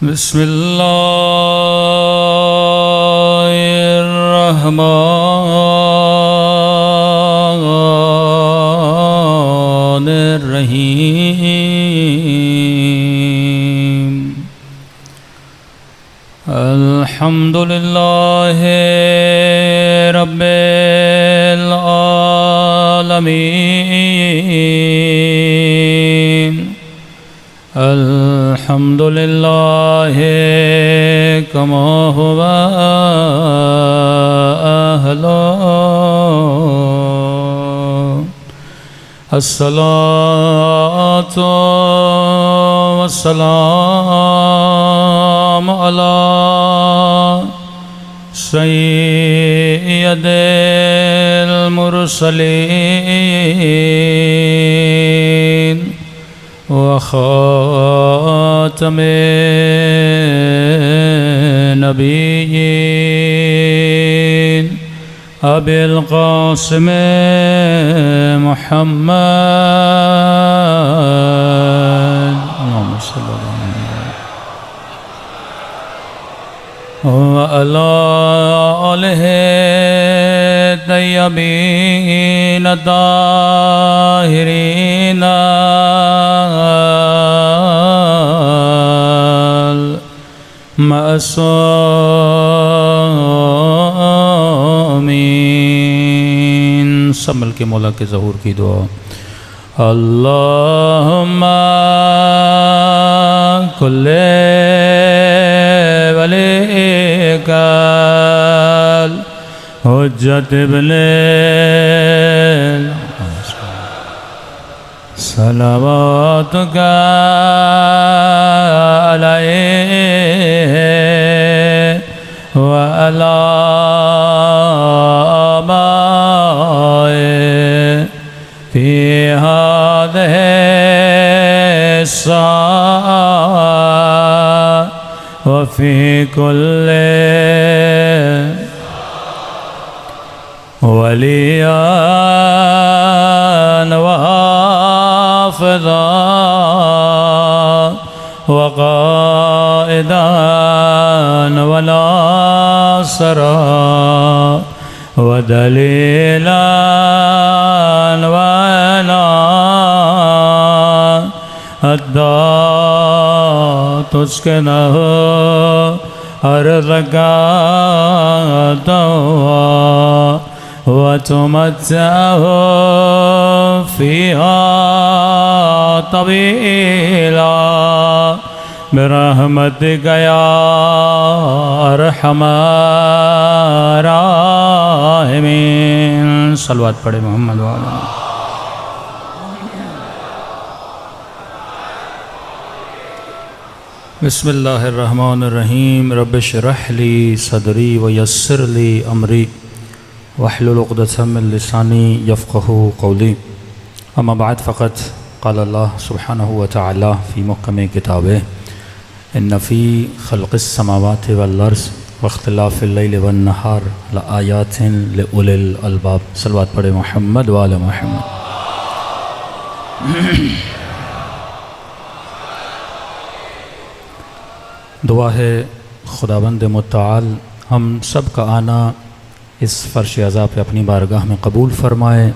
بسم اللہ الرحمن الرحیم الحمد للہ رب العالمین الحمد للہ کما هو اہلہ الصلاة والسلام علی سید المرسلین وخاتم نبیین ابی القاسم محمد اللہم صلی اللہ وعلی آلہ الطیبین الطاہرین المعصومین۔ سب مل کے مولا کے ظہور کی دعا۔ اللہم کل ولیک حجت ابن صلواتک علیہ وعلی آبائہ فی هذه الساعة وفي كل وليا وحافظا وقائدا وناصرا ودليلا تسکنہ ارضک طوعا وتمتعہ فیہا طویلا برحمتک یا ارحم الراحمین۔ صلوات پڑھے محمد وعلیہ۔ بسم اللہ الرحمن الرحیم رب اشرح لی صدری ویسر لی امری واحلل عقدۃ من لسانی یفقہوا قولی اما بعد فقط قال اللہ سبحانہ وتعالی فی محکم کتابہ ان فی خلق السماوات والارض واختلاف اللیل والنہار لآیات لأولی الالباب۔ صلوات پڑھے محمد وآل محمد۔ دعا ہے خداوند متعال ہم سب کا آنا اس فرش عزا پہ اپنی بارگاہ میں قبول فرمائے،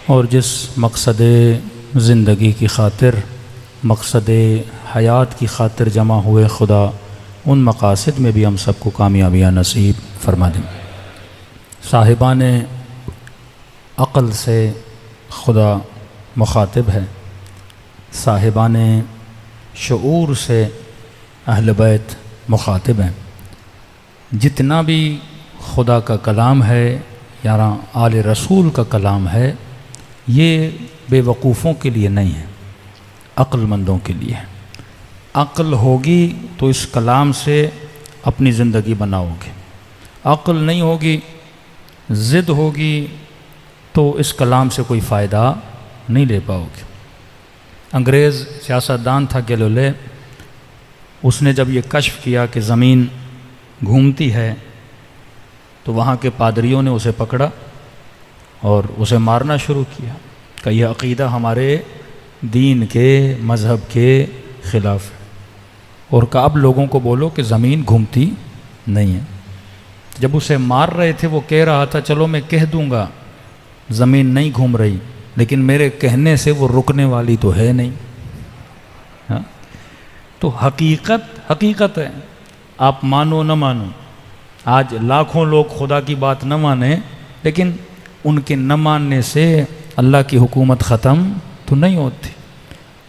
اور جس مقصد زندگی کی خاطر، مقصد حیات کی خاطر جمع ہوئے خدا ان مقاصد میں بھی ہم سب کو کامیابیاں نصیب فرما دیں۔ صاحبان عقل سے خدا مخاطب ہے، صاحبان شعور سے اہل بیت مخاطب ہیں۔ جتنا بھی خدا کا کلام ہے یا آل رسول کا کلام ہے، یہ بے وقوفوں کے لیے نہیں ہے، عقل مندوں کے لیے ہے۔ عقل ہوگی تو اس کلام سے اپنی زندگی بناؤ گے، عقل نہیں ہوگی، ضد ہوگی تو اس کلام سے کوئی فائدہ نہیں لے پاؤ گے۔ انگریز سیاستدان تھا گیلیلیو، اس نے جب یہ کشف کیا کہ زمین گھومتی ہے تو وہاں کے پادریوں نے اسے پکڑا اور اسے مارنا شروع کیا کہ یہ عقیدہ ہمارے دین کے مذہب کے خلاف ہے۔ اور کہا اب لوگوں کو بولو کہ زمین گھومتی نہیں ہے۔ جب اسے مار رہے تھے وہ کہہ رہا تھا چلو میں کہہ دوں گا زمین نہیں گھوم رہی، لیکن میرے کہنے سے وہ رکنے والی تو ہے نہیں۔ ہاں؟ تو حقیقت ہے، آپ مانو نہ مانو، آج لاکھوں لوگ خدا کی بات نہ مانیں، لیکن ان کے نہ ماننے سے اللہ کی حکومت ختم تو نہیں ہوتی۔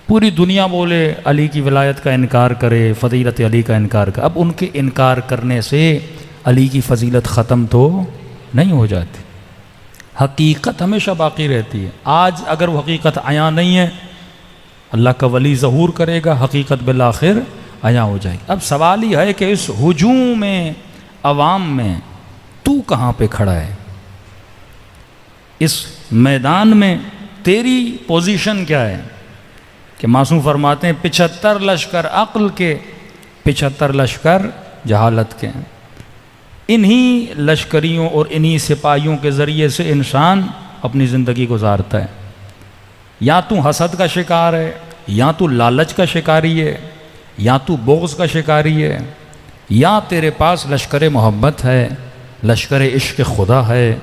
پوری دنیا بولے علی کی ولایت کا انکار کرے، فضیلت علی کا انکار کرے، اب ان کے انکار کرنے سے علی کی فضیلت ختم تو نہیں ہو جاتی۔ حقیقت ہمیشہ باقی رہتی ہے۔ آج اگر وہ حقیقت عیاں نہیں ہے، اللہ کا ولی ظہور کرے گا، حقیقت بالآخر عیاں ہو جائے گی۔ اب سوال یہ ہے کہ اس ہجوم میں، عوام میں تو کہاں پہ کھڑا ہے؟ اس میدان میں تیری پوزیشن کیا ہے؟ کہ معصوم فرماتے ہیں 75 لشکر عقل کے، 75 لشکر جہالت کے۔ انہی لشکریوں اور انہی سپاہیوں کے ذریعے سے انسان اپنی زندگی گزارتا ہے۔ یا تو حسد کا شکار ہے، یا تو لالچ کا شکاری ہے، یا تو بغض کا شکاری ہے، یا تیرے پاس لشکر محبت ہے، لشکر عشق خدا ہے،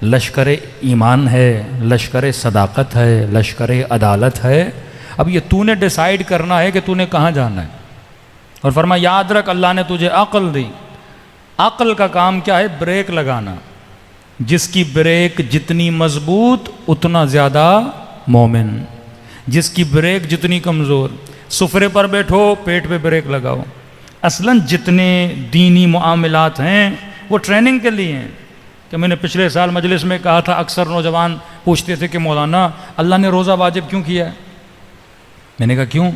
لشکر ایمان ہے، لشکر صداقت ہے، لشکر عدالت ہے۔ اب یہ تو نے ڈیسائیڈ کرنا ہے کہ تو نے کہاں جانا ہے۔ اور فرمایا یاد رکھ اللہ نے تجھے عقل دی، عقل کا کام کیا ہے؟ بریک لگانا۔ جس کی بریک جتنی مضبوط اتنا زیادہ مومن، جس کی بریک جتنی کمزور، سفرے پر بیٹھو پیٹ پہ بریک لگاؤ۔ اصلاً جتنے دینی معاملات ہیں وہ ٹریننگ کے لیے ہیں۔ کہ میں نے پچھلے سال مجلس میں کہا تھا، اکثر نوجوان پوچھتے تھے کہ مولانا اللہ نے روزہ واجب کیوں کیا ہے؟ میں نے کہا کیوں؟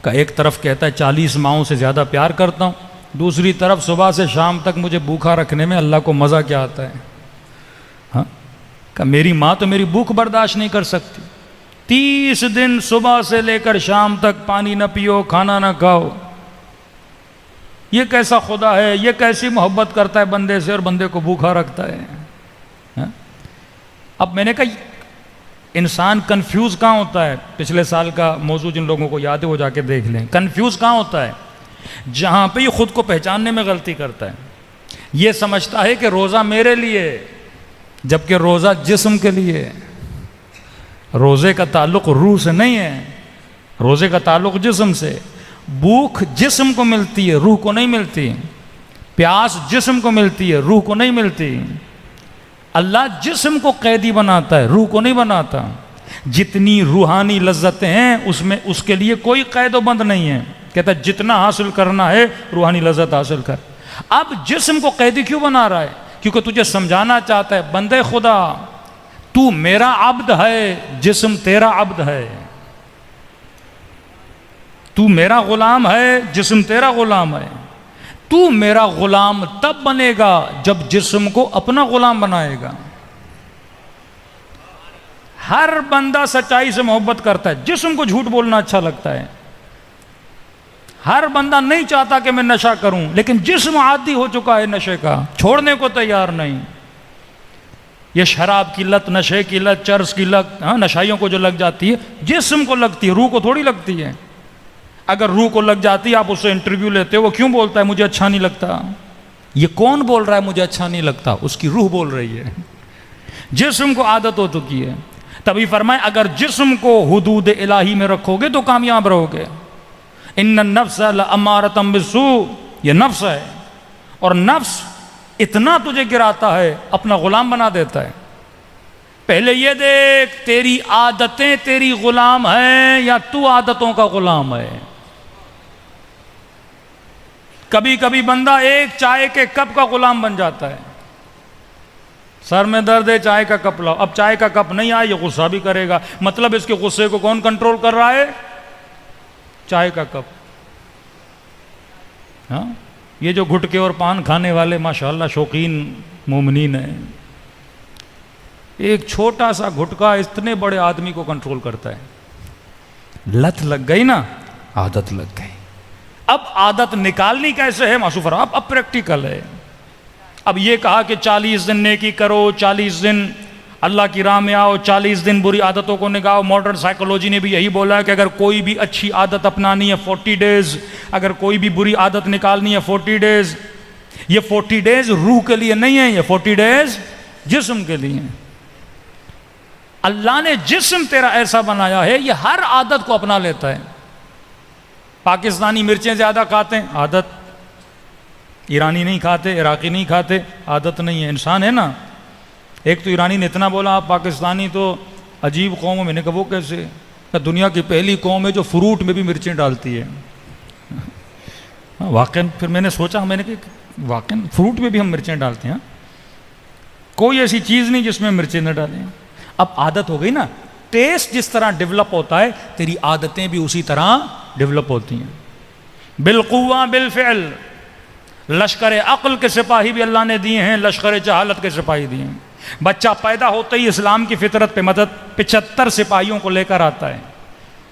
کہ ایک طرف کہتا ہے 40 ماہوں سے زیادہ پیار کرتا ہوں، دوسری طرف صبح سے شام تک مجھے بھوکا رکھنے میں اللہ کو مزہ کیا آتا ہے؟ ہاں، کہ میری ماں تو میری بھوک برداشت نہیں کر سکتی، 30 دن صبح سے لے کر شام تک پانی نہ پیو، کھانا نہ کھاؤ۔ یہ کیسا خدا ہے؟ یہ کیسی محبت کرتا ہے بندے سے اور بندے کو بھوکا رکھتا ہے؟ ہاں؟ اب میں نے کہا انسان کنفیوز کہاں ہوتا ہے؟ پچھلے سال کا موضوع جن لوگوں کو یاد ہے وہ جا کے دیکھ لیں۔ کنفیوز کہاں ہوتا ہے؟ جہاں پہ یہ خود کو پہچاننے میں غلطی کرتا ہے۔ یہ سمجھتا ہے کہ روزہ میرے لیے، جبکہ روزہ جسم کے لیے ہے۔ روزے کا تعلق روح سے نہیں ہے، روزے کا تعلق جسم سے۔ بھوک جسم کو ملتی ہے، روح کو نہیں ملتی۔ پیاس جسم کو ملتی ہے، روح کو نہیں ملتی۔ اللہ جسم کو قیدی بناتا ہے، روح کو نہیں بناتا۔ جتنی روحانی لذتیں ہیں اس کے لیے کوئی قید و بند نہیں ہے۔ کہتا ہے جتنا حاصل کرنا ہے روحانی لذت حاصل کر۔ اب جسم کو قیدی کیوں بنا رہا ہے؟ کیونکہ تجھے سمجھانا چاہتا ہے بندے خدا تو میرا عبد ہے، جسم تیرا عبد ہے۔ تو میرا غلام ہے، جسم تیرا غلام ہے۔ تو میرا غلام تب بنے گا جب جسم کو اپنا غلام بنائے گا۔ ہر بندہ سچائی سے محبت کرتا ہے، جسم کو جھوٹ بولنا اچھا لگتا ہے۔ ہر بندہ نہیں چاہتا کہ میں نشہ کروں، لیکن جسم عادی ہو چکا ہے نشے کا، چھوڑنے کو تیار نہیں۔ یہ شراب کی لت، نشے کی لت، چرس کی لت، نشائیوں کو جو لگ جاتی ہے جسم کو لگتی ہے، روح کو تھوڑی لگتی ہے۔ اگر روح کو لگ جاتی ہے، آپ اس سے انٹرویو لیتے ہو، وہ کیوں بولتا ہے مجھے اچھا نہیں لگتا؟ یہ کون بول رہا ہے مجھے اچھا نہیں لگتا؟ اس کی روح بول رہی ہے، جسم کو عادت ہو چکی ہے۔ تبھی فرمائے اگر جسم کو حدود الہی میں رکھو گے تو کامیاب رہو گے۔ ان النفس لامارۃ بالسوء، یہ نفس ہے، اور نفس اتنا تجھے گراتا ہے اپنا غلام بنا دیتا ہے۔ پہلے یہ دیکھ تیری عادتیں تیری غلام ہیں یا تو عادتوں کا غلام ہے۔ کبھی کبھی بندہ ایک چائے کے کپ کا غلام بن جاتا ہے۔ سر میں درد ہے، چائے کا کپ لاؤ۔ اب چائے کا کپ نہیں آیا، یہ غصہ بھی کرے گا۔ مطلب اس کے غصے کو کون کنٹرول کر رہا ہے؟ چائے کا کپ۔ ہاں، یہ جو گھٹکے اور پان کھانے والے ماشاءاللہ شوقین مومنین ہیں، ایک چھوٹا سا گھٹکا اتنے بڑے آدمی کو کنٹرول کرتا ہے۔ لت لگ گئی نا، عادت لگ گئی۔ اب عادت نکالنی کیسے ہے معصوم فرما؟ اب پریکٹیکل ہے۔ اب یہ کہا کہ 40 دن نیکی کرو، 40 دن اللہ کی راہ میں آؤ، 40 دن بری عادتوں کو نگاؤ۔ ماڈرن سائیکولوجی نے بھی یہی بولا ہے کہ اگر کوئی بھی اچھی عادت اپنانی ہے 40 ڈیز، اگر کوئی بھی بری عادت نکالنی ہے 40 ڈیز۔ یہ 40 ڈیز روح کے لیے نہیں ہے، یہ 40 ڈیز جسم کے لیے ہیں۔ اللہ نے جسم تیرا ایسا بنایا ہے، یہ ہر عادت کو اپنا لیتا ہے۔ پاکستانی مرچیں زیادہ کھاتے ہیں، عادت۔ ایرانی نہیں کھاتے، عراقی نہیں کھاتے، عادت نہیں ہے، انسان ہے نا۔ ایک تو ایرانی نے اتنا بولا آپ پاکستانی تو عجیب قوم ہے۔ میں نے کہا وہ کیسے؟ کہ دنیا کی پہلی قوم ہے جو فروٹ میں بھی مرچیں ڈالتی ہے۔ واقعی پھر میں نے سوچا، میں نے کہا واقعی فروٹ میں بھی ہم مرچیں ڈالتے ہیں؟ کوئی ایسی چیز نہیں جس میں مرچیں نہ ڈالیں۔ اب عادت ہو گئی نا، ٹیسٹ جس طرح ڈیولپ ہوتا ہے تیری عادتیں بھی اسی طرح ڈیولپ ہوتی ہیں۔ بالقوہ بالفعل۔ لشکر عقل کے سپاہی بھی اللہ نے دیے ہیں، لشکر جہالت کے سپاہی دیے ہیں۔ بچہ پیدا ہوتے ہی اسلام کی فطرت پہ مدد 75 سپاہیوں کو لے کر آتا ہے۔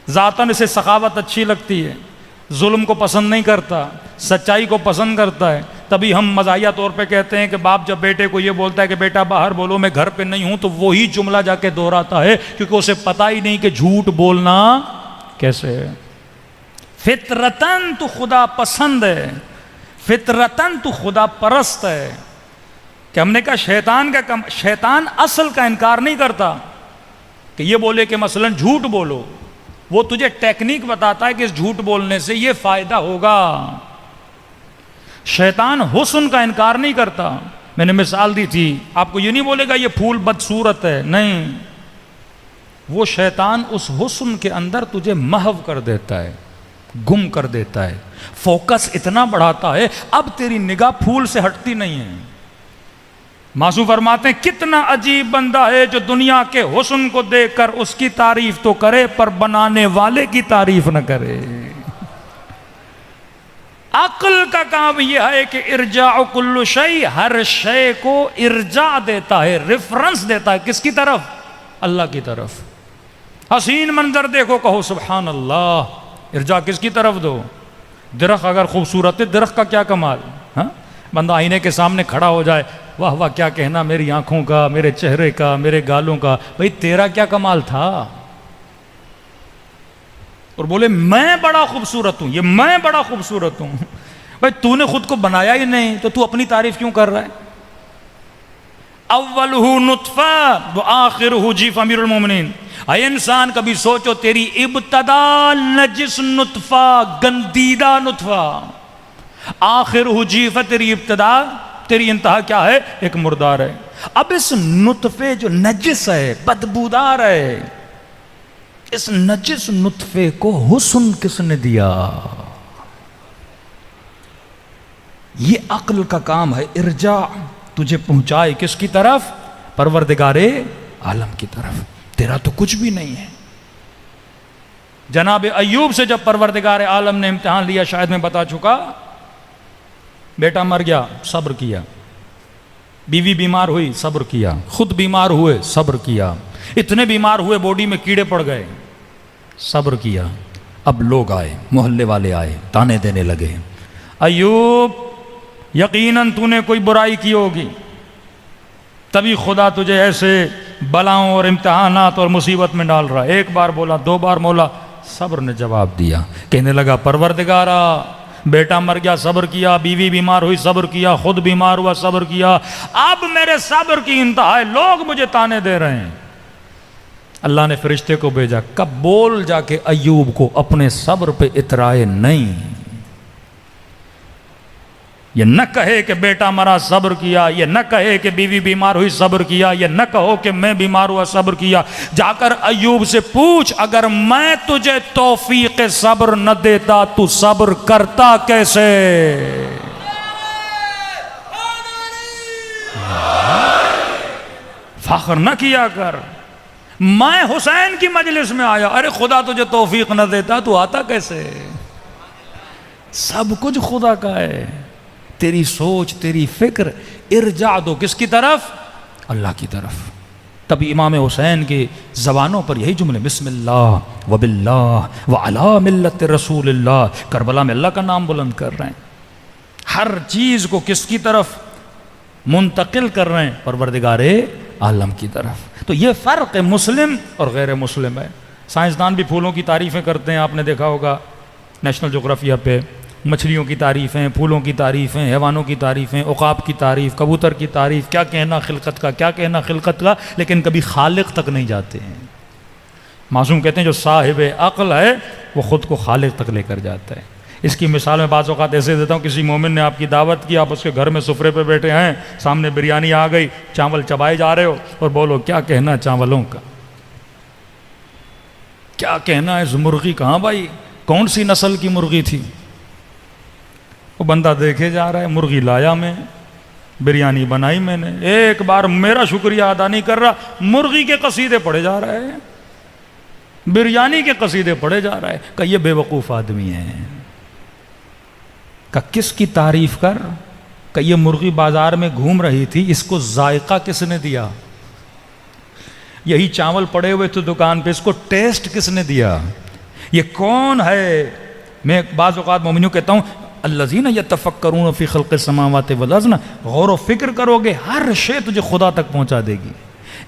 ذاتاً اسے سخاوت اچھی لگتی ہے، ظلم کو پسند نہیں کرتا، سچائی کو پسند کرتا ہے۔ تبھی ہم مزاحیہ طور پہ کہتے ہیں کہ باپ جب بیٹے کو یہ بولتا ہے کہ بیٹا باہر بولو میں گھر پہ نہیں ہوں، تو وہی جملہ جا کے دہراتا ہے کیونکہ اسے پتہ ہی نہیں کہ جھوٹ بولنا کیسے ہے۔ فطرتاً تو خدا پسند ہے، فطرتاً تو خدا پرست ہے۔ کہ ہم نے کہا شیطان اصل کا انکار نہیں کرتا کہ یہ بولے کہ مثلا جھوٹ بولو، وہ تجھے ٹیکنیک بتاتا ہے کہ اس جھوٹ بولنے سے یہ فائدہ ہوگا۔ شیطان حسن کا انکار نہیں کرتا۔ میں نے مثال دی تھی، آپ کو یہ نہیں بولے گا یہ پھول بدصورت ہے، نہیں، وہ شیطان اس حسن کے اندر تجھے محو کر دیتا ہے، گم کر دیتا ہے، فوکس اتنا بڑھاتا ہے اب تیری نگاہ پھول سے ہٹتی نہیں ہے۔ معصوم فرماتے ہیں کتنا عجیب بندہ ہے جو دنیا کے حسن کو دیکھ کر اس کی تعریف تو کرے پر بنانے والے کی تعریف نہ کرے۔ عقل کا کام یہ ہے کہ ارجاع کل شیء، ہر شے کو ارجاع دیتا ہے، ریفرنس دیتا ہے، کس کی طرف؟ اللہ کی طرف۔ حسین منظر دیکھو کہو سبحان اللہ، ارجاع کس کی طرف دو؟ درخت اگر خوبصورت ہے، درخت کا کیا کمال؟ ہاں، بندہ آئینے کے سامنے کھڑا ہو جائے، واہ واہ کیا کہنا میری آنکھوں کا، میرے چہرے کا، میرے گالوں کا، بھئی تیرا کیا کمال تھا؟ اور بولے میں بڑا خوبصورت ہوں، یہ میں بڑا خوبصورت ہوں۔ بھئی تو نے خود کو بنایا ہی نہیں تو تو اپنی تعریف کیوں کر رہا ہے؟ اولہ نطفہ وآخرہ جیف امیر المومنین۔ اے انسان کبھی سوچو تیری ابتدا نجس نطفہ، گندیدہ نطفہ، آخرہ جیف تیری ابتدا، تیری انتہا کیا ہے؟ ایک مردار ہے۔ اب اس نطفے جو نجس ہے، بدبودار ہے، اس نجس نطفے کو حسن کس نے دیا؟ یہ عقل کا کام ہے، ارجاع تجھے پہنچائے کس کی طرف؟ پروردگار عالم کی طرف۔ تیرا تو کچھ بھی نہیں ہے۔ جناب ایوب سے جب پروردگار عالم نے امتحان لیا، شاید میں بتا چکا، بیٹا مر گیا، صبر کیا، بیوی بیمار ہوئی، صبر کیا، خود بیمار ہوئے، صبر کیا، اتنے بیمار ہوئے باڈی میں کیڑے پڑ گئے، صبر کیا۔ اب لوگ آئے، محلے والے آئے، تانے دینے لگے، ایوب یقیناً تو نے کوئی برائی کی ہوگی، تبھی خدا تجھے ایسے بلاؤں اور امتحانات اور مصیبت میں ڈال رہا ہے۔ ایک بار بولا، دو بار بولا، صبر نے جواب دیا، کہنے لگا پروردگارا بیٹا مر گیا، صبر کیا، بیوی بیمار ہوئی، صبر کیا، خود بیمار ہوا، صبر کیا، اب میرے صبر کی انتہا ہے، لوگ مجھے تانے دے رہے ہیں۔ اللہ نے فرشتے کو بھیجا، کب بول جا کے ایوب کو اپنے صبر پہ اترائے نہیں، یہ نہ کہے کہ بیٹا مرا صبر کیا، یہ نہ کہے کہ بیوی بیمار ہوئی صبر کیا، یہ نہ کہو کہ میں بیمار ہوا صبر کیا۔ جا کر ایوب سے پوچھ اگر میں تجھے توفیق صبر نہ دیتا تو صبر کرتا کیسے؟ فخر نہ کیا کر، میں حسین کی مجلس میں آیا، ارے خدا تجھے توفیق نہ دیتا تو آتا کیسے؟ سب کچھ خدا کا ہے، تیری سوچ، تیری فکر، ارجاع دو کس کی طرف؟ اللہ کی طرف۔ تبھی امام حسین کی زبانوں پر یہی جملے، بسم اللہ وباللہ وعلی ملت رسول اللہ، کربلا میں اللہ کا نام بلند کر رہے ہیں، ہر چیز کو کس کی طرف منتقل کر رہے ہیں؟ پروردگار عالم کی طرف۔ تو یہ فرق ہے مسلم اور غیر مسلم ہے۔ سائنسدان بھی پھولوں کی تعریفیں کرتے ہیں، آپ نے دیکھا ہوگا نیشنل جغرافیہ پہ، مچھلیوں کی تعریفیں، پھولوں کی تعریفیں، حیوانوں کی تعریفیں، عقاب کی تعریف، کبوتر کی تعریف، کیا کہنا خلقت کا، کیا کہنا خلقت کا، لیکن کبھی خالق تک نہیں جاتے ہیں۔ معصوم کہتے ہیں جو صاحب عقل ہے وہ خود کو خالق تک لے کر جاتا ہے۔ اس کی مثال میں بعض اوقات ایسے دیتا ہوں، کسی مومن نے آپ کی دعوت کی، آپ اس کے گھر میں سفرے پہ بیٹھے ہیں، سامنے بریانی آ گئی، چاول چبائے جا رہے ہو، اور بولو کیا کہنا چاولوں کا، کیا کہنا ہے اس مرغی کا، ہاں بھائی کون سی نسل کی مرغی تھی؟ وہ بندہ دیکھے جا رہا ہے، مرغی لایا میں، بریانی بنائی میں نے، ایک بار میرا شکریہ ادا نہیں کر رہا، مرغی کے قصیدے پڑھے جا رہا ہے، بریانی کے قصیدے پڑھے جا رہا ہے۔ کہ یہ بے وقوف آدمی ہے، کہ کس کی تعریف کر، کہ یہ مرغی بازار میں گھوم رہی تھی، اس کو ذائقہ کس نے دیا؟ یہی چاول پڑے ہوئے تھے دکان پہ، اس کو ٹیسٹ کس نے دیا؟ یہ کون ہے؟ میں بعض اوقات مومنوں کہتا ہوں الذین یتفکرون فی خلق السماوات والارض، غور و فکر کرو گے ہر شے تجھے خدا تک پہنچا دے گی۔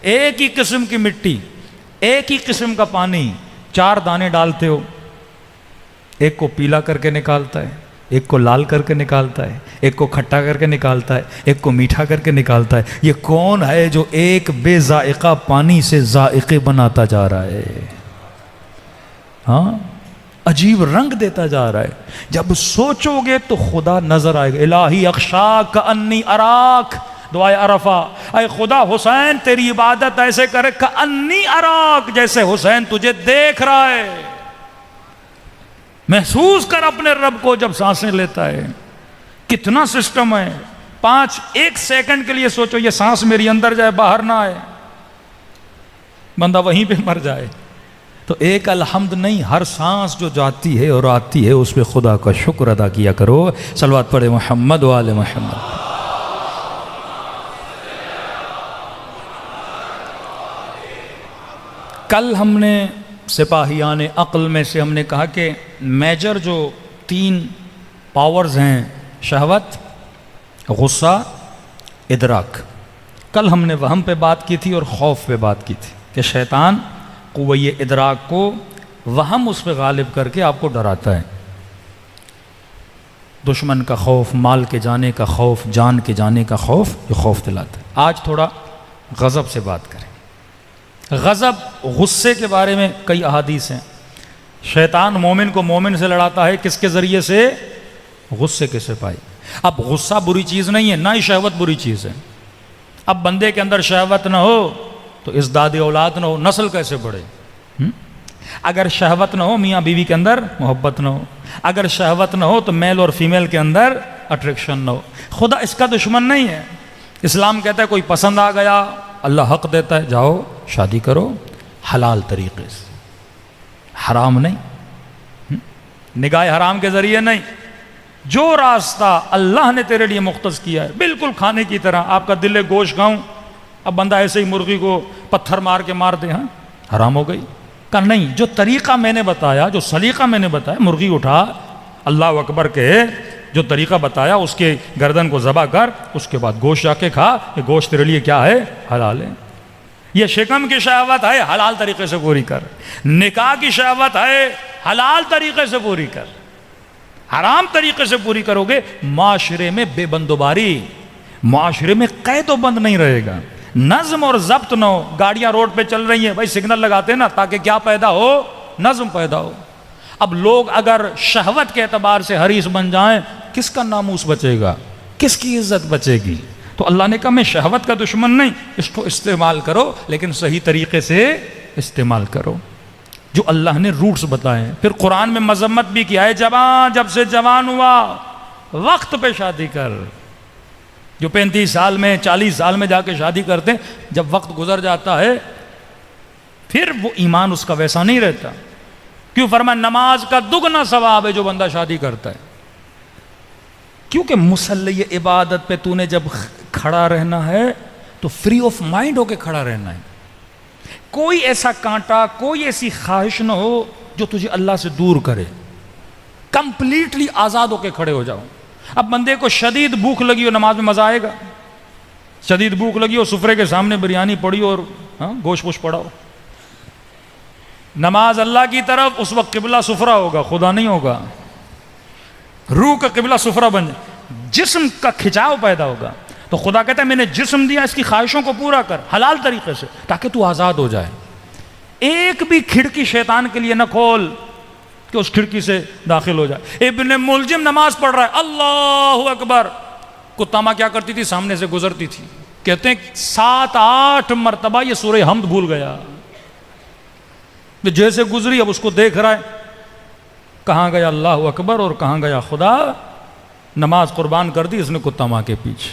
ایک ہی قسم کی مٹی، ایک ہی قسم کا پانی، 4 دانے ڈالتے ہو، ایک کو پیلا کر کے نکالتا ہے، ایک کو لال کر کے نکالتا ہے، ایک کو کھٹا کر کے نکالتا ہے، ایک کو میٹھا کر کے نکالتا ہے۔ یہ کون ہے جو ایک بے ذائقہ پانی سے ذائقے بناتا جا رہا ہے؟ ہاں، عجیب رنگ دیتا جا رہا ہے۔ جب سوچو گے تو خدا نظر آئے گا۔ الہی اخشاک کانی اراک، دعائے عرفہ، اے خدا حسین تیری عبادت ایسے کرے کانی اراک، جیسے حسین تجھے دیکھ رہا ہے۔ محسوس کر اپنے رب کو جب سانسیں لیتا ہے۔ کتنا سسٹم ہے، 1 سیکنڈ کے لیے سوچو یہ سانس میری اندر جائے باہر نہ آئے، بندہ وہیں پہ مر جائے۔ تو ایک الحمد نہیں، ہر سانس جو جاتی ہے اور آتی ہے اس پہ خدا کا شکر ادا کیا کرو۔ صلوات پڑھے محمد و آل محمد۔ کل ہم نے سپاہیان عقل میں سے ہم نے کہا کہ میجر جو 3 پاورز ہیں، شہوت، غصہ، ادراک۔ کل ہم نے وہم پہ بات کی تھی اور خوف پہ بات کی تھی کہ شیطان قوہ ادراک کو وہم اس پہ غالب کر کے آپ کو ڈراتا ہے۔ دشمن کا خوف، مال کے جانے کا خوف، جان کے جانے کا خوف، یہ خوف دلاتا ہے۔ آج تھوڑا غضب سے بات کریں۔ غضب، غصے کے بارے میں کئی احادیث ہیں۔ شیطان مومن کو مومن سے لڑاتا ہے کس کے ذریعے سے؟ غصے کے سپاہی۔ اب غصہ بری چیز نہیں ہے، نہ ہی شہوت بری چیز ہے۔ اب بندے کے اندر شہوت نہ ہو تو ازداد اولاد نہ ہو، نسل کیسے بڑھے؟ اگر شہوت نہ ہو، میاں بیوی کے اندر محبت نہ ہو، اگر شہوت نہ ہو تو میل اور فیمیل کے اندر اٹریکشن نہ ہو۔ خدا اس کا دشمن نہیں ہے۔ اسلام کہتا ہے کوئی پسند آ گیا، اللہ حق دیتا ہے، جاؤ شادی کرو حلال طریقے سے، حرام نہیں، نگاہ حرام کے ذریعے نہیں۔ جو راستہ اللہ نے تیرے لیے مختص کیا ہے، بالکل کھانے کی طرح، آپ کا دل گوشت کھاؤں، اب بندہ ایسے ہی مرغی کو پتھر مار کے مار دے، ہاں حرام ہو گئی؟ کہ نہیں، جو طریقہ میں نے بتایا، جو سلیقہ میں نے بتایا، مرغی اٹھا، اللہ اکبر کہ جو طریقہ بتایا اس کے گردن کو ذبح کر، اس کے بعد گوشت جا کے کھا، یہ گوشت تیرے لیے کیا ہے؟ حلال ہے۔ یہ شکم کی شہوت ہے، حلال طریقے سے پوری کر۔ نکاح کی شہوت ہے، حلال طریقے سے پوری کر۔ حرام طریقے سے پوری کرو گے، معاشرے میں بے بندوباری، معاشرے میں قید و بند نہیں رہے گا، نظم اور ضبط نہ ہو۔ گاڑیاں روڈ پہ چل رہی ہیں، بھائی سگنل لگاتے ہیں نا تاکہ کیا پیدا ہو؟ نظم پیدا ہو۔ اب لوگ اگر شہوت کے اعتبار سے حریص بن جائیں، کس کا ناموس بچے گا؟ کس کی عزت بچے گی؟ تو اللہ نے کہا میں شہوت کا دشمن نہیں، اس کو استعمال کرو لیکن صحیح طریقے سے استعمال کرو، جو اللہ نے روٹس بتائے ہیں۔ پھر قرآن میں مذمت بھی کیا ہے، جوان جب سے جوان ہوا وقت پہ شادی کر۔ جو 35 سال میں 40 سال میں جا کے شادی کرتے ہیں، جب وقت گزر جاتا ہے پھر وہ ایمان اس کا ویسا نہیں رہتا۔ کیوں فرمایا نماز کا دگنا ثواب ہے جو بندہ شادی کرتا ہے؟ کیونکہ مصلی عبادت پہ تو نے جب کھڑا رہنا ہے تو فری آف مائنڈ ہو کے کھڑا رہنا ہے۔ کوئی ایسا کانٹا، کوئی ایسی خواہش نہ ہو جو تجھے اللہ سے دور کرے، کمپلیٹلی آزاد ہو کے کھڑے ہو جاؤ۔ اب بندے کو شدید بھوک لگی ہو، نماز میں مزہ آئے گا؟ شدید بھوک لگی اور سفرے کے سامنے بریانی پڑی اور گوشت ووشت پڑا ہو. نماز اللہ کی طرف، اس وقت قبلہ سفرہ ہوگا، خدا نہیں ہوگا. روح کا قبلہ سفرہ بن جائے، جسم کا کھچاؤ پیدا ہوگا. تو خدا کہتا ہے میں نے جسم دیا، اس کی خواہشوں کو پورا کر حلال طریقے سے تاکہ تو آزاد ہو جائے. ایک بھی کھڑکی شیطان کے لیے نہ کھول کہ اس کھڑکی سے داخل ہو جائے. ابن ملجم نماز پڑھ رہا ہے، اللہ اکبر، کتا ماں کیا کرتی تھی؟ سامنے سے گزرتی تھی. کہتے ہیں 7-8 مرتبہ یہ سورہ حمد بھول گیا. جیسے گزری اب اس کو دیکھ رہا ہے، کہاں گیا اللہ اکبر اور کہاں گیا خدا. نماز قربان کر دی اس نے کتا ماں کے پیچھے.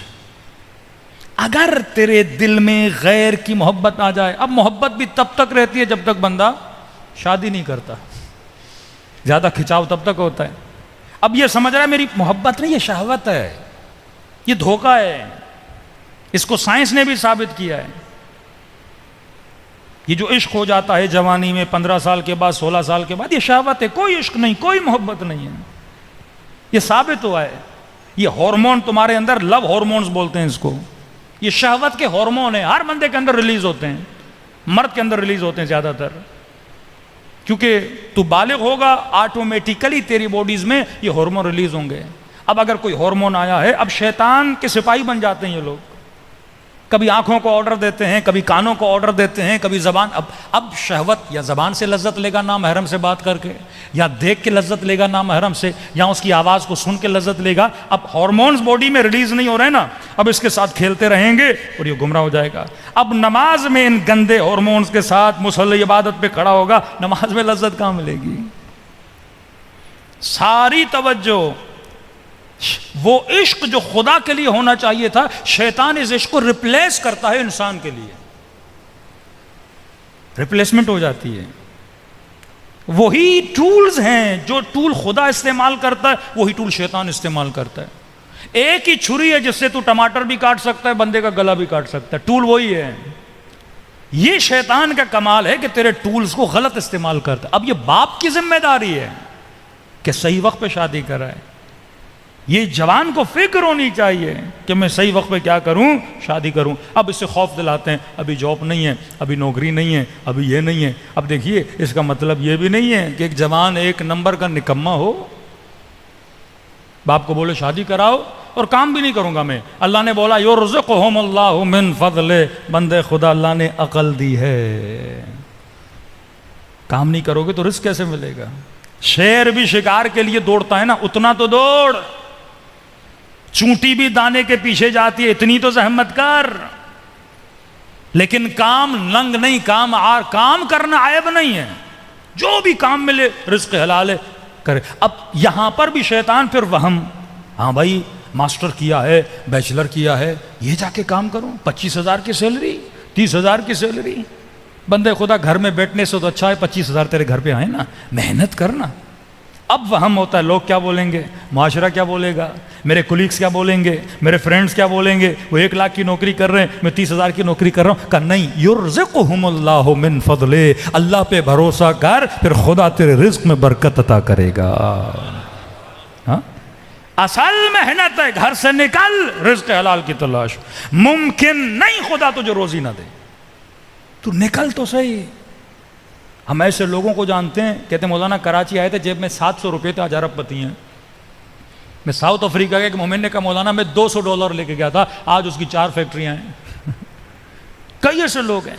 اگر تیرے دل میں غیر کی محبت آ جائے، اب محبت بھی تب تک رہتی ہے جب تک بندہ شادی نہیں کرتا، زیادہ کھچاؤ تب تک ہوتا ہے. اب یہ سمجھ رہا ہے میری محبت نہیں، یہ شہوت ہے، یہ دھوکہ ہے. اس کو سائنس نے بھی ثابت کیا ہے. یہ جو عشق ہو جاتا ہے جوانی میں 15 سال کے بعد 16 سال کے بعد، یہ شہوت ہے، کوئی عشق نہیں، کوئی محبت نہیں ہے. یہ ثابت ہوا ہے. یہ ہارمون تمہارے اندر، لو ہارمونز بولتے ہیں اس کو، یہ شہوت کے ہارمون ہیں. ہر بندے کے اندر ریلیز ہوتے ہیں، مرد کے اندر ریلیز ہوتے ہیں زیادہ تر، کیونکہ تو بالغ ہوگا آٹومیٹیکلی تیری باڈیز میں یہ ہارمون ریلیز ہوں گے. اب اگر کوئی ہارمون آیا ہے، اب شیطان کے سپاہی بن جاتے ہیں یہ لوگ. کبھی آنکھوں کو آرڈر دیتے ہیں، کبھی کانوں کو آرڈر دیتے ہیں، کبھی زبان. اب شہوت یا زبان سے لذت لے گا نامحرم سے بات کر کے، یا دیکھ کے لذت لے گا نامحرم سے، یا اس کی آواز کو سن کے لذت لے گا. اب ہارمونز باڈی میں ریلیز نہیں ہو رہے نا، اب اس کے ساتھ کھیلتے رہیں گے اور یہ گمراہ ہو جائے گا. اب نماز میں ان گندے ہارمونز کے ساتھ مصلی عبادت پہ کھڑا ہوگا، نماز میں لذت کہاں ملے گی؟ ساری توجہ وہ عشق جو خدا کے لیے ہونا چاہیے تھا، شیطان اس عشق کو ریپلیس کرتا ہے انسان کے لیے. ریپلیسمنٹ ہو جاتی ہے. وہی ٹولز ہیں جو ٹول خدا استعمال کرتا ہے، وہی ٹول شیطان استعمال کرتا ہے. ایک ہی چھری ہے جس سے تو ٹماٹر بھی کاٹ سکتا ہے، بندے کا گلا بھی کاٹ سکتا ہے. ٹول وہی ہے. یہ شیطان کا کمال ہے کہ تیرے ٹولز کو غلط استعمال کرتا ہے. اب یہ باپ کی ذمہ داری ہے کہ صحیح وقت پہ شادی کرائے. یہ جوان کو فکر ہونی چاہیے کہ میں صحیح وقت پہ کیا کروں، شادی کروں. اب اس سے خوف دلاتے ہیں، ابھی جاب نہیں ہے، ابھی نوکری نہیں ہے، ابھی یہ نہیں ہے. اب دیکھیے اس کا مطلب یہ بھی نہیں ہے کہ ایک جوان ایک نمبر کا نکما ہو، باپ کو بولے شادی کراؤ اور کام بھی نہیں کروں گا میں. اللہ نے بولا یرزقہم اللہ من فضلہ، بندے خدا اللہ نے عقل دی ہے، کام نہیں کرو گے تو رزق کیسے ملے گا؟ شیر بھی شکار کے لیے دوڑتا ہے نا، اتنا تو دوڑ. چونٹی بھی دانے کے پیچھے جاتی ہے، اتنی تو زحمت کر. لیکن کام ننگ نہیں، کام کرنا عیب نہیں ہے. جو بھی کام ملے رزق حلال ہے کرے. اب یہاں پر بھی شیطان پھر وہم، ہاں بھائی ماسٹر کیا ہے، بیچلر کیا ہے، یہ جا کے کام کروں، 25,000 کی سیلری، 30,000 کی سیلری. بندے خدا گھر میں بیٹھنے سے تو اچھا ہے 25,000 تیرے گھر پہ آئے نا، محنت کرنا. اب وہم ہوتا ہے، لوگ کیا بولیں گے، معاشرہ کیا بولے گا، میرے کولیگس کیا بولیں گے، میرے فرینڈز کیا بولیں گے. وہ 1 لاکھ کی نوکری کر رہے ہیں، میں 30,000 کی نوکری کر رہا ہوں. کہ نہیں، یرزقہم اللہ من فضلہ، اللہ پہ بھروسہ کر، پھر خدا تیرے رزق میں برکت عطا کرے گا. ہاں اصل محنت ہے، گھر سے نکل، رزق حلال کی تلاش. ممکن نہیں خدا تجھے روزی نہ دے، تو نکل تو صحیح. ہم ایسے لوگوں کو جانتے ہیں، کہتے ہیں مولانا کراچی آئے تھے، جیب میں 700 روپے تھے، 1000 پتی ہیں. میں ساؤتھ افریقہ کے ایک مومن نے کہا مولانا میں $200 لے کے گیا تھا، آج اس کی 4 فیکٹریاں ہیں. کئی ایسے لوگ ہیں.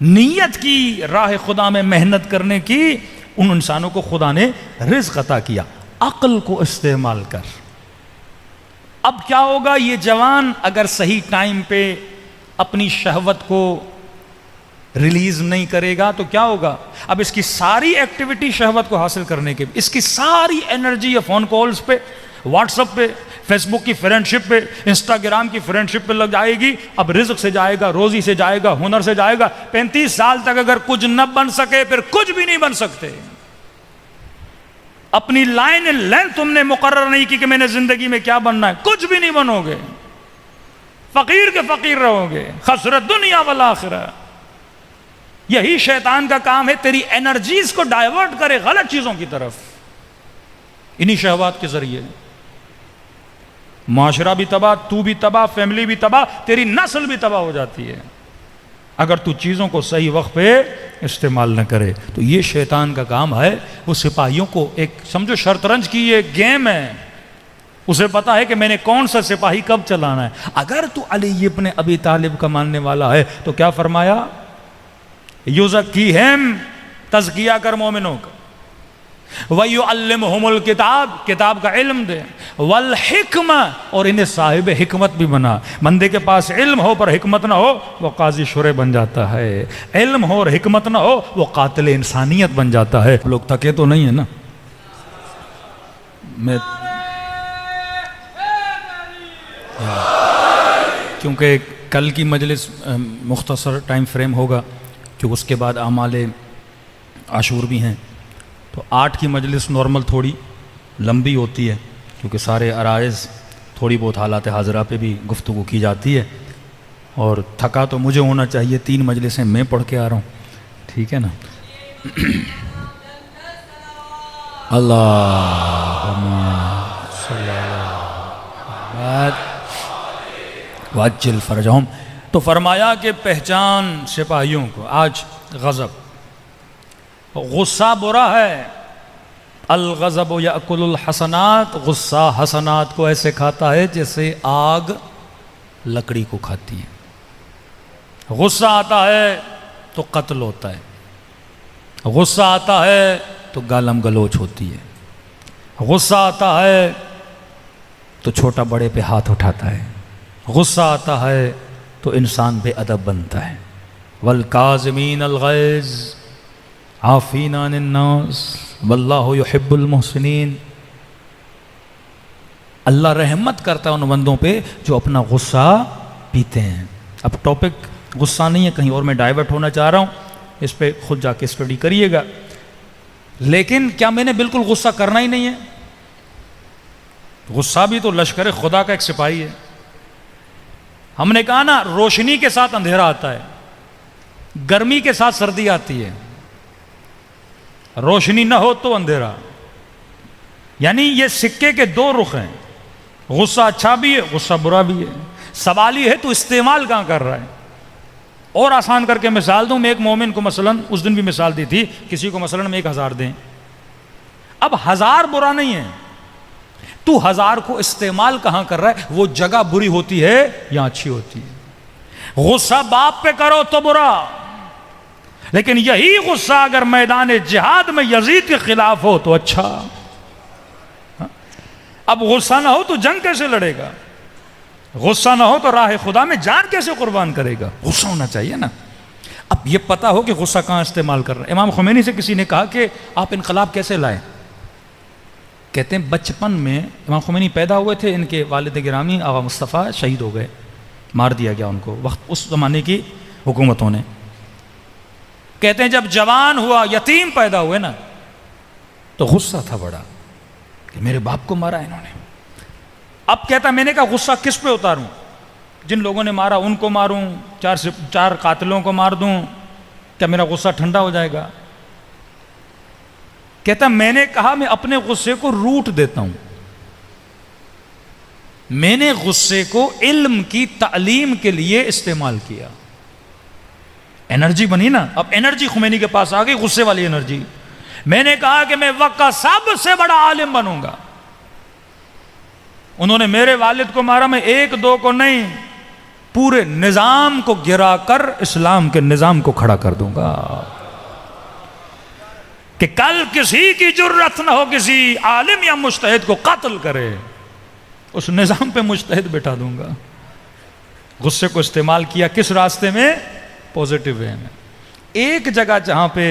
نیت کی راہ خدا میں محنت کرنے کی، ان انسانوں کو خدا نے رزق عطا کیا. عقل کو استعمال کر. اب کیا ہوگا، یہ جوان اگر صحیح ٹائم پہ اپنی شہوت کو ریلیز نہیں کرے گا تو کیا ہوگا؟ اب اس کی ساری ایکٹیویٹی شہوت کو حاصل کرنے کے، اس کی ساری انرجی فون کالز پہ، واٹس ایپ پہ، فیس بک کی فرینڈ شپ پہ، انسٹاگرام کی فرینڈ شپ پہ لگ جائے گی. اب رزق سے جائے گا، روزی سے جائے گا، ہنر سے جائے گا. 35 سال تک اگر کچھ نہ بن سکے پھر کچھ بھی نہیں بن سکتے. اپنی لائن لینتھ تم نے مقرر نہیں کی کہ میں نے زندگی میں کیا بننا ہے، کچھ بھی نہیں بنو گے. فقیر کے فقیر رہو گے. خسرت دنیا والآخرہ. یہی شیطان کا کام ہے، تیری انرجیز کو ڈائیورٹ کرے غلط چیزوں کی طرف، انہی شہوات کے ذریعے. معاشرہ بھی تباہ، تو بھی تباہ، فیملی بھی تباہ، تیری نسل بھی تباہ ہو جاتی ہے اگر تو چیزوں کو صحیح وقت پہ استعمال نہ کرے۔ تو یہ شیطان کا کام ہے، وہ سپاہیوں کو ایک سمجھو شطرنج کی یہ گیم ہے، اسے پتا ہے کہ میں نے کون سا سپاہی کب چلانا ہے۔ اگر تو علی ابن ابی طالب کا ماننے والا ہے تو کیا فرمایا؟ یزکیہم، تزکیہ کر مومنوں کا، وَيُعَلِّمُهُمُ الْكِتَابِ، کتاب کا علم دے، وَالْحِکْمَةِ، اور انہیں صاحب حکمت بھی بنا۔ بندے کے پاس علم ہو پر حکمت نہ ہو وہ قاضی شرع بن جاتا ہے، علم ہو اور حکمت نہ ہو وہ قاتل انسانیت بن جاتا ہے۔ لوگ تھکے تو نہیں ہیں نا؟ میں کیونکہ کل کی مجلس مختصر ٹائم فریم ہوگا، کیونکہ اس کے بعد اعمال عاشور بھی ہیں، تو 8 کی مجلس نارمل تھوڑی لمبی ہوتی ہے کیونکہ سارے عرائض تھوڑی بہت حالات حاضرہ پہ بھی گفتگو کی جاتی ہے، اور تھکا تو مجھے ہونا چاہیے، 3 مجلسیں میں پڑھ کے آ رہا ہوں، ٹھیک ہے نا؟ اللہم صلی اللہ وعجل فرجہم۔ تو فرمایا کہ پہچان سپاہیوں کو۔ آج غضب، غصہ برا ہے، الغضب یأکل الحسنات، غصہ حسنات کو ایسے کھاتا ہے جیسے آگ لکڑی کو کھاتی ہے۔ غصہ آتا ہے تو قتل ہوتا ہے، غصہ آتا ہے تو گالم گلوچ ہوتی ہے، غصہ آتا ہے تو چھوٹا بڑے پہ ہاتھ اٹھاتا ہے، غصہ آتا ہے تو انسان بے ادب بنتا ہے۔ والکاظمین الغیظ عافین عن الناس واللہ یحب المحسنین۔ اللہ رحمت کرتا ہے ان بندوں پہ جو اپنا غصہ پیتے ہیں۔ اب ٹاپک غصہ نہیں ہے، کہیں اور میں ڈائیورٹ ہونا چاہ رہا ہوں، اس پہ خود جا کے اسٹڈی کریے گا۔ لیکن کیا میں نے بالکل غصہ کرنا ہی نہیں ہے؟ غصہ بھی تو لشکر خدا کا ایک سپاہی ہے۔ ہم نے کہا نا، روشنی کے ساتھ اندھیرا آتا ہے، گرمی کے ساتھ سردی آتی ہے، روشنی نہ ہو تو اندھیرا، یعنی یہ سکے کے 2 رخ ہیں، غصہ اچھا بھی ہے، غصہ برا بھی ہے۔ سوال یہ ہے تو استعمال کہاں کر رہا ہے؟ اور آسان کر کے مثال دوں، میں ایک مومن کو مثلا اس دن بھی مثال دی تھی، کسی کو مثلا ہم 1000 دیں، اب 1000 برا نہیں ہے، تو 1000 کو استعمال کہاں کر رہا ہے؟ وہ جگہ بری ہوتی ہے یا اچھی ہوتی ہے؟ غصہ باپ پہ کرو تو برا، لیکن یہی غصہ اگر میدان جہاد میں یزید کے خلاف ہو تو اچھا۔ اب غصہ نہ ہو تو جنگ کیسے لڑے گا؟ غصہ نہ ہو تو راہ خدا میں جان کیسے قربان کرے گا؟ غصہ ہونا چاہیے نا۔ اب یہ پتا ہو کہ غصہ کہاں استعمال کر رہا ہے۔ امام خمینی سے کسی نے کہا کہ آپ انقلاب کیسے لائے؟ کہتے ہیں بچپن میں امام خمینی پیدا ہوئے تھے، ان کے والد گرامی آقا مصطفیٰ شہید ہو گئے، مار دیا گیا ان کو وقت اس زمانے کی حکومتوں نے۔ کہتے ہیں جب جوان ہوا، یتیم پیدا ہوئے نا، تو غصہ تھا بڑا کہ میرے باپ کو مارا انہوں نے۔ اب کہتا میں نے کہا غصہ کس پہ اتاروں؟ جن لوگوں نے مارا ان کو ماروں، 4 سے 4 قاتلوں کو مار دوں، کیا میرا غصہ ٹھنڈا ہو جائے گا؟ کہتا میں نے کہا میں اپنے غصے کو روٹ دیتا ہوں، میں نے غصے کو علم کی تعلیم کے لیے استعمال کیا، انرجی بنی نا۔ اب انرجی خمینی کے پاس آ گئی، غصے والی انرجی۔ میں نے کہا کہ میں وقت کا سب سے بڑا عالم بنوں گا، انہوں نے میرے والد کو مارا، میں 1-2 کو نہیں، پورے نظام کو گرا کر اسلام کے نظام کو کھڑا کر دوں گا، کہ کل کسی کی جرأت نہ ہو کسی عالم یا مجتہد کو قتل کرے، اس نظام پہ مجتہد بٹھا دوں گا۔ غصے کو استعمال کیا کس راستے میں؟ پوزیٹیو وے میں۔ ایک جگہ جہاں پہ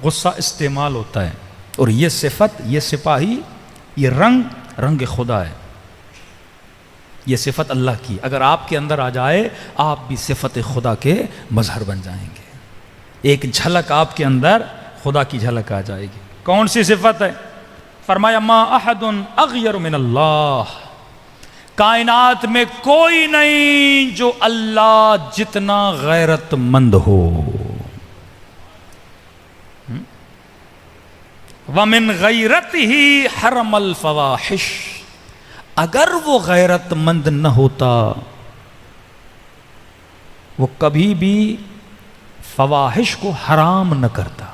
غصہ استعمال ہوتا ہے، اور یہ صفت، یہ سپاہی، یہ رنگ خدا ہے، یہ صفت اللہ کی، اگر آپ کے اندر آ جائے آپ بھی صفت خدا کے مظہر بن جائیں گے۔ ایک جھلک آپ کے اندر خدا کی جھلک آ جائے گی۔ کون سی صفت ہے؟ فرمایا ما احد اغیر من اللہ، کائنات میں کوئی نہیں جو اللہ جتنا غیرت مند ہو۔ وَمِن غَيْرَتِهِ حَرَمَ الْفَوَاحِشِ، اگر وہ غیرت مند نہ ہوتا وہ کبھی بھی فواحش کو حرام نہ کرتا.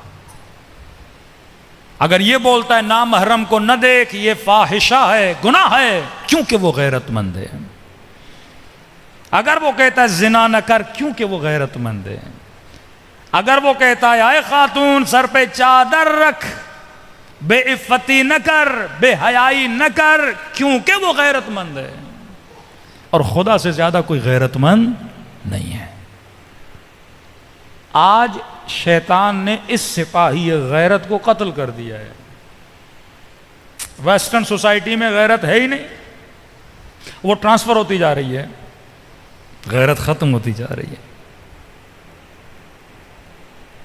اگر یہ بولتا ہے نامحرم کو نہ دیکھ، یہ فاحشہ ہے، گناہ ہے، کیونکہ وہ غیرت مند ہے. اگر وہ کہتا ہے زنا نہ کر، کیونکہ وہ غیرت مند ہے. اگر وہ کہتا ہے اے خاتون سر پہ چادر رکھ، بے عفتی نہ کر، بے حیائی نہ کر، کیونکہ وہ غیرت مند ہے. اور خدا سے زیادہ کوئی غیرت مند نہیں ہے. آج شیطان نے اس سپاہی غیرت کو قتل کر دیا ہے. ویسٹرن سوسائٹی میں غیرت ہے ہی نہیں، وہ ٹرانسفر ہوتی جا رہی ہے، غیرت ختم ہوتی جا رہی ہے.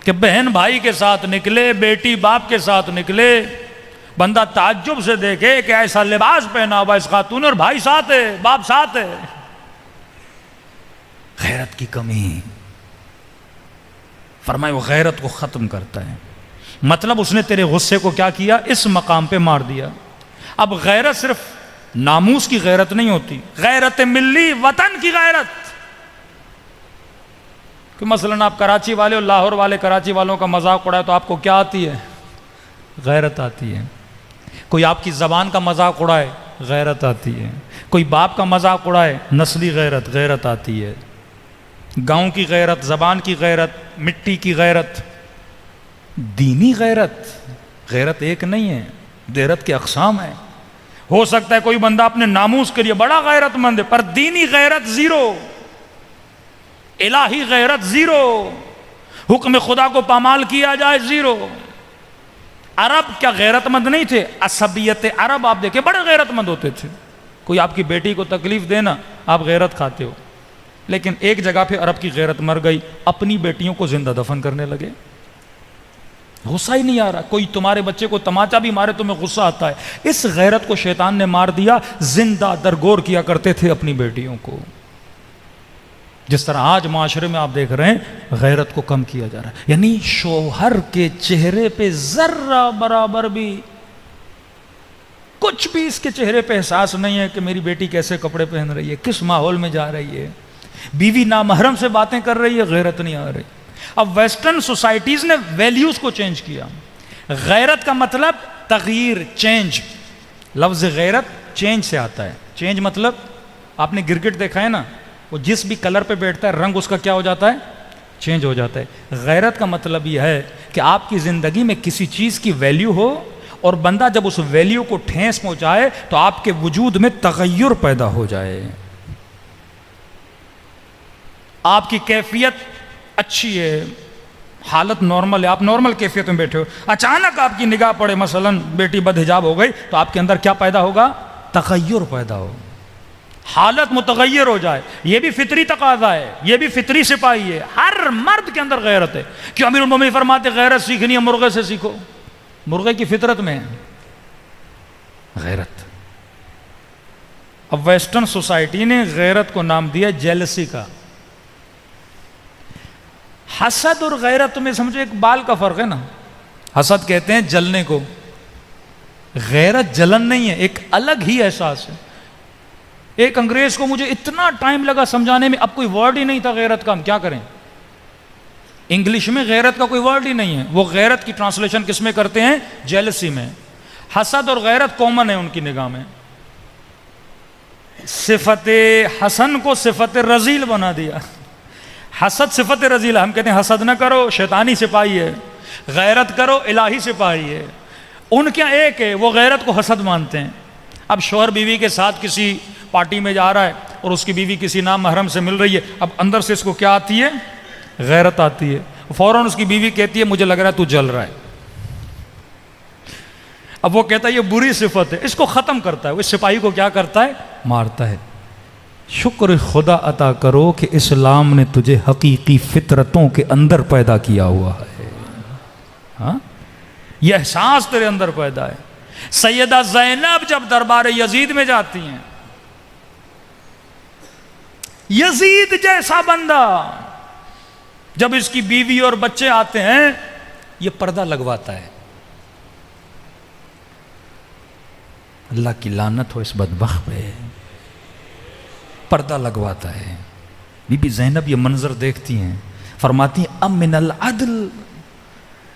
کہ بہن بھائی کے ساتھ نکلے، بیٹی باپ کے ساتھ نکلے، بندہ تعجب سے دیکھے کہ ایسا لباس پہنا ہوا اس خاتون اور بھائی ساتھ ہے، باپ ساتھ ہے. غیرت کی کمی. فرمائے وہ غیرت کو ختم کرتا ہے. مطلب اس نے تیرے غصے کو کیا کیا؟ اس مقام پہ مار دیا. اب غیرت صرف ناموس کی غیرت نہیں ہوتی، غیرت ملی، وطن کی غیرت. کہ مثلا آپ کراچی والے اور لاہور والے کراچی والوں کا مذاق اڑائے تو آپ کو کیا آتی ہے؟ غیرت آتی ہے. کوئی آپ کی زبان کا مذاق اڑائے، غیرت آتی ہے. کوئی باپ کا مذاق اڑائے، نسلی غیرت، غیرت آتی ہے. گاؤں کی غیرت، زبان کی غیرت، مٹی کی غیرت. دینی غیرت، غیرت ایک نہیں ہے، غیرت کے اقسام ہیں. ہو سکتا ہے کوئی بندہ اپنے ناموس کے لیے بڑا غیرت مند ہے، پر دینی غیرت زیرو، الہی غیرت زیرو، حکم خدا کو پامال کیا جائے زیرو. عرب کیا غیرت مند نہیں تھے؟ عصبیت عرب آپ دیکھیں بڑے غیرت مند ہوتے تھے. کوئی آپ کی بیٹی کو تکلیف دینا، آپ غیرت کھاتے ہو. لیکن ایک جگہ پہ عرب کی غیرت مر گئی، اپنی بیٹیوں کو زندہ دفن کرنے لگے. غصہ ہی نہیں آ رہا. کوئی تمہارے بچے کو تماچا بھی مارے تمہیں غصہ آتا ہے. اس غیرت کو شیطان نے مار دیا. زندہ درگور کیا کرتے تھے اپنی بیٹیوں کو. جس طرح آج معاشرے میں آپ دیکھ رہے ہیں غیرت کو کم کیا جا رہا ہے. یعنی شوہر کے چہرے پہ ذرہ برابر بھی کچھ بھی اس کے چہرے پہ احساس نہیں ہے کہ میری بیٹی کیسے کپڑے پہن رہی ہے، کس ماحول میں جا رہی ہے. بیوی نامحرم سے باتیں کر رہی ہے، غیرت نہیں آ رہی. اب ویسٹرن سوسائٹیز نے ویلیوز کو چینج کیا. غیرت کا مطلب تغییر، چینج. لفظ غیرت چینج سے آتا ہے. چینج مطلب آپ نے گرگٹ دیکھا ہے نا، وہ جس بھی کلر پہ بیٹھتا ہے رنگ اس کا کیا ہو جاتا ہے؟ چینج ہو جاتا ہے. غیرت کا مطلب یہ ہے کہ آپ کی زندگی میں کسی چیز کی ویلیو ہو اور بندہ جب اس ویلیو کو ٹھیس پہنچائے تو آپ کے وجود میں تغیر پیدا ہو جائے. آپ کی کیفیت اچھی ہے، حالت نارمل ہے، آپ نارمل کیفیت میں بیٹھے ہو، اچانک آپ کی نگاہ پڑے مثلا بیٹی بد حجاب ہو گئی تو آپ کے اندر کیا پیدا ہوگا؟ تغیر پیدا ہو، حالت متغیر ہو جائے. یہ بھی فطری تقاضا ہے، یہ بھی فطری سپاہی ہے. ہر مرد کے اندر غیرت ہے. کیوں امیر المومنین فرماتے غیرت سیکھنی ہے مرغے سے سیکھو. مرغے کی فطرت میں ہے غیرت. اب ویسٹرن سوسائٹی نے غیرت کو نام دیا جیلسی کا. حسد اور غیرت میں سمجھو ایک بال کا فرق ہے نا. حسد کہتے ہیں جلنے کو، غیرت جلن نہیں ہے، ایک الگ ہی احساس ہے. ایک انگریز کو مجھے اتنا ٹائم لگا سمجھانے میں، اب کوئی ورڈ ہی نہیں تھا غیرت کا. ہم کیا کریں؟ انگلش میں غیرت کا کوئی ورڈ ہی نہیں ہے. وہ غیرت کی ٹرانسلیشن کس میں کرتے ہیں؟ جیلسی میں. حسد اور غیرت کامن ہے ان کی نگاہ میں. صفت حسن کو صفت رذیل بنا دیا. حسد صفت رذیل، ہم کہتے ہیں حسد نہ کرو، شیطانی سپاہی ہے. غیرت کرو، الہی سپاہی ہے. ان کے ایک ہے، وہ غیرت کو حسد مانتے ہیں. اب شوہر بیوی کے ساتھ کسی پارٹی میں جا رہا ہے اور اس کی بیوی کسی نامحرم سے مل رہی ہے. اب اندر سے اس کو کیا آتی ہے؟ غیرت آتی ہے. فوراً اس کی بیوی کہتی ہے مجھے لگ رہا ہے تو جل رہا ہے. اب وہ کہتا ہے یہ بری صفت ہے، اس کو ختم کرتا ہے. وہ اس سپاہی کو کیا کرتا ہے؟ مارتا ہے. شکر خدا عطا کرو کہ اسلام نے تجھے حقیقی فطرتوں کے اندر پیدا کیا ہوا ہے. ہاں، یہ احساس تیرے اندر پیدا ہے. سیدہ زینب جب دربار یزید میں جاتی ہیں، یزید جیسا بندہ جب اس کی بیوی اور بچے آتے ہیں یہ پردہ لگواتا ہے. اللہ کی لعنت ہو اس بدبخت پہ، پردہ لگواتا ہے۔ بی بی زینب یہ منظر دیکھتی ہیں، فرماتی ہیں ام من العدل،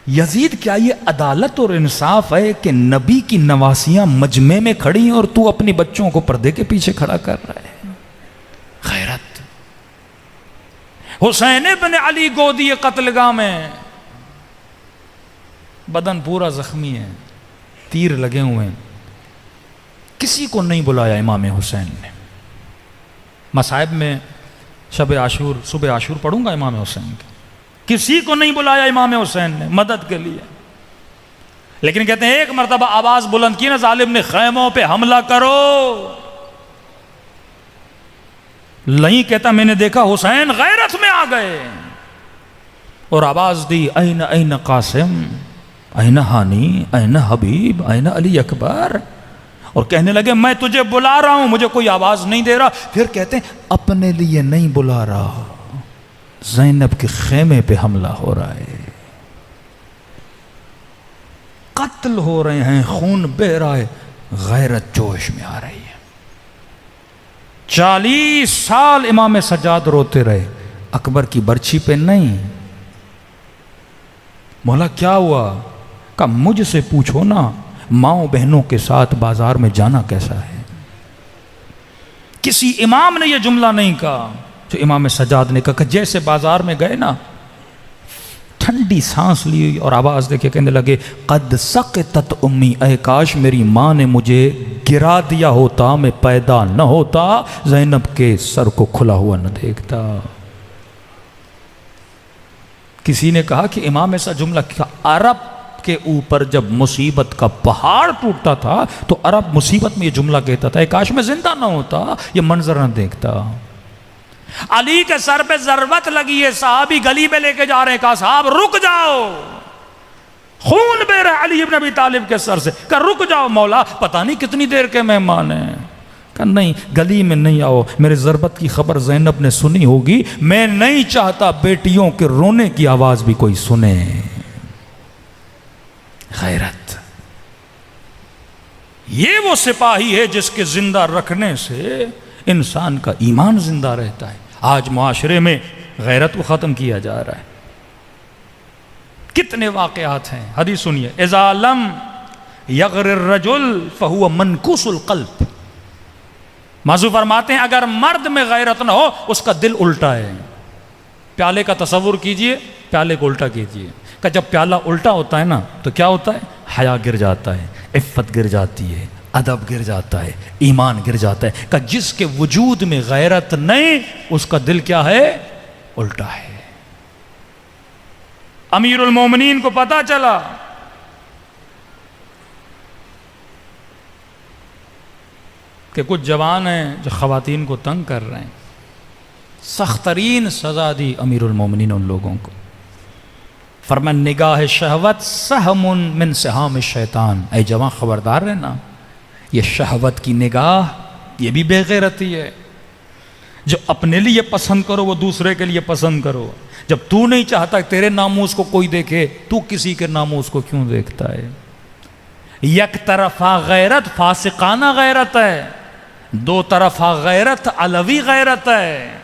یزید کیا یہ عدالت اور انصاف ہے کہ نبی کی نواسیاں مجمع میں کھڑی ہیں اور تو اپنی بچوں کو پردے کے پیچھے کھڑا کر رہا ہے؟ غیرت۔ حسین بن علی گودی قتل گاہ میں، بدن پورا زخمی ہے، تیر لگے ہوئے ہیں، کسی کو نہیں بلایا امام حسین نے۔ مصائب میں شب عاشور، صبح عاشور پڑھوں گا امام حسین کی، کسی کو نہیں بلایا امام حسین نے مدد کے لیے، لیکن کہتے ہیں ایک مرتبہ آواز بلند کی نا ظالم نے، خیموں پہ حملہ کرو، نہیں کہتا میں نے دیکھا حسین غیرت میں آ گئے اور آواز دی این این قاسم، این ہانی، این حبیب، این علی اکبر، اور کہنے لگے میں تجھے بلا رہا ہوں، مجھے کوئی آواز نہیں دے رہا۔ پھر کہتے ہیں اپنے لیے نہیں بلا رہا، زینب کے خیمے پہ حملہ ہو رہا ہے، قتل ہو رہے ہیں، خون بہہ رہا ہے، غیرت جوش میں آ رہی ہے۔ 40 سال امام سجاد روتے رہے، اکبر کی برچھی پہ نہیں۔ مولا کیا ہوا؟ کہا مجھ سے پوچھو نا، ماؤں بہنوں کے ساتھ بازار میں جانا کیسا ہے؟ کسی امام نے یہ جملہ نہیں کہا جو امام سجاد نے کہا، کہ جیسے بازار میں گئے نا، ٹھنڈی سانس لی اور آواز دے کے کہنے لگے قد سقطت امی، اے کاش میری ماں نے مجھے گرا دیا ہوتا، میں پیدا نہ ہوتا، زینب کے سر کو کھلا ہوا نہ دیکھتا۔ کسی نے کہا کہ امام ایسا جملہ کیا، عرب کے اوپر جب مصیبت کا پہاڑ ٹوٹتا تھا تو عرب مصیبت میں یہ جملہ کہتا تھا، کاش میں زندہ نہ ہوتا، یہ منظر نہ دیکھتا۔ علی کے سر پہ ضربت لگی ہے، صحابی گلی میں لے کے جا رہے ہیں، کہا صاحب رک جاؤ، خون بہ رہا ہے علی ابن ابی طالب کے سر سے، کہا رک جاؤ مولا، پتہ نہیں کتنی دیر کے مہمان ہیں۔ کہا نہیں، گلی میں نہیں آؤ، میرے ضربت کی خبر زینب نے سنی ہوگی، میں نہیں چاہتا بیٹیوں کے رونے کی آواز بھی کوئی سنے۔ غیرت، یہ وہ سپاہی ہے جس کے زندہ رکھنے سے انسان کا ایمان زندہ رہتا ہے۔ آج معاشرے میں غیرت کو ختم کیا جا رہا ہے۔ کتنے واقعات ہیں، حدیث سنیے، اذا لم یغر الرجل فہو منکوس القلب، موضوع فرماتے ہیں اگر مرد میں غیرت نہ ہو اس کا دل الٹا ہے۔ پیالے کا تصور کیجئے، پیالے کو الٹا کیجئے، کہ جب پیالہ الٹا ہوتا ہے نا تو کیا ہوتا ہے؟ حیا گر جاتا ہے، عفت گر جاتی ہے، ادب گر جاتا ہے، ایمان گر جاتا ہے۔ کہ جس کے وجود میں غیرت نہیں اس کا دل کیا ہے؟ الٹا ہے۔ امیر المومنین کو پتا چلا کہ کچھ جوان ہیں جو خواتین کو تنگ کر رہے ہیں، سخت ترین سزا دی امیر المومنین ان لوگوں کو۔ فرمان نگاہ شہوت سہم من سہام الشیطان، اے جوان خبردار رہنا، یہ شہوت کی نگاہ یہ بھی بے غیرتی ہے۔ جو اپنے لیے پسند کرو وہ دوسرے کے لیے پسند کرو۔ جب تو نہیں چاہتا کہ تیرے ناموس کو کوئی دیکھے، تو کسی کے ناموس کو کیوں دیکھتا ہے؟ یک طرفہ غیرت فاسقانہ غیرت ہے، دو طرفہ غیرت علوی غیرت ہے۔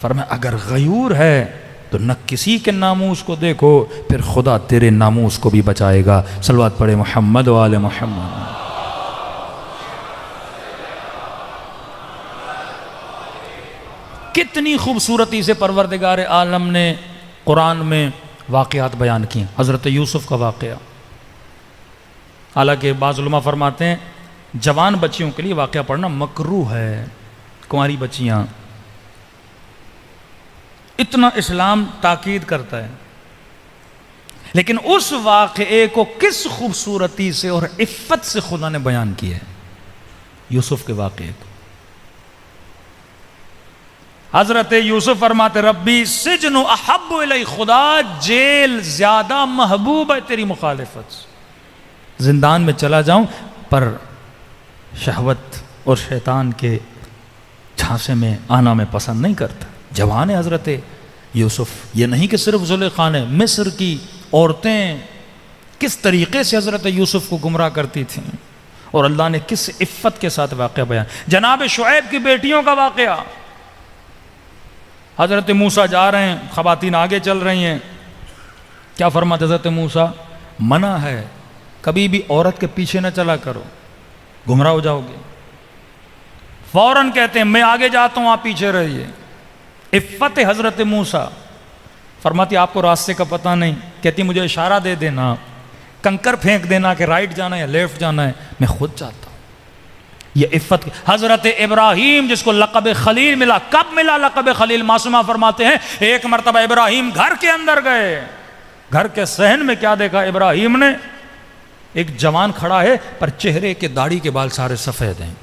فرمایا اگر غیور ہے تو نہ کسی کے ناموس کو دیکھو، پھر خدا تیرے ناموس کو بھی بچائے گا۔ صلوات پڑھے محمد و آل محمد۔ کتنی خوبصورتی سے پروردگار عالم نے قرآن میں واقعات بیان کیے۔ حضرت یوسف کا واقعہ، حالانکہ بعض علماء فرماتے ہیں جوان بچیوں کے لیے واقعہ پڑھنا مکروہ ہے، کنواری بچیاں، اتنا اسلام تاکید کرتا ہے، لیکن اس واقعے کو کس خوبصورتی سے اور عفت سے خدا نے بیان کیا ہے، یوسف کے واقعے کو۔ حضرت یوسف فرماتے ربی سجن احب الی، خدا جیل زیادہ محبوب ہے تیری مخالفت سے، زندان میں چلا جاؤں پر شہوت اور شیطان کے جھانسے میں آنا میں پسند نہیں کرتا۔ جوان ہے حضرت یوسف، یہ نہیں کہ صرف زلیخا نے، مصر کی عورتیں کس طریقے سے حضرت یوسف کو گمراہ کرتی تھیں، اور اللہ نے کس عفت کے ساتھ واقعہ بیان. جناب شعیب کی بیٹیوں کا واقعہ، حضرت موسیٰ جا رہے ہیں، خواتین آگے چل رہی ہیں، کیا فرماتے حضرت موسیٰ؟ منع ہے کبھی بھی عورت کے پیچھے نہ چلا کرو، گمراہ ہو جاؤ گے. فوراً کہتے ہیں میں آگے جاتا ہوں آپ پیچھے رہیے. عفت حضرت موسیٰ. فرماتی آپ کو راستے کا پتہ نہیں، کہتی مجھے اشارہ دے دینا، کنکر پھینک دینا کہ رائٹ جانا ہے یا لیفٹ جانا ہے، میں خود جاتا ہوں. یہ عفت. حضرت ابراہیم جس کو لقب خلیل ملا، کب ملا لقب خلیل؟ معصومہ فرماتے ہیں ایک مرتبہ ابراہیم گھر کے اندر گئے، گھر کے صحن میں کیا دیکھا ابراہیم نے؟ ایک جوان کھڑا ہے پر چہرے کے داڑھی کے بال سارے سفید ہیں.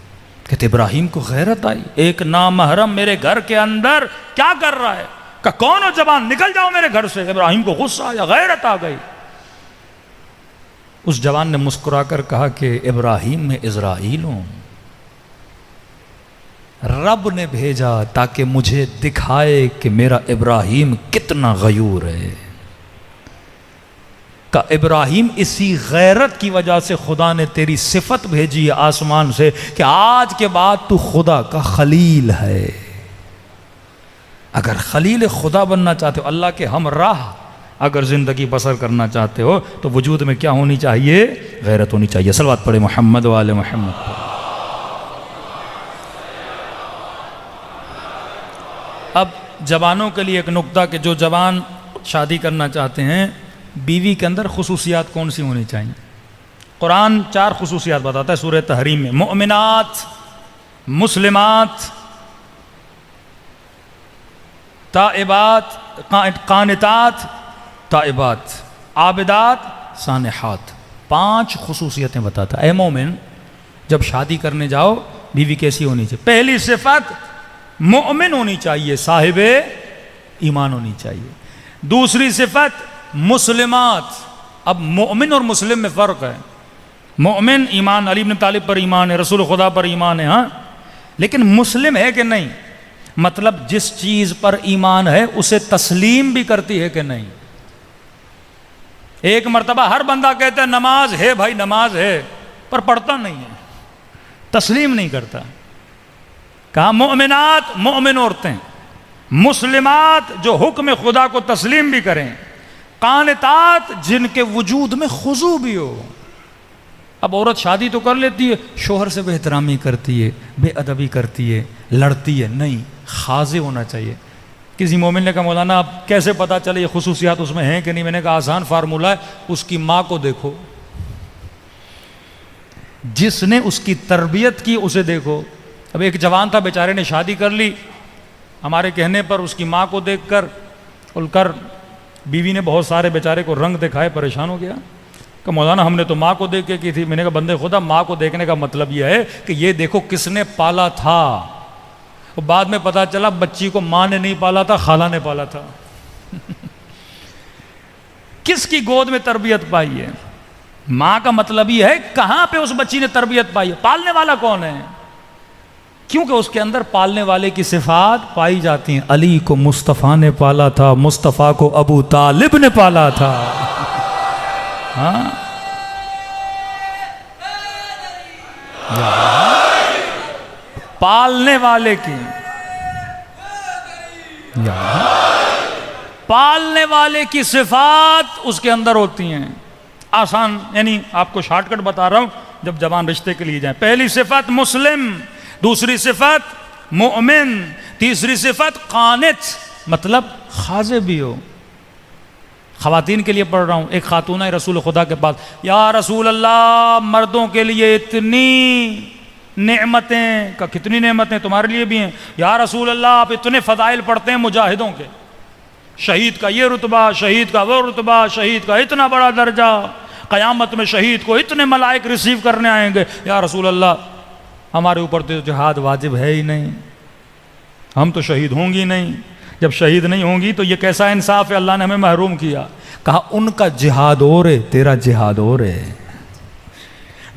کہتے ابراہیم کو غیرت آئی، ایک نامحرم میرے گھر کے اندر کیا کر رہا ہے؟ کہ کون ہو جوان، نکل جاؤ میرے گھر سے. ابراہیم کو غصہ آیا، غیرت آ گئی. اس جوان نے مسکرا کر کہا کہ ابراہیم میں اسرائیل ہوں، رب نے بھیجا تاکہ مجھے دکھائے کہ میرا ابراہیم کتنا غیور ہے. کہ ابراہیم اسی غیرت کی وجہ سے خدا نے تیری صفت بھیجی ہے آسمان سے کہ آج کے بعد تو خدا کا خلیل ہے. اگر خلیل خدا بننا چاہتے ہو، اللہ کے ہمراہ اگر زندگی بسر کرنا چاہتے ہو، تو وجود میں کیا ہونی چاہیے؟ غیرت ہونی چاہیے. صلوات پڑھے محمد و آل محمد. اب جوانوں کے لیے ایک نکتہ کہ جو جوان شادی کرنا چاہتے ہیں، بیوی کے اندر خصوصیات کون سی ہونی چاہیے؟ قرآن 4 خصوصیات بتاتا ہے سورہ تحریم میں. مؤمنات، مسلمات، تائبات، قانتات، تائبات، عابدات، سانحات. 5 خصوصیتیں بتاتا ہے. اے مومن، جب شادی کرنے جاؤ بیوی کیسی ہونی چاہیے؟ پہلی صفت مومن ہونی چاہیے، صاحب ایمان ہونی چاہیے. دوسری صفت مسلمات. اب مومن اور مسلم میں فرق ہے. مومن ایمان، علی بن طالب پر ایمان ہے، رسول خدا پر ایمان ہے، ہاں، لیکن مسلم ہے کہ نہیں؟ مطلب جس چیز پر ایمان ہے اسے تسلیم بھی کرتی ہے کہ نہیں؟ ایک مرتبہ ہر بندہ کہتا ہے نماز ہے بھائی، نماز ہے، پر پڑھتا نہیں ہے، تسلیم نہیں کرتا. کہا مومنات، مومن عورتیں، مسلمات جو حکم خدا کو تسلیم بھی کریں، قانتات جن کے وجود میں خضوع بھی ہو. اب عورت شادی تو کر لیتی ہے، شوہر سے بے احترامی کرتی ہے، بے ادبی کرتی ہے، لڑتی ہے، نہیں، خاضع ہونا چاہیے. کسی مومن نے کہا مولانا اب کیسے پتا چلے یہ خصوصیات اس میں ہیں کہ نہیں؟ میں نے کہا آسان فارمولہ ہے، اس کی ماں کو دیکھو، جس نے اس کی تربیت کی اسے دیکھو. اب ایک جوان تھا بیچارے نے شادی کر لی، ہمارے کہنے پر اس کی ماں کو دیکھ کر بیوی نے بہت سارے بیچارے کو رنگ دکھائے، پریشان ہو گیا کہ مولانا ہم نے تو ماں کو دیکھ کے کی تھی. میں نے کہا بندے خدا، ماں کو دیکھنے کا مطلب یہ ہے کہ یہ دیکھو کس نے پالا تھا. بعد میں پتا چلا بچی کو ماں نے نہیں پالا تھا، خالہ نے پالا تھا. کس کی گود میں تربیت پائی ہے؟ ماں کا مطلب یہ ہے کہاں پہ اس بچی نے تربیت پائی ہے، پالنے والا کون ہے؟ کیونکہ اس کے اندر پالنے والے کی صفات پائی جاتی ہیں. علی کو مصطفیٰ نے پالا تھا، مصطفیٰ کو ابو طالب نے پالا تھا. ہاں، پالنے والے کی، پالنے والے کی صفات اس کے اندر ہوتی ہیں. آسان، یعنی آپ کو شارٹ کٹ بتا رہا ہوں جب جوان رشتے کے لیے جائیں. پہلی صفت مسلم، دوسری صفت مومن، تیسری صفت قانت، مطلب خاضع بھی ہو. خواتین کے لیے پڑھ رہا ہوں. ایک خاتون ہے رسول خدا کے پاس، یا رسول اللہ مردوں کے لیے اتنی نعمتیں، کہ کتنی نعمتیں تمہارے لیے بھی ہیں. یا رسول اللہ آپ اتنے فضائل پڑھتے ہیں مجاہدوں کے، شہید کا یہ رتبہ، شہید کا وہ رتبہ، شہید کا اتنا بڑا درجہ، قیامت میں شہید کو اتنے ملائک ریسیو کرنے آئیں گے. یا رسول اللہ ہمارے اوپر تو جہاد واجب ہے ہی نہیں، ہم تو شہید ہوں گی نہیں. جب شہید نہیں ہوں گی تو یہ کیسا انصاف ہے، اللہ نے ہمیں محروم کیا. کہا ان کا جہاد اور ہے، تیرا جہاد اور ہے.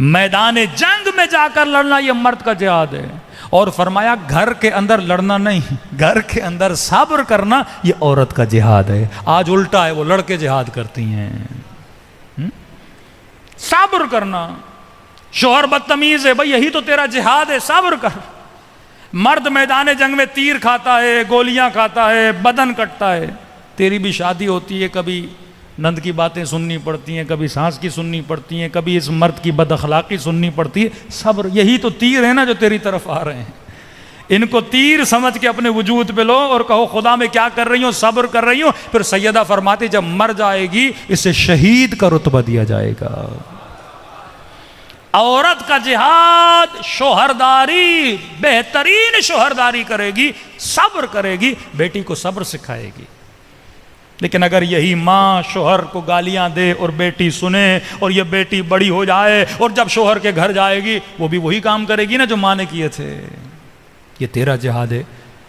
میدان جنگ میں جا کر لڑنا یہ مرد کا جہاد ہے. اور فرمایا گھر کے اندر لڑنا نہیں، گھر کے اندر صبر کرنا یہ عورت کا جہاد ہے. آج الٹا ہے، وہ لڑکے جہاد کرتی ہیں. صبر کرنا. شوہر بدتمیز ہے، بھائی یہی تو تیرا جہاد ہے، صبر کر. مرد میدان جنگ میں تیر کھاتا ہے، گولیاں کھاتا ہے، بدن کٹتا ہے. تیری بھی شادی ہوتی ہے، کبھی نند کی باتیں سننی پڑتی ہیں، کبھی سانس کی سننی پڑتی ہیں، کبھی اس مرد کی بد اخلاقی سننی پڑتی ہے. صبر، یہی تو تیر ہے نا جو تیری طرف آ رہے ہیں. ان کو تیر سمجھ کے اپنے وجود پہ لو اور کہو خدا میں کیا کر رہی ہوں، صبر کر رہی ہوں. پھر سیدہ فرماتی جب مر جائے گی اسے شہید کا رتبہ دیا جائے گا. عورت کا جہاد شوہرداری، بہترین شوہرداری کرے گی، صبر کرے گی، بیٹی کو صبر سکھائے گی. لیکن اگر یہی ماں شوہر کو گالیاں دے اور بیٹی سنے اور یہ بیٹی بڑی ہو جائے اور جب شوہر کے گھر جائے گی وہ بھی وہی کام کرے گی نا جو ماں نے کیے تھے. یہ تیرا جہاد ہے.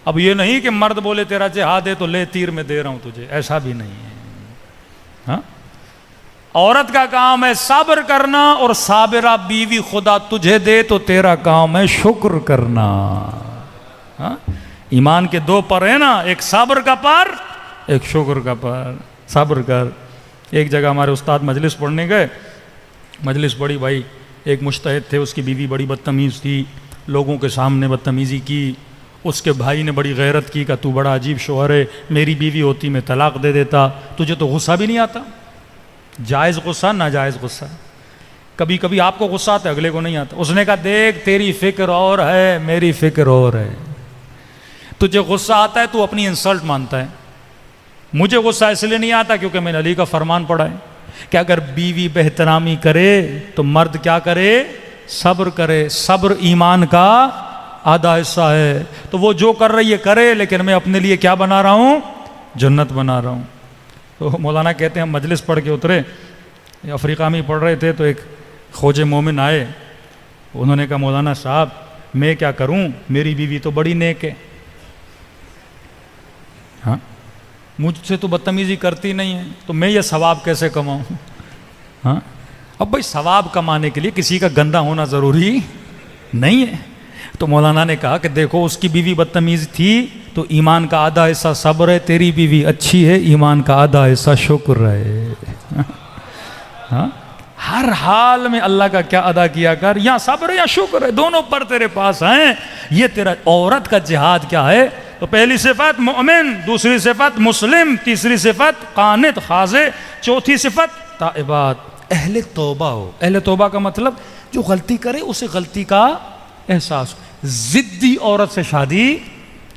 اب یہ نہیں کہ مرد بولے تیرا جہاد ہے تو لے تیر میں دے رہا ہوں تجھے، ایسا بھی نہیں ہے. ہاں، عورت کا کام ہے صبر کرنا، اور صابرہ بیوی خدا تجھے دے تو تیرا کام ہے شکر کرنا. ہاں، ایمان کے دو پر ہیں نا، ایک صبر کا پر، ایک شکر کا پر. صبر کر. ایک جگہ ہمارے استاد مجلس پڑھنے گئے، مجلس پڑھی، بھائی ایک مجتہد تھے، اس کی بیوی بڑی بدتمیز تھی، لوگوں کے سامنے بدتمیزی کی. اس کے بھائی نے بڑی غیرت کی کہ تو بڑا عجیب شوہر ہے، میری بیوی ہوتی میں طلاق دے دیتا، تجھے تو غصہ بھی نہیں آتا؟ جائز غصہ، ناجائز غصہ. کبھی کبھی آپ کو غصہ آتا ہے، اگلے کو نہیں آتا. اس نے کہا دیکھ تیری فکر اور ہے، میری فکر اور ہے. تجھے غصہ آتا ہے تو اپنی انسلٹ مانتا ہے. مجھے غصہ اس لیے نہیں آتا کیونکہ میں نے علی کا فرمان پڑھا ہے کہ اگر بیوی بہترامی کرے تو مرد کیا کرے؟ صبر کرے. صبر ایمان کا آدھا حصہ ہے. تو وہ جو کر رہی ہے کرے، لیکن میں اپنے لیے کیا بنا رہا ہوں؟ جنت بنا رہا ہوں. تو مولانا کہتے ہیں ہم مجلس پڑھ کے اترے، افریقہ میں پڑھ رہے تھے، تو ایک خوج مومن آئے. انہوں نے کہا مولانا صاحب میں کیا کروں، میری بیوی تو بڑی نیک ہے. ہاں، مجھ سے تو بدتمیزی کرتی نہیں ہے، تو میں یہ ثواب کیسے کماؤں؟ ہاں، اب بھائی ثواب کمانے کے لیے کسی کا گندا ہونا ضروری نہیں ہے. تو مولانا نے کہا کہ دیکھو اس کی بیوی بدتمیز تھی تو ایمان کا آدھا حصہ صبر ہے، تیری بیوی اچھی ہے، ایمان کا آدھا حصہ شکر ہے. ہاں، ہر حال میں اللہ کا کیا ادا کیا کر، یا صبر ہے یا شکر ہے، دونوں پر تیرے پاس ہیں. یہ تیرا عورت کا جہاد کیا ہے؟ تو پہلی صفت مومن، دوسری صفت مسلم، تیسری صفت قانت خاضع، چوتھی صفت تائبات، اہل توبہ ہو. اہل توبہ کا مطلب جو غلطی کرے اسے غلطی کا احساس ہو. ضدی عورت سے شادی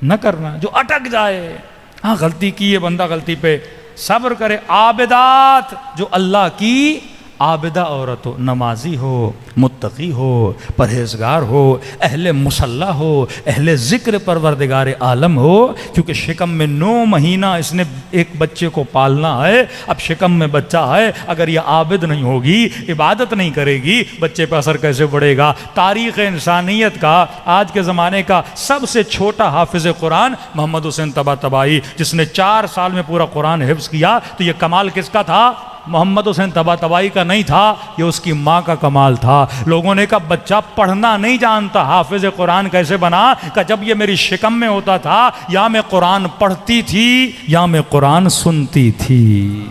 نہ کرنا جو اٹک جائے. ہاں غلطی کی ہے بندہ، غلطی پہ صبر کرے. عابدات، جو اللہ کی عابدہ عورت ہو، نمازی ہو، متقی ہو، پرہیزگار ہو، اہل مصلی ہو، اہل ذکر پروردگار عالم ہو. کیونکہ شکم میں 9 مہینہ اس نے ایک بچے کو پالنا ہے. اب شکم میں بچہ ہے، اگر یہ عابد نہیں ہوگی، عبادت نہیں کرے گی، بچے پہ اثر کیسے پڑے گا؟ تاریخ انسانیت کا، آج کے زمانے کا سب سے چھوٹا حافظ قرآن محمد حسین طباطبائی، جس نے 4 سال میں پورا قرآن حفظ کیا. تو یہ کمال کس کا تھا؟ محمد حسین طباطبائی کا نہیں تھا، یہ اس کی ماں کا کمال تھا. لوگوں نے کہا بچہ پڑھنا نہیں جانتا، حافظ قرآن کیسے بنا؟ کہ جب یہ میری شکم میں ہوتا تھا یا میں قرآن پڑھتی تھی یا میں قرآن سنتی تھی.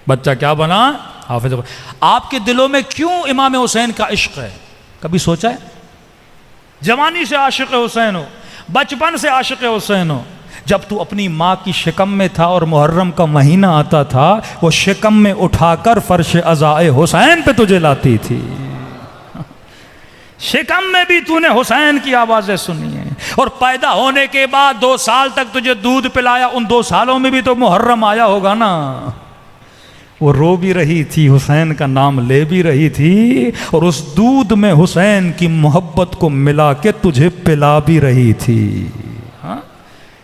بچہ کیا بنا؟ حافظ قرآن. آپ کے دلوں میں کیوں امام حسین کا عشق ہے؟ کبھی سوچا ہے؟ جوانی سے عاشق حسین ہو، بچپن سے عاشق حسین ہو. جب تو اپنی ماں کی شکم میں تھا اور محرم کا مہینہ آتا تھا، وہ شکم میں اٹھا کر فرش عزائے حسین پہ تجھے لاتی تھی. شکم میں بھی تو نے حسین کی آوازیں سنی ہیں، اور پیدا ہونے کے بعد 2 سال تک تجھے دودھ پلایا. ان 2 سالوں میں بھی تو محرم آیا ہوگا نا. وہ رو بھی رہی تھی، حسین کا نام لے بھی رہی تھی، اور اس دودھ میں حسین کی محبت کو ملا کے تجھے پلا بھی رہی تھی.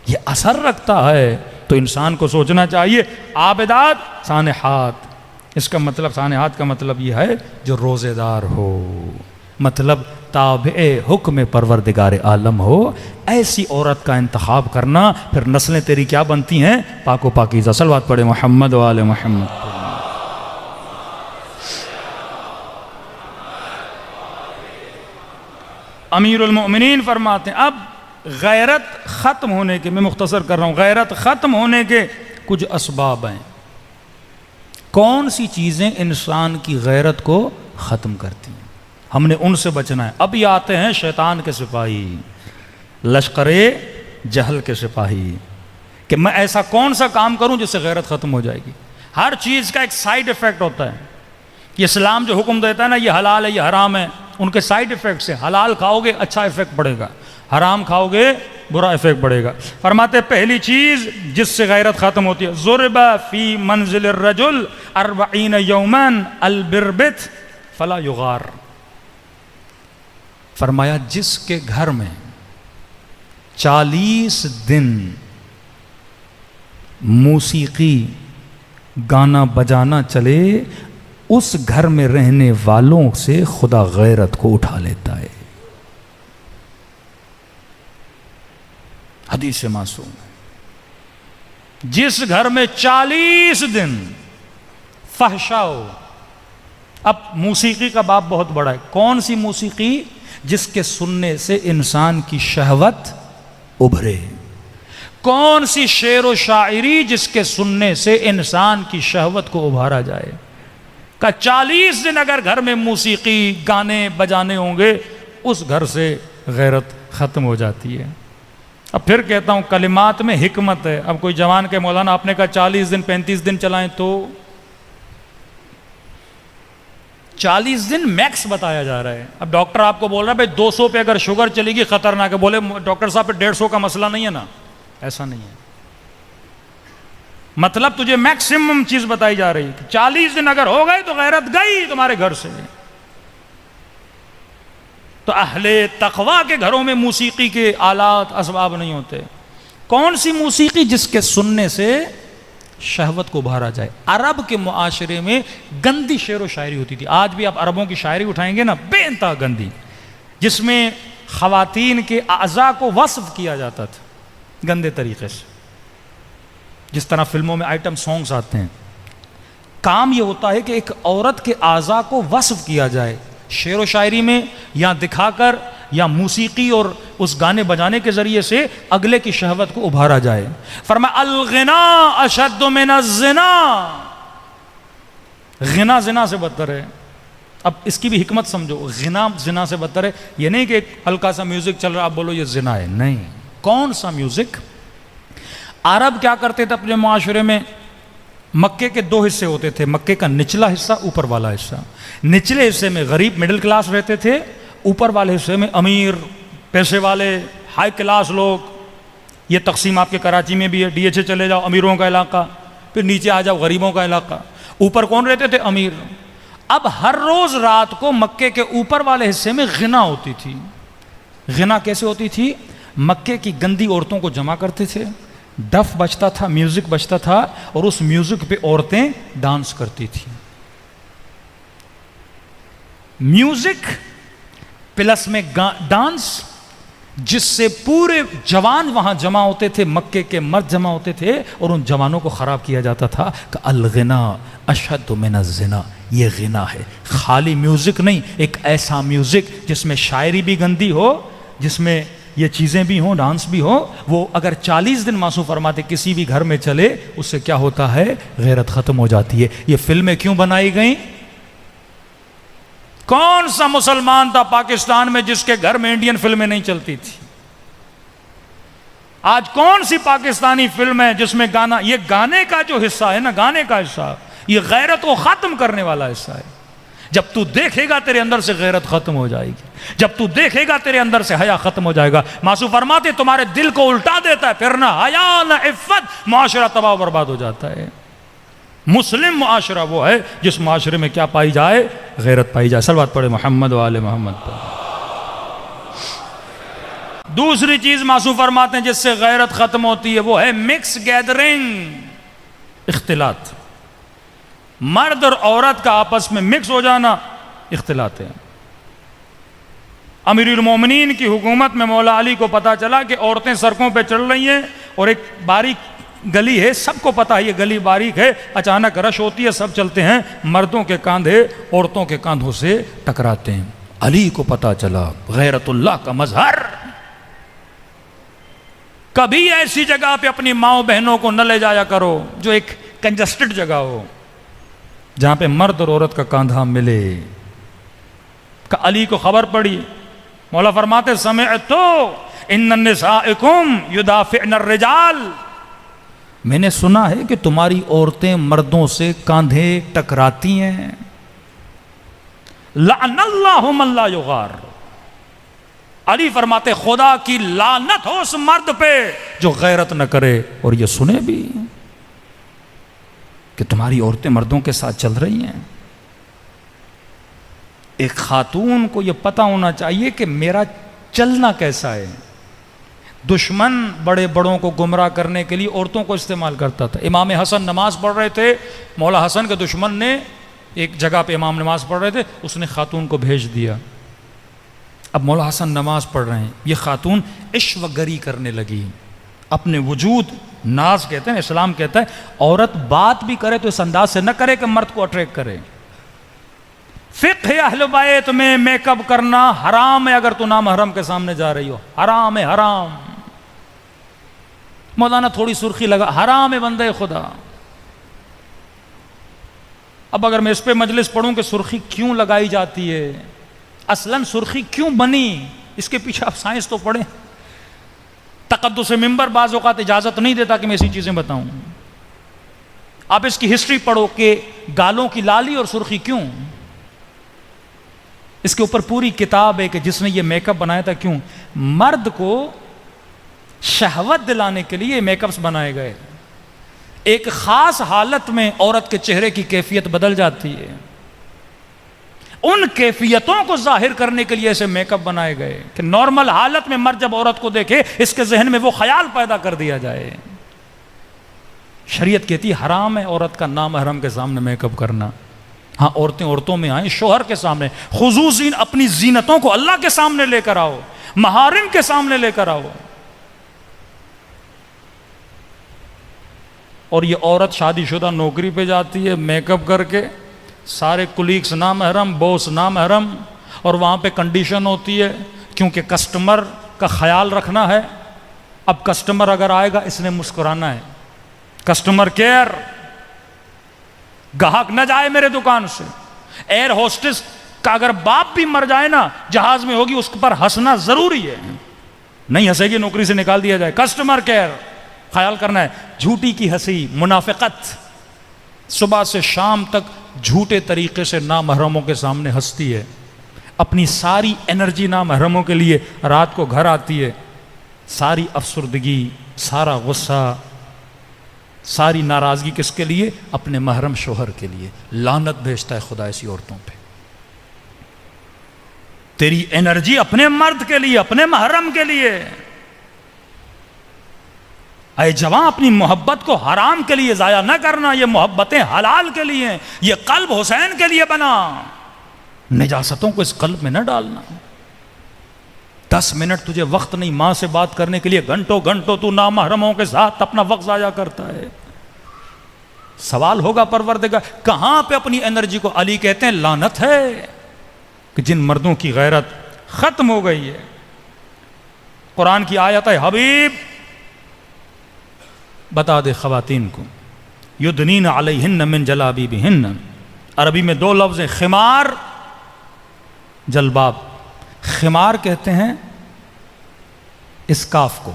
یہ اثر رکھتا ہے. تو انسان کو سوچنا چاہیے. عابدات، سانحات، اس کا مطلب، سانحات کا مطلب یہ ہے جو روزے دار ہو، مطلب تابع حکم پروردگار عالم ہو. ایسی عورت کا انتخاب کرنا، پھر نسلیں تیری کیا بنتی ہیں؟ پاک و پاکیزہ. صلوات پڑھے محمد و آل محمد. امیر المؤمنین فرماتے ہیں اب غیرت ختم ہونے کے، میں مختصر کر رہا ہوں، غیرت ختم ہونے کے کچھ اسباب ہیں. کون سی چیزیں انسان کی غیرت کو ختم کرتی ہیں؟ ہم نے ان سے بچنا ہے. اب یہ آتے ہیں شیطان کے سپاہی، لشکر جہل کے سپاہی، کہ میں ایسا کون سا کام کروں جس سے غیرت ختم ہو جائے گی. ہر چیز کا ایک سائیڈ ایفیکٹ ہوتا ہے. یہ اسلام جو حکم دیتا ہے نا، یہ حلال ہے یہ حرام ہے، ان کے سائیڈ ایفیکٹس ہیں. حلال کھاؤ گے اچھا ایفیکٹ پڑے گا، حرام کھاؤ گے برا ایفیکٹ پڑے گا. فرماتے پہلی چیز جس سے غیرت ختم ہوتی ہے، ضرب فی منزل الرجل 40 یوما البربت فلا یغار. فرمایا جس کے گھر میں 40 دن موسیقی گانا بجانا چلے، اس گھر میں رہنے والوں سے خدا غیرت کو اٹھا لیتا ہے. حدیث معصوم ہے. جس گھر میں 40 دن فحشا ہو. اب موسیقی کا باب بہت بڑا ہے. کون سی موسیقی؟ جس کے سننے سے انسان کی شہوت ابھرے. کون سی شعر و شاعری؟ جس کے سننے سے انسان کی شہوت کو ابھارا جائے. کہ 40 دن اگر گھر میں موسیقی گانے بجانے ہوں گے، اس گھر سے غیرت ختم ہو جاتی ہے. اب پھر کہتا ہوں کلمات میں حکمت ہے. اب کوئی جوان کہ مولانا آپ نے کہا 40 دن 35 دن چلائیں، تو 40 دن میکس بتایا جا رہا ہے. اب ڈاکٹر آپ کو بول رہا ہے بھائی 200 پہ اگر شوگر چلے گی خطرناک ہے. بولے ڈاکٹر صاحب پہ 150 کا مسئلہ نہیں ہے نا. ایسا نہیں ہے. مطلب تجھے میکسیمم چیز بتائی جا رہی ہے. 40 دن اگر ہو گئے تو غیرت گئی تمہارے گھر سے. تو اہل تقویٰ کے گھروں میں موسیقی کے آلات اسباب نہیں ہوتے. کون سی موسیقی؟ جس کے سننے سے شہوت کو ابھارا جائے. عرب کے معاشرے میں گندی شعر و شاعری ہوتی تھی. آج بھی آپ عربوں کی شاعری اٹھائیں گے نا، بے انتہا گندی، جس میں خواتین کے اعضاء کو وصف کیا جاتا تھا گندے طریقے سے. جس طرح فلموں میں آئٹم سانگز آتے ہیں، کام یہ ہوتا ہے کہ ایک عورت کے اعضاء کو وصف کیا جائے شعر و شاعری میں، یا دکھا کر، یا موسیقی اور اس گانے بجانے کے ذریعے سے اگلے کی شہوت کو ابھارا جائے. فرمایا الغنا اشد من الزنا. غنا زنا سے بدتر ہے. اب اس کی بھی حکمت سمجھو. غنا زنا سے بدتر ہے. یہ نہیں کہ ایک ہلکا سا میوزک چل رہا آپ بولو یہ زنا ہے. نہیں. کون سا میوزک؟ عرب کیا کرتے تھے اپنے معاشرے میں؟ مکے کے 2 حصے ہوتے تھے. مکے کا نچلا حصہ، اوپر والا حصہ. نچلے حصے میں غریب مڈل کلاس رہتے تھے، اوپر والے حصے میں امیر، پیسے والے، ہائی کلاس لوگ. یہ تقسیم آپ کے کراچی میں بھی ہے. ڈی ایچ اے چلے جاؤ امیروں کا علاقہ، پھر نیچے آ جاؤ غریبوں کا علاقہ. اوپر کون رہتے تھے؟ امیر. اب ہر روز رات کو مکے کے اوپر والے حصے میں غنا ہوتی تھی. غنا کیسے ہوتی تھی؟ مکے کی گندی عورتوں کو جمع کرتے تھے، ڈف بجتا تھا، میوزک بجتا تھا، اور اس میوزک پہ عورتیں ڈانس کرتی تھیں. میوزک پلس میں ڈانس، جس سے پورے جوان وہاں جمع ہوتے تھے، مکے کے مرد جمع ہوتے تھے، اور ان جوانوں کو خراب کیا جاتا تھا کہ الغنا اشد من الزنا. یہ غنا ہے. خالی میوزک نہیں، ایک ایسا میوزک جس میں شاعری بھی گندی ہو، جس میں یہ چیزیں بھی ہوں، ڈانس بھی ہو. وہ اگر 40 دن معصوم فرماتے کسی بھی گھر میں چلے، اس سے کیا ہوتا ہے؟ غیرت ختم ہو جاتی ہے. یہ فلمیں کیوں بنائی گئیں؟ کون سا مسلمان تھا پاکستان میں جس کے گھر میں انڈین فلمیں نہیں چلتی تھی؟ آج کون سی پاکستانی فلم ہے جس میں گانا؟ یہ گانے کا جو حصہ ہے نا، گانے کا حصہ، یہ غیرت کو ختم کرنے والا حصہ ہے. جب تو دیکھے گا تیرے اندر سے غیرت ختم ہو جائے گی. جب تو دیکھے گا تیرے اندر سے حیا ختم ہو جائے گا. معصوم فرماتے تمہارے دل کو الٹا دیتا ہے، پھر نہ حیا نہ عفت، معاشرہ تباہ و برباد ہو جاتا ہے. مسلم معاشرہ وہ ہے جس معاشرے میں کیا پائی جائے؟ غیرت پائی جائے. صلوات پڑھے محمد و آل محمد پر. دوسری چیز معصوم فرماتے ہیں جس سے غیرت ختم ہوتی ہے، وہ ہے مکس گیدرنگ، اختلاط. مرد اور عورت کا آپس میں مکس ہو جانا اختلاط ہے. امیر المومنین کی حکومت میں مولا علی کو پتا چلا کہ عورتیں سڑکوں پہ چل رہی ہیں، اور ایک باریک گلی ہے، سب کو پتا ہے یہ گلی باریک ہے، اچانک رش ہوتی ہے، سب چلتے ہیں، مردوں کے کاندھے عورتوں کے کاندھوں سے ٹکراتے ہیں. علی کو پتا چلا، غیرت اللہ کا مظہر. کبھی ایسی جگہ پہ اپنی ماؤں بہنوں کو نہ لے جایا کرو جو ایک کنجسٹڈ جگہ ہو. جہاں پہ مرد اور عورت کا کاندھا ملے. کہ علی کو خبر پڑی، مولا فرماتے سمعتو ان النسائکم یدافعن الرجال، میں نے سنا ہے کہ تمہاری عورتیں مردوں سے کاندھے ٹکراتی ہیں. لعن اللہ من لا یغار، علی فرماتے خدا کی لعنت ہو اس مرد پہ جو غیرت نہ کرے اور یہ سنے بھی کہ تمہاری عورتیں مردوں کے ساتھ چل رہی ہیں. ایک خاتون کو یہ پتہ ہونا چاہیے کہ میرا چلنا کیسا ہے. دشمن بڑے بڑوں کو گمراہ کرنے کے لیے عورتوں کو استعمال کرتا تھا. امام حسن نماز پڑھ رہے تھے، مولا حسن کے دشمن نے ایک جگہ پہ امام نماز پڑھ رہے تھے، اس نے خاتون کو بھیج دیا. اب مولا حسن نماز پڑھ رہے ہیں، یہ خاتون عشوہ گری کرنے لگی. اپنے وجود، ناز کہتے ہیں، اسلام کہتا ہے عورت بات بھی کرے تو اس انداز سے نہ کرے کہ مرد کو اٹریکٹ کرے. فقہ اہل بیت میں میک اپ کرنا حرام ہے اگر تو نامحرم کے سامنے جا رہی ہو. حرام ہے، حرام. مولانا تھوڑی سرخی لگا، حرام ہے بندے خدا. اب اگر میں اس پہ مجلس پڑھوں کہ سرخی کیوں لگائی جاتی ہے، اصلاً سرخی کیوں بنی، اس کے پیچھے آپ سائنس تو پڑھیں. تقدس ممبر بعض اوقات اجازت نہیں دیتا کہ میں ایسی چیزیں بتاؤں. آپ اس کی ہسٹری پڑھو کہ گالوں کی لالی اور سرخی کیوں. اس کے اوپر پوری کتاب ہے کہ جس نے یہ میک اپ بنایا تھا کیوں. مرد کو شہوت دلانے کے لیے میک اپس بنائے گئے. ایک خاص حالت میں عورت کے چہرے کی کیفیت بدل جاتی ہے، ان کیفیتوں کو ظاہر کرنے کے لیے ایسے میک اپ بنائے گئے کہ نارمل حالت میں مرد جب عورت کو دیکھے اس کے ذہن میں وہ خیال پیدا کر دیا جائے. شریعت کہتی ہے حرام ہے عورت کا نامحرم کے سامنے میک اپ کرنا. ہاں عورتیں عورتوں میں آئیں، شوہر کے سامنے. خصوصاً اپنی زینتوں کو اللہ کے سامنے لے کر آؤ، محارم کے سامنے لے کر آؤ. اور یہ عورت شادی شدہ نوکری پہ جاتی ہے میک اپ کر کے، سارے کولیگس نامحرم، باس نامحرم، اور وہاں پہ کنڈیشن ہوتی ہے کیونکہ کسٹمر کا خیال رکھنا ہے. اب کسٹمر اگر آئے گا اس نے مسکرانا ہے، کسٹمر کیئر، گاہک نہ جائے میرے دکان سے. ایئر ہوسٹس کا اگر باپ بھی مر جائے نا جہاز میں ہوگی اس پر ہنسنا ضروری ہے، نہیں ہنسے گی نوکری سے نکال دیا جائے. کسٹمر کیئر خیال کرنا ہے. جھوٹی کی ہنسی، منافقت، صبح سے شام تک جھوٹے طریقے سے نامحرموں کے سامنے ہنستی ہے، اپنی ساری انرجی نامحرموں کے لیے رات کو گھر آتی ہے، ساری افسردگی، سارا غصہ، ساری ناراضگی کس کے لیے؟ اپنے محرم شوہر کے لیے. لعنت بھیجتا ہے خدا ایسی عورتوں پہ. تیری انرجی اپنے مرد کے لیے، اپنے محرم کے لیے. اے جوان اپنی محبت کو حرام کے لیے ضائع نہ کرنا، یہ محبتیں حلال کے لیے ہیں. یہ قلب حسین کے لیے بنا، نجاستوں کو اس قلب میں نہ ڈالنا. 10 منٹ تجھے وقت نہیں ماں سے بات کرنے کے لیے، گھنٹوں گھنٹوں تو نامحرموں کے ساتھ اپنا وقت ضائع کرتا ہے. سوال ہوگا پروردگار کہاں پہ اپنی انرجی کو. علی کہتے ہیں لعنت ہے کہ جن مردوں کی غیرت ختم ہو گئی ہے. قرآن کی آیت ہے حبیب بتا دے خواتین کو یدنین علیہن من جلابیبہن. عربی میں 2 لفظ ہیں، خمار، جلباب. خمار کہتے ہیں اسکاف کو.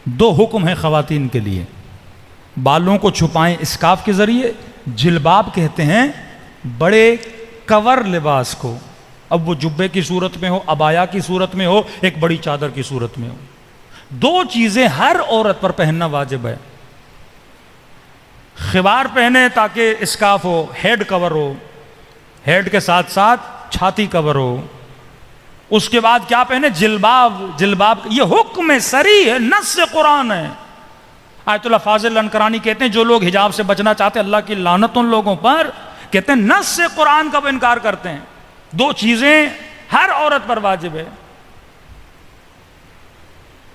2 حکم ہیں خواتین کے لیے، بالوں کو چھپائیں اسکاف کے ذریعے. جلباب کہتے ہیں بڑے کور لباس کو، اب وہ جبے کی صورت میں ہو، عبایا کی صورت میں ہو، ایک بڑی چادر کی صورت میں ہو. 2 چیزیں ہر عورت پر پہننا واجب ہے. خمار پہنے تاکہ اسکاف ہو، ہیڈ کور ہو، ہیڈ کے ساتھ ساتھ چھاتی کور ہو. اس کے بعد کیا پہنے؟ جلباب. جلباب یہ حکم صریح ہے، نص قرآن ہے. آیت اللہ فاضل انکرانی کہتے ہیں جو لوگ حجاب سے بچنا چاہتے ہیں اللہ کی لعنت ان لوگوں پر، کہتے ہیں نص قرآن کا وہ انکار کرتے ہیں. 2 چیزیں ہر عورت پر واجب ہے،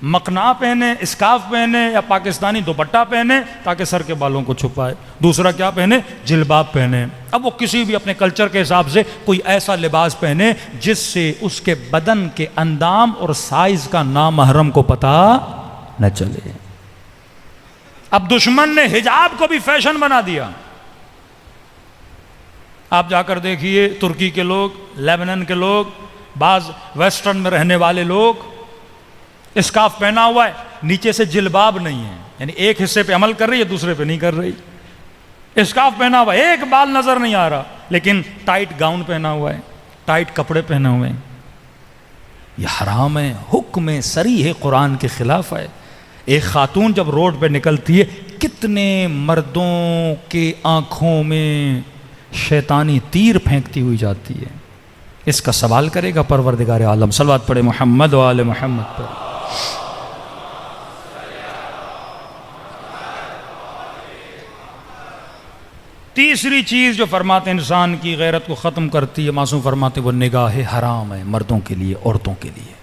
مقناع پہنے، اسکاف پہنے یا پاکستانی دوپٹہ پہنے تاکہ سر کے بالوں کو چھپائے. دوسرا کیا پہنے؟ جلباب پہنے. اب وہ کسی بھی اپنے کلچر کے حساب سے کوئی ایسا لباس پہنے جس سے اس کے بدن کے اندام اور سائز کا نامحرم کو پتہ نہ چلے. اب دشمن نے حجاب کو بھی فیشن بنا دیا. آپ جا کر دیکھیے ترکی کے لوگ، لیبنان کے لوگ، بعض ویسٹرن میں رہنے والے لوگ، اسکارف پہنا ہوا ہے، نیچے سے جلباب نہیں ہے، یعنی ایک حصے پہ عمل کر رہی ہے دوسرے پہ نہیں کر رہی، اسکارف پہنا ہوا ہے، ایک بال نظر نہیں آ رہا، لیکن ٹائٹ گاؤن پہنا ہوا ہے، ٹائٹ کپڑے پہنے ہوئے ہیں. یہ حرام ہے، حکم صریح ہے، قرآن کے خلاف ہے. ایک خاتون جب روڈ پہ نکلتی ہے، کتنے مردوں کے آنکھوں میں شیطانی تیر پھینکتی ہوئی جاتی ہے. اس کا سوال کرے گا پروردگار عالم. صلوات پڑھے محمد و آل محمد پر. تیسری چیز جو فرماتے ہیں انسان کی غیرت کو ختم کرتی ہے، معصوم فرماتے ہیں وہ نگاہ حرام ہے، مردوں کے لیے، عورتوں کے لیے.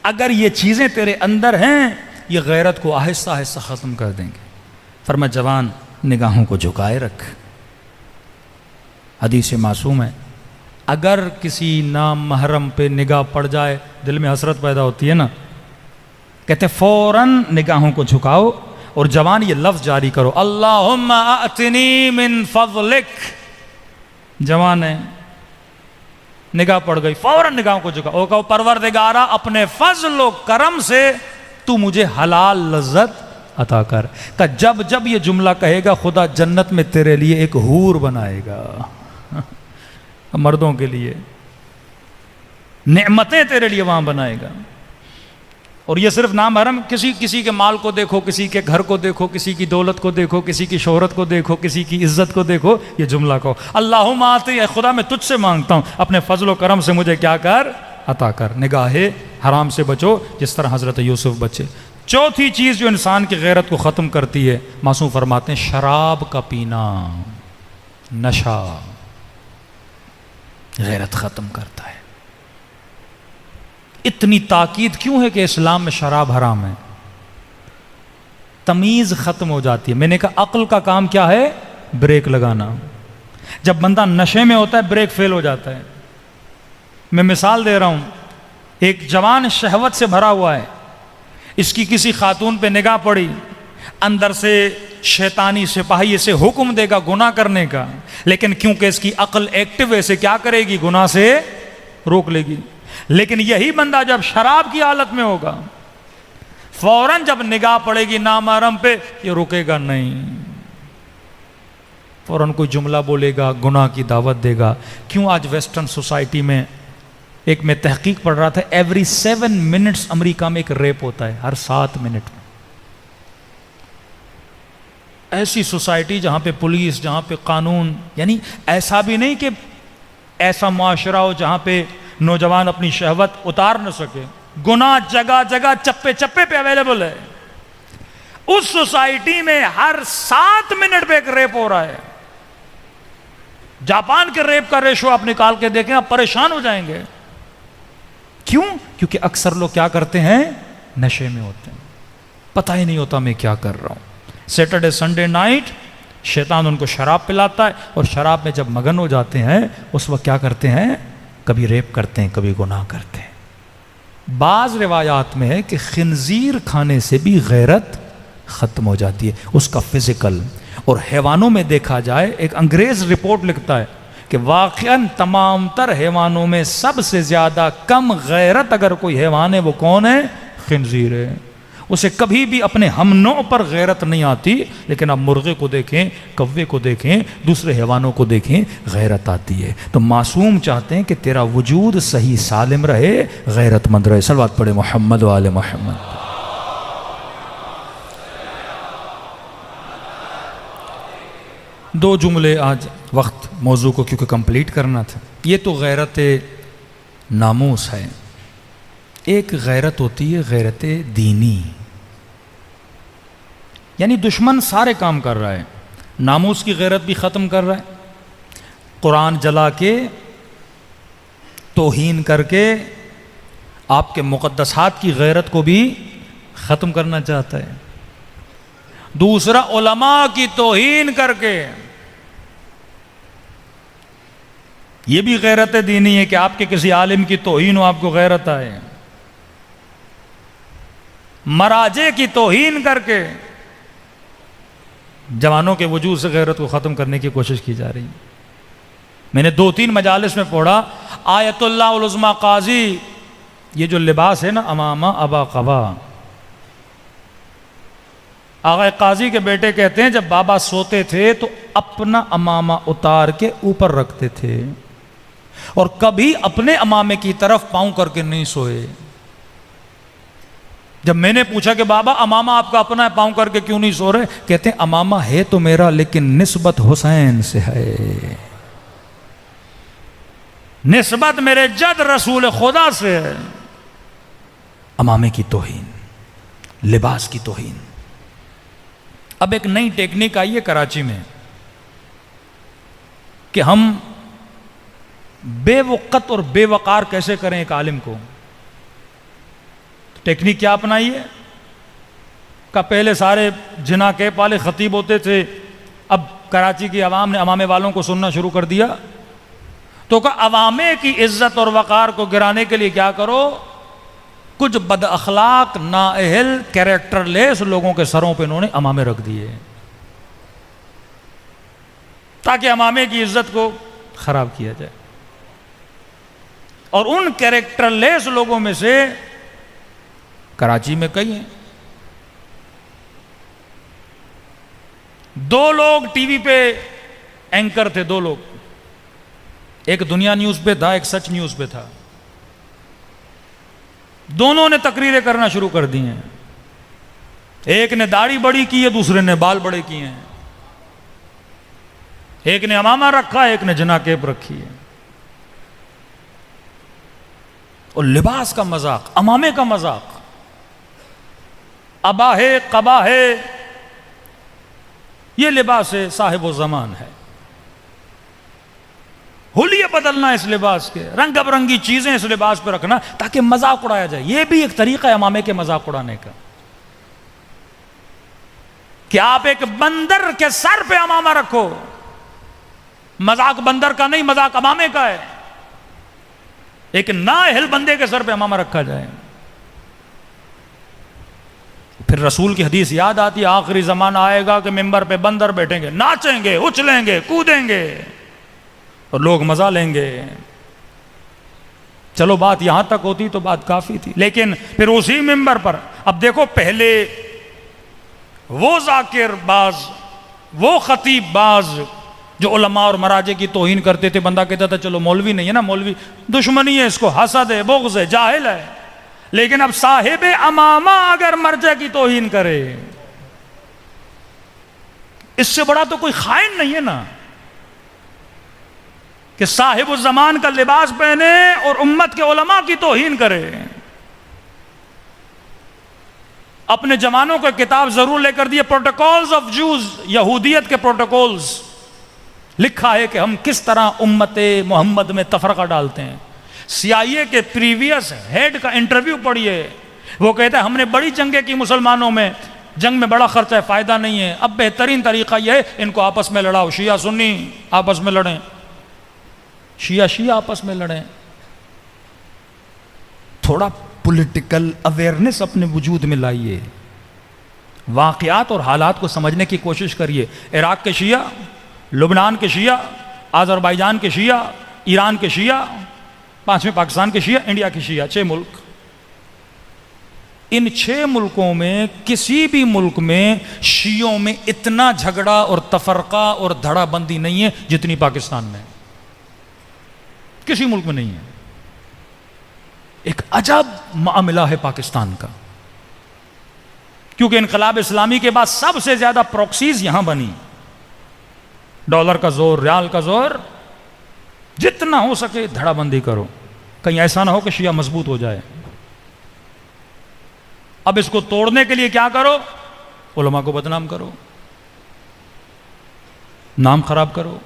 اگر یہ چیزیں تیرے اندر ہیں، یہ غیرت کو آہستہ آہستہ ختم کر دیں گے. فرمایا جوان نگاہوں کو جھکائے رکھ. حدیث معصوم ہے، اگر کسی نام محرم پہ نگاہ پڑ جائے، دل میں حسرت پیدا ہوتی ہے نا، کہتے ہیں فوراً نگاہوں کو جھکاؤ اور جوان یہ لفظ جاری کرو، اللہم آتنی من فضلک. جوان ہے، نگاہ پڑ گئی، فوراً نگاہوں کو جھکاؤ، کہو پروردگارا اپنے فضل و کرم سے تو مجھے حلال لذت عطا کر. کہ جب جب یہ جملہ کہے گا خدا جنت میں تیرے لیے ایک حور بنائے گا، مردوں کے لیے نعمتیں تیرے لیے وہاں بنائے گا. اور یہ صرف نامحرم، کسی کے مال کو دیکھو، کسی کے گھر کو دیکھو، کسی کی دولت کو دیکھو، کسی کی شہرت کو دیکھو، کسی کی عزت کو دیکھو، یہ جملہ کہو اللہم آتی، اے خدا میں تجھ سے مانگتا ہوں اپنے فضل و کرم سے مجھے کیا کر، عطا کر. نگاہ حرام سے بچو جس طرح حضرت یوسف بچے. چوتھی چیز جو انسان کی غیرت کو ختم کرتی ہے، معصوم فرماتے ہیں شراب کا پینا، نشہ غیرت ختم کرتا ہے. اتنی تاکید کیوں ہے کہ اسلام میں شراب حرام ہے؟ تمیز ختم ہو جاتی ہے. میں نے کہا عقل کا کام کیا ہے؟ بریک لگانا. جب بندہ نشے میں ہوتا ہے بریک فیل ہو جاتا ہے. میں مثال دے رہا ہوں، ایک جوان شہوت سے بھرا ہوا ہے، اس کی کسی خاتون پہ نگاہ پڑی، اندر سے شیطانی سپاہی اسے حکم دے گا گناہ کرنے کا، لیکن کیونکہ اس کی عقل ایکٹیو ہے، اسے کیا کرے گی؟ گناہ سے روک لے گی. لیکن یہی بندہ جب شراب کی حالت میں ہوگا، فوراً جب نگاہ پڑے گی نامحرم پہ، یہ رکے گا نہیں، فوراً کوئی جملہ بولے گا، گناہ کی دعوت دے گا. کیوں آج ویسٹرن سوسائٹی میں، ایک میں تحقیق پڑھ رہا تھا، ایوری 7 منٹس امریکہ میں ایک ریپ ہوتا ہے، ہر 7 منٹ میں. ایسی سوسائٹی جہاں پہ پولیس، جہاں پہ قانون، یعنی ایسا بھی نہیں کہ ایسا معاشرہ ہو جہاں پہ نوجوان اپنی شہوت اتار نہ سکے، گناہ جگہ جگہ چپے چپے پہ اویلیبل ہے. اس سوسائٹی میں ہر 7 منٹ پہ ایک ریپ ہو رہا ہے. جاپان کے ریپ کا ریشو آپ نکال کے دیکھیں، آپ پریشان ہو جائیں گے. کیوں؟ کیونکہ اکثر لوگ کیا کرتے ہیں؟ نشے میں ہوتے ہیں، پتہ ہی نہیں ہوتا میں کیا کر رہا ہوں. سیٹرڈے سنڈے نائٹ شیطان ان کو شراب پلاتا ہے، اور شراب میں جب مگن ہو جاتے ہیں اس وقت کیا کرتے ہیں؟ کبھی ریپ کرتے ہیں، کبھی گناہ کرتے ہیں. بعض روایات میں ہے کہ خنزیر کھانے سے بھی غیرت ختم ہو جاتی ہے، اس کا فزیکل. اور حیوانوں میں دیکھا جائے، ایک انگریز رپورٹ لکھتا ہے کہ واقعاً تمام تر حیوانوں میں سب سے زیادہ کم غیرت اگر کوئی حیوان ہے وہ کون ہے؟ خنزیر ہے. اسے کبھی بھی اپنے ہم نوع پر غیرت نہیں آتی، لیکن آپ مرغے کو دیکھیں، کوے کو دیکھیں، دوسرے حیوانوں کو دیکھیں، غیرت آتی ہے. تو معصوم چاہتے ہیں کہ تیرا وجود صحیح سالم رہے، غیرت مند رہے. صلوات پڑھے محمد و آل محمد. دو جملے آج وقت موضوع کو کیونکہ کمپلیٹ کرنا تھا. یہ تو غیرت ناموس ہے. ایک غیرت ہوتی ہے غیرت دینی، یعنی دشمن سارے کام کر رہا ہے، ناموس کی غیرت بھی ختم کر رہا ہے، قرآن جلا کے، توہین کر کے آپ کے مقدسات کی غیرت کو بھی ختم کرنا چاہتا ہے. دوسرا علماء کی توہین کر کے، یہ بھی غیرت دینی ہے کہ آپ کے کسی عالم کی توہین ہو، آپ کو غیرت آئے. مراجع کی توہین کر کے جوانوں کے وجود سے غیرت کو ختم کرنے کی کوشش کی جا رہی ہے. میں نے 2-3 مجالس میں پڑھا آیت اللہ العظمی قاضی، یہ جو لباس ہے نا امامہ ابا قبا، آغا قاضی کے بیٹے کہتے ہیں جب بابا سوتے تھے تو اپنا امامہ اتار کے اوپر رکھتے تھے اور کبھی اپنے امامے کی طرف پاؤں کر کے نہیں سوئے۔ جب میں نے پوچھا کہ بابا امامہ آپ کا اپنا ہے، پاؤں کر کے کیوں نہیں سو رہے؟ کہتے ہیں امامہ ہے تو میرا لیکن نسبت حسین سے ہے، نسبت میرے جد رسول خدا سے ہے۔ امامے کی توہین، لباس کی توہین۔ اب ایک نئی ٹیکنیک آئی ہے کراچی میں کہ ہم بے وقت اور بے وقار کیسے کریں ایک عالم کو۔ ٹیکنیک کیا اپنائی ہے کہ پہلے سارے جنا کے پالے خطیب ہوتے تھے، اب کراچی کی عوام نے امامے والوں کو سننا شروع کر دیا، تو کہ عوامے کی عزت اور وقار کو گرانے کے لیے کیا کرو، کچھ بد اخلاق نااہل کیریکٹر لیس لوگوں کے سروں پہ انہوں نے امامے رکھ دیے تاکہ امامے کی عزت کو خراب کیا جائے۔ اور ان کیریکٹر لیس لوگوں میں سے کراچی میں کئی ہیں۔ 2 لوگ ٹی وی پہ اینکر تھے، 2 لوگ، ایک دنیا نیوز پہ تھا، ایک سچ نیوز پہ تھا۔ دونوں نے تقریریں کرنا شروع کر دی ہیں، ایک نے داڑھی بڑی کی ہے، دوسرے نے بال بڑے کیے ہیں، ایک نے امامہ رکھا، ایک نے جناکیب رکھی ہے۔ اور لباس کا مذاق، امامے کا مذاق، ابا ہے قبا ہے، یہ لباس ہے صاحب و زمان ہے۔ حلیے بدلنا اس لباس کے، رنگ برنگی چیزیں اس لباس پہ رکھنا تاکہ مذاق اڑایا جائے، یہ بھی ایک طریقہ ہے امامے کے مذاق اڑانے کا۔ کہ آپ ایک بندر کے سر پہ امامہ رکھو، مذاق بندر کا نہیں، مذاق امامے کا ہے۔ ایک نااہل بندے کے سر پہ امامہ رکھا جائے۔ پھر رسول کی حدیث یاد آتی ہے، آخری زمانہ آئے گا کہ ممبر پہ بندر بیٹھیں گے، ناچیں گے، اچھلیں گے، کودیں گے اور لوگ مزہ لیں گے۔ چلو بات یہاں تک ہوتی تو بات کافی تھی، لیکن پھر اسی ممبر پر اب دیکھو، پہلے وہ ذاکر باز، وہ خطیب باز جو علماء اور مراجع کی توہین کرتے تھے، بندہ کہتا تھا چلو مولوی نہیں ہے نا، مولوی دشمنی ہے، اس کو حسد ہے، بغض ہے، جاہل ہے۔ لیکن اب صاحب امامہ اگر مرجع کی توہین کرے، اس سے بڑا تو کوئی خائن نہیں ہے نا، کہ صاحب الزمان کا لباس پہنے اور امت کے علماء کی توہین کرے۔ اپنے جوانوں کو کتاب ضرور لے کر دیے، پروٹوکولز آف جوز، یہودیت کے پروٹوکولز، لکھا ہے کہ ہم کس طرح امت محمد میں تفرقہ ڈالتے ہیں۔ CIA کے پریویس ہیڈ کا انٹرویو پڑھیے، وہ کہتا ہے ہم نے بڑی جنگیں کی مسلمانوں میں، جنگ میں بڑا خرچہ ہے، فائدہ نہیں ہے، اب بہترین طریقہ یہ ہے ان کو آپس میں لڑاؤ، شیعہ سنی آپس میں لڑیں، شیعہ آپس میں لڑیں۔ تھوڑا پولیٹیکل اویئرنس اپنے وجود میں لائیے، واقعات اور حالات کو سمجھنے کی کوشش کریے۔ عراق کے شیعہ، لبنان کے شیعہ، آذربائیجان کے شیعہ، ایران کے شیعہ، 5ویں پاکستان کے شیعہ، انڈیا کے شیعہ، 6 ملک۔ ان 6 ملکوں میں کسی بھی ملک میں شیعوں میں اتنا جھگڑا اور تفرقہ اور دھڑا بندی نہیں ہے جتنی پاکستان میں، کسی ملک میں نہیں ہے۔ ایک عجب معاملہ ہے پاکستان کا، کیونکہ انقلاب اسلامی کے بعد سب سے زیادہ پروکسیز یہاں بنی، ڈالر کا زور، ریال کا زور، جتنا ہو سکے دھڑا بندی کرو، کہیں ایسا نہ ہو کہ شیعہ مضبوط ہو جائے۔ اب اس کو توڑنے کے لیے کیا کرو؟ علماء کو بدنام کرو، نام خراب کرو۔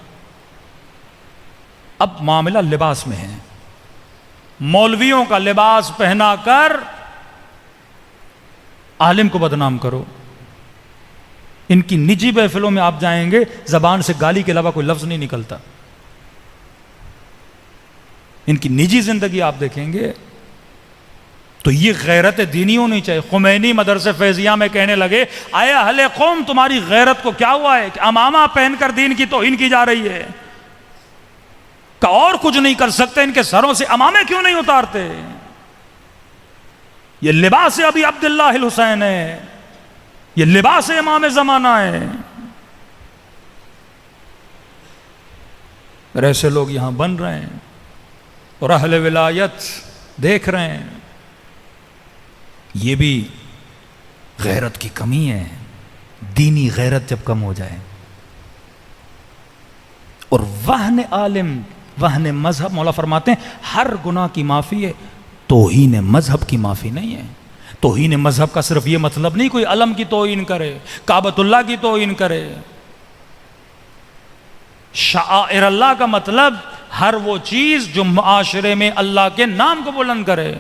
اب معاملہ لباس میں ہے، مولویوں کا لباس پہنا کر عالم کو بدنام کرو۔ ان کی نجی محفلوں میں آپ جائیں گے، زبان سے گالی کے علاوہ کوئی لفظ نہیں نکلتا۔ ان کی نجی زندگی آپ دیکھیں گے تو یہ غیرت دینی ہونی چاہیے۔ خمینی مدرسے فیضیہ میں کہنے لگے، اے اہل قوم تمہاری غیرت کو کیا ہوا ہے کہ امامہ پہن کر دین کی توہین کی جا رہی ہے؟ کہ اور کچھ نہیں کر سکتے، ان کے سروں سے امامے کیوں نہیں اتارتے؟ یہ لباس ابی عبداللہ الحسین ہے، یہ لباس امام زمانہ ہے۔ اور ایسے لوگ یہاں بن رہے ہیں اور اہل ولایت دیکھ رہے ہیں۔ یہ بھی غیرت کی کمی ہے، دینی غیرت جب کم ہو جائے۔ اور وہن عالم، وہن مذہب، مولا فرماتے ہیں ہر گناہ کی معافی ہے، توہین مذہب کی معافی نہیں ہے۔ توہین مذہب کا صرف یہ مطلب نہیں کوئی علم کی توہین کرے، کعبۃ اللہ کی توہین کرے۔ شعائر اللہ کا مطلب ہر وہ چیز جو معاشرے میں اللہ کے نام کو بلند کرے۔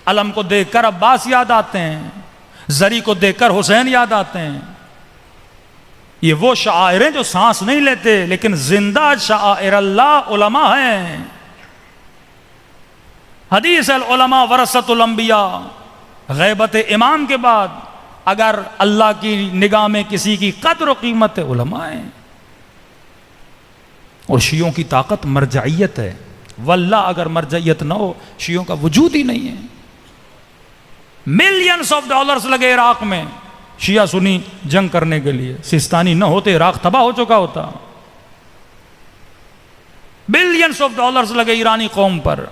علم کو دیکھ کر عباس یاد آتے ہیں، زری کو دیکھ کر حسین یاد آتے ہیں۔ یہ وہ شعائر ہیں جو سانس نہیں لیتے لیکن زندہ شعائر اللہ علماء ہیں۔ حدیث العلماء ورثۃ الانبیاء، غیبت امام کے بعد اگر اللہ کی نگاہ میں کسی کی قدر و قیمت ہے، علماء ہیں۔ اور شیعوں کی طاقت مرجعیت ہے، واللہ اگر مرجعیت نہ ہو شیعوں کا وجود ہی نہیں ہے۔ ملینز آف ڈالرز لگے عراق میں شیعہ سنی جنگ کرنے کے لیے، سیستانی نہ ہوتے عراق تباہ ہو چکا ہوتا۔ بلینز آف ڈالرز لگے ایرانی قوم پر۔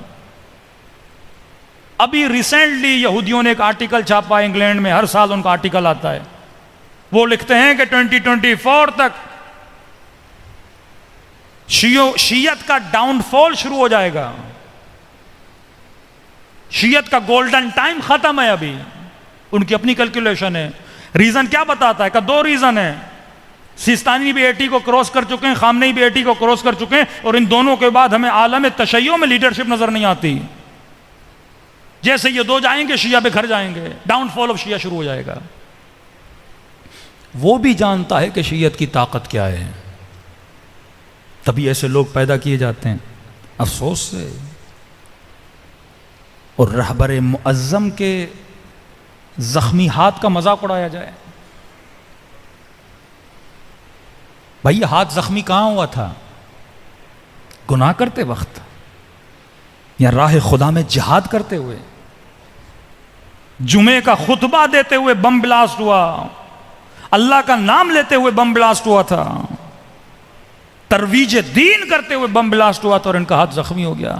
ابھی ریسنٹلی یہودیوں نے ایک آرٹیکل چھاپا انگلینڈ میں، ہر سال ان کا آرٹیکل آتا ہے، وہ لکھتے ہیں کہ 2024 تک شیعت کا ڈاؤن فال شروع ہو جائے گا، شیعت کا گولڈن ٹائم ختم ہے۔ ابھی ان کی اپنی کیلکولیشن ہے۔ ریزن کیا بتاتا ہے کہ 2 ریزن ہیں، سیستانی بھی 80 کو کراس کر چکے ہیں، خامنئی بھی 80 کو کراس کر چکے ہیں، اور ان دونوں کے بعد ہمیں عالم تشیع میں لیڈرشپ نظر نہیں آتی۔ جیسے یہ 2 جائیں گے شیعہ بکھر جائیں گے، ڈاؤن فال آف شیعہ شروع ہو جائے گا۔ وہ بھی جانتا ہے کہ شیعت کی طاقت کیا ہے، تبھی ایسے لوگ پیدا کیے جاتے ہیں، افسوس سے۔ اور رہبر معظم کے زخمی ہاتھ کا مذاق اڑایا جائے۔ بھائی یہ ہاتھ زخمی کہاں ہوا تھا؟ گناہ کرتے وقت یا راہ خدا میں جہاد کرتے ہوئے؟ جمعے کا خطبہ دیتے ہوئے بم بلاسٹ ہوا، اللہ کا نام لیتے ہوئے بم بلاسٹ ہوا تھا، ترویج دین کرتے ہوئے بم بلاسٹ ہوا تھا اور ان کا ہاتھ زخمی ہو گیا۔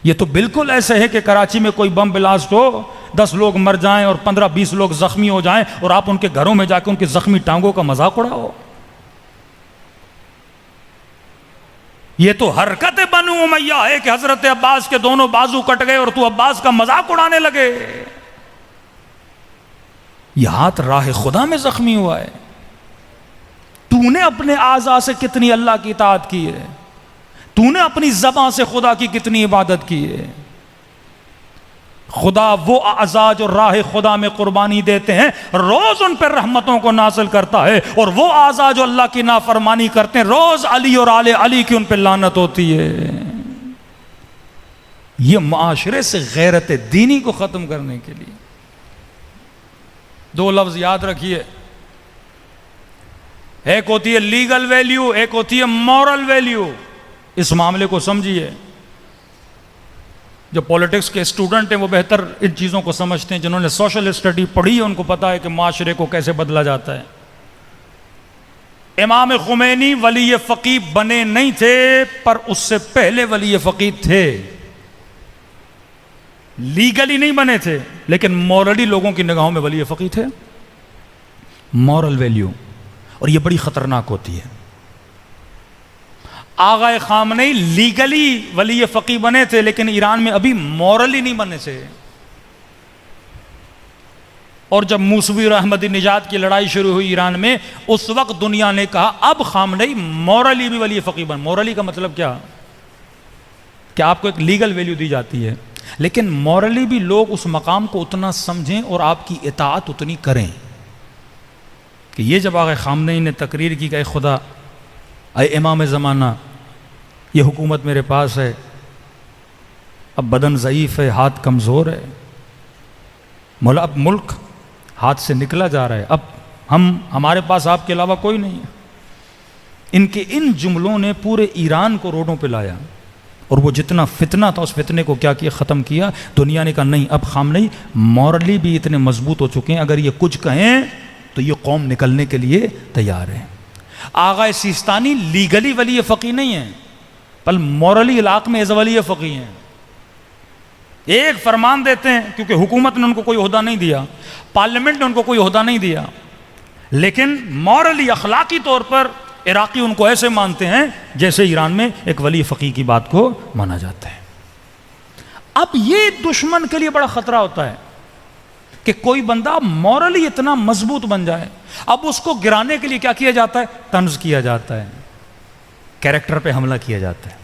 یہ تو بالکل ایسے ہے کہ کراچی میں کوئی بم بلاسٹ ہو، 10 لوگ مر جائیں اور 15-20 لوگ زخمی ہو جائیں، اور آپ ان کے گھروں میں جا کے ان کی زخمی ٹانگوں کا مذاق اڑاؤ۔ یہ تو حرکت بنو امیہ ہے کہ حضرت عباس کے دونوں بازو کٹ گئے اور تو عباس کا مذاق اڑانے لگے۔ یہ ہاتھ راہ خدا میں زخمی ہوا ہے۔ تو نے اپنے اعضاء سے کتنی اللہ کی اطاعت کی ہے؟ تو نے اپنی زبان سے خدا کی کتنی عبادت کی ہے؟ خدا وہ اعضاء جو راہ خدا میں قربانی دیتے ہیں روز ان پر رحمتوں کو نازل کرتا ہے، اور وہ اعضاء جو اللہ کی نافرمانی کرتے ہیں روز علی اور آل علی کی ان پہ لعنت ہوتی ہے۔ یہ معاشرے سے غیرت دینی کو ختم کرنے کے لیے 2 لفظ یاد رکھیے، ایک ہوتی ہے لیگل ویلیو، ایک ہوتی ہے مورل ویلیو۔ اس معاملے کو سمجھیے، جو پولیٹکس کے اسٹوڈنٹ ہیں وہ بہتر ان چیزوں کو سمجھتے ہیں، جنہوں نے سوشل اسٹڈی پڑھی ہے ان کو پتا ہے کہ معاشرے کو کیسے بدلا جاتا ہے۔ امام خمینی ولی فقیہ بنے نہیں تھے، پر اس سے پہلے ولی فقیہ تھے۔ لیگلی نہیں بنے تھے لیکن مورلی لوگوں کی نگاہوں میں ولی فقیہ تھے۔ مورل ویلیو، اور یہ بڑی خطرناک ہوتی ہے۔ آغا خامنئی لیگلی ولی فقیہ بنے تھے لیکن ایران میں ابھی مورلی نہیں بنے تھے، اور جب موسوی اور احمدی نژاد کی لڑائی شروع ہوئی ایران میں، اس وقت دنیا نے کہا اب خامنئی مورلی بھی ولی فقیہ بن۔ مورلی کا مطلب کیا؟ کہ آپ کو ایک لیگل ویلیو دی جاتی ہے، لیکن مورلی بھی لوگ اس مقام کو اتنا سمجھیں اور آپ کی اطاعت اتنی کریں کہ یہ جب آغا خامنئی نے تقریر کی کہ اے خدا، اے امام زمانہ، یہ حکومت میرے پاس ہے، اب بدن ضعیف ہے، ہاتھ کمزور ہے، مولا اب ملک ہاتھ سے نکلا جا رہا ہے، اب ہمارے پاس آپ کے علاوہ کوئی نہیں ہے۔ ان کے ان جملوں نے پورے ایران کو روڈوں پہ لایا، اور وہ جتنا فتنہ تھا اس فتنے کو کیا کیا؟ ختم کیا. دنیا نے کہا نہیں، اب خامنئی مورلی بھی اتنے مضبوط ہو چکے ہیں، اگر یہ کچھ کہیں تو یہ قوم نکلنے کے لیے تیار ہے. آغا سیستانی لیگلی ولی فقی نہیں ہیں، بل مورلی علاقے میں ایز ولی فقی ہیں. ایک فرمان دیتے ہیں کیونکہ حکومت نے ان کو کوئی عہدہ نہیں دیا، پارلیمنٹ نے ان کو کوئی عہدہ نہیں دیا، لیکن مورلی اخلاقی طور پر عراقی ان کو ایسے مانتے ہیں جیسے ایران میں ایک ولی فقی کی بات کو مانا جاتا ہے. اب یہ دشمن کے لیے بڑا خطرہ ہوتا ہے کہ کوئی بندہ مورلی اتنا مضبوط بن جائے. اب اس کو گرانے کے لیے کیا کیا جاتا ہے؟ طنز کیا جاتا ہے، کیریکٹر پہ حملہ کیا جاتا ہے.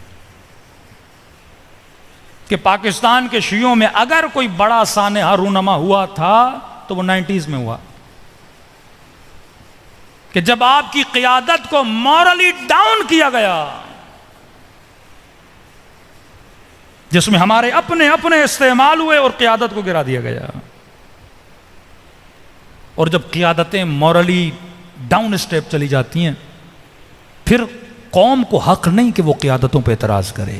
کہ پاکستان کے شیعوں میں اگر کوئی بڑا سانحہ رونما ہوا تھا تو وہ 90s میں ہوا، کہ جب آپ کی قیادت کو مورلی ڈاؤن کیا گیا، جس میں ہمارے اپنے استعمال ہوئے اور قیادت کو گرا دیا گیا. اور جب قیادتیں مورلی ڈاؤن اسٹیپ چلی جاتی ہیں، پھر قوم کو حق نہیں کہ وہ قیادتوں پہ اعتراض کرے.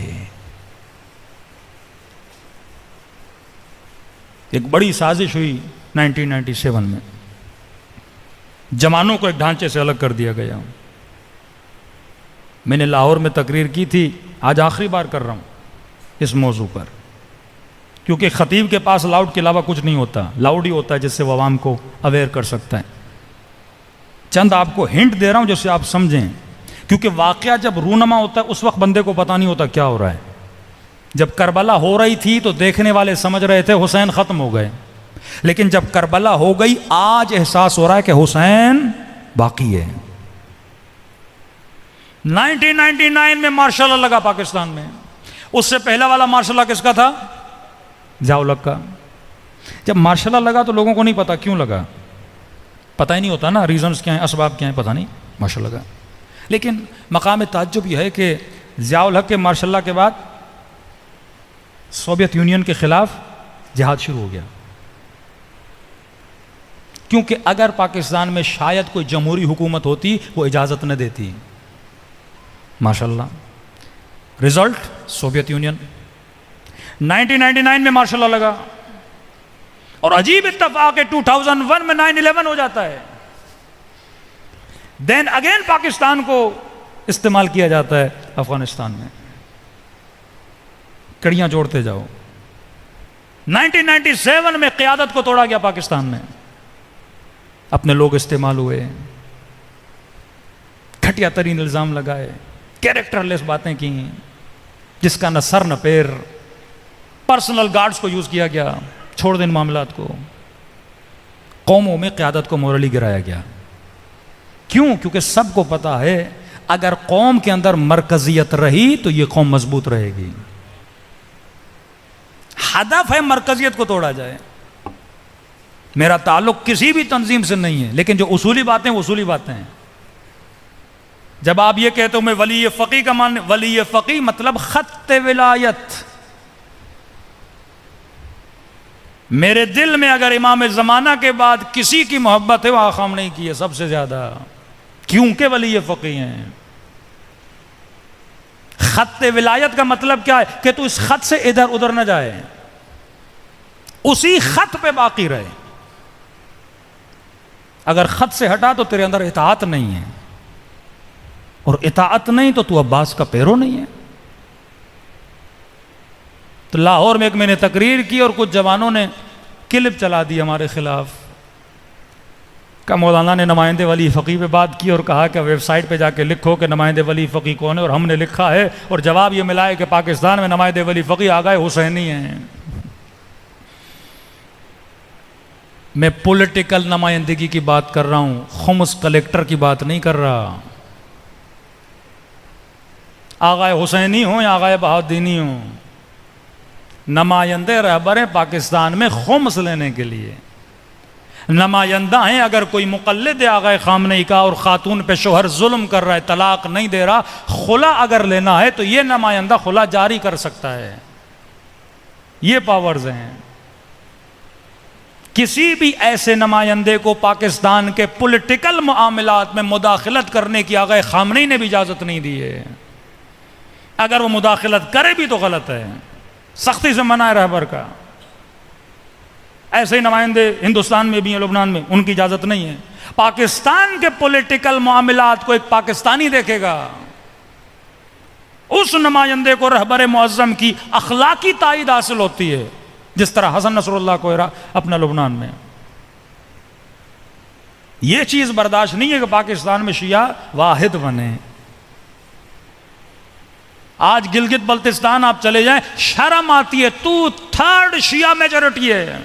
ایک بڑی سازش ہوئی 1997 میں، جوانوں کو ایک ڈھانچے سے الگ کر دیا گیا. میں نے لاہور میں تقریر کی تھی، آج آخری بار کر رہا ہوں اس موضوع پر، کیونکہ خطیب کے پاس لاؤڈ کے علاوہ کچھ نہیں ہوتا، لاؤڈ ہی ہوتا ہے جس سے وہ عوام کو اویئر کر سکتا ہے. چند آپ کو ہنٹ دے رہا ہوں جس سے آپ سمجھیں، کیونکہ واقعہ جب رونما ہوتا ہے اس وقت بندے کو پتہ نہیں ہوتا کیا ہو رہا ہے. جب کربلا ہو رہی تھی تو دیکھنے والے سمجھ رہے تھے حسین ختم ہو گئے، لیکن جب کربلا ہو گئی آج احساس ہو رہا ہے کہ حسین باقی ہے. 1999 میں مارشل لا لگا پاکستان میں، اس سے پہلا والا مارشل لا کس کا تھا؟ ضیاء الحق کا. جب مارشل لا لگا تو لوگوں کو نہیں پتا کیوں لگا، پتہ ہی نہیں ہوتا نا، ریزنز کیا ہیں، اسباب کیا ہیں، پتہ نہیں، مارشل لگا. لیکن مقام تعجب یہ ہے کہ ضیاء الحق کے مارشل لا کے بعد سوویت یونین کے خلاف جہاد شروع ہو گیا، کیونکہ اگر پاکستان میں شاید کوئی جمہوری حکومت ہوتی وہ اجازت نہ دیتی. ماشاءاللہ رزلٹ سوویت یونین. 1999 میں مارشل لا لگا، اور عجیب اتفاق ہے 2001 میں 9/11 ہو جاتا ہے. دین اگین پاکستان کو استعمال کیا جاتا ہے افغانستان میں. کڑیاں جوڑتے جاؤ. 1997 میں قیادت کو توڑا گیا پاکستان میں، اپنے لوگ استعمال ہوئے، گھٹیا ترین الزام لگائے، کیریکٹر لیس باتیں کی، جس کا نہ سر نہ پیر. پرسنل گارڈز کو یوز کیا گیا. چھوڑ دیں معاملات کو. قوموں میں قیادت کو مورلی گرایا گیا. کیوں؟ کیونکہ سب کو پتا ہے اگر قوم کے اندر مرکزیت رہی تو یہ قوم مضبوط رہے گی. ہدف ہے مرکزیت کو توڑا جائے. میرا تعلق کسی بھی تنظیم سے نہیں ہے، لیکن جو اصولی باتیں وہ اصولی باتیں ہیں. جب آپ یہ کہتے ہو میں ولی فقی کا مان، ولی فقی مطلب خط ولایت. میرے دل میں اگر امام زمانہ کے بعد کسی کی محبت ہے وہ خامنئی کی ہے سب سے زیادہ، کیونکہ ولی فقی ہیں. خط ولایت کا مطلب کیا ہے؟ کہ تو اس خط سے ادھر ادھر نہ جائے، اسی خط پہ باقی رہے. اگر خط سے ہٹا تو تیرے اندر اطاعت نہیں ہے، اور اطاعت نہیں تو عباس کا پیرو نہیں ہے. تو لاہور میں ایک میں نے تقریر کی اور کچھ جوانوں نے کلپ چلا دی ہمارے خلاف کہ مولانا نے نمائندے ولی فقی پہ بات کی اور کہا کہ ویب سائٹ پہ جا کے لکھو کہ نمائندے ولی فقی کون ہے، اور ہم نے لکھا ہے اور جواب یہ ملا ہے کہ پاکستان میں نمائندے ولی فقی آغائے حسینی ہیں. میں پولیٹیکل نمائندگی کی بات کر رہا ہوں، خمس کلیکٹر کی بات نہیں کر رہا. آغائے حسینی ہوں یا آغائے بہادینی ہوں، نمائندے رہبر ہیں پاکستان میں خمس لینے کے لیے. نمائندہ ہیں اگر کوئی مقلد ہے آغائے خامنئی کا اور خاتون پہ شوہر ظلم کر رہا ہے، طلاق نہیں دے رہا، خلا اگر لینا ہے تو یہ نمائندہ خلا جاری کر سکتا ہے. یہ پاورز ہیں. کسی بھی ایسے نمائندے کو پاکستان کے پولیٹیکل معاملات میں مداخلت کرنے کی آغائے خامنئی نے بھی اجازت نہیں دی ہے. اگر وہ مداخلت کرے بھی تو غلط ہے، سختی سے منع ہے رہبر کا. ایسے ہی نمائندے ہندوستان میں بھی ہیں، لبنان میں، ان کی اجازت نہیں ہے. پاکستان کے پولیٹیکل معاملات کو ایک پاکستانی دیکھے گا، اس نمائندے کو رہبر معظم کی اخلاقی تائید حاصل ہوتی ہے، جس طرح حسن نصر اللہ کو اپنا لبنان میں. یہ چیز برداشت نہیں ہے کہ پاکستان میں شیعہ واحد بنے. آج گلگت بلتستان آپ چلے جائیں، شرم آتی ہے، 2/3 شیعہ میجورٹی ہے.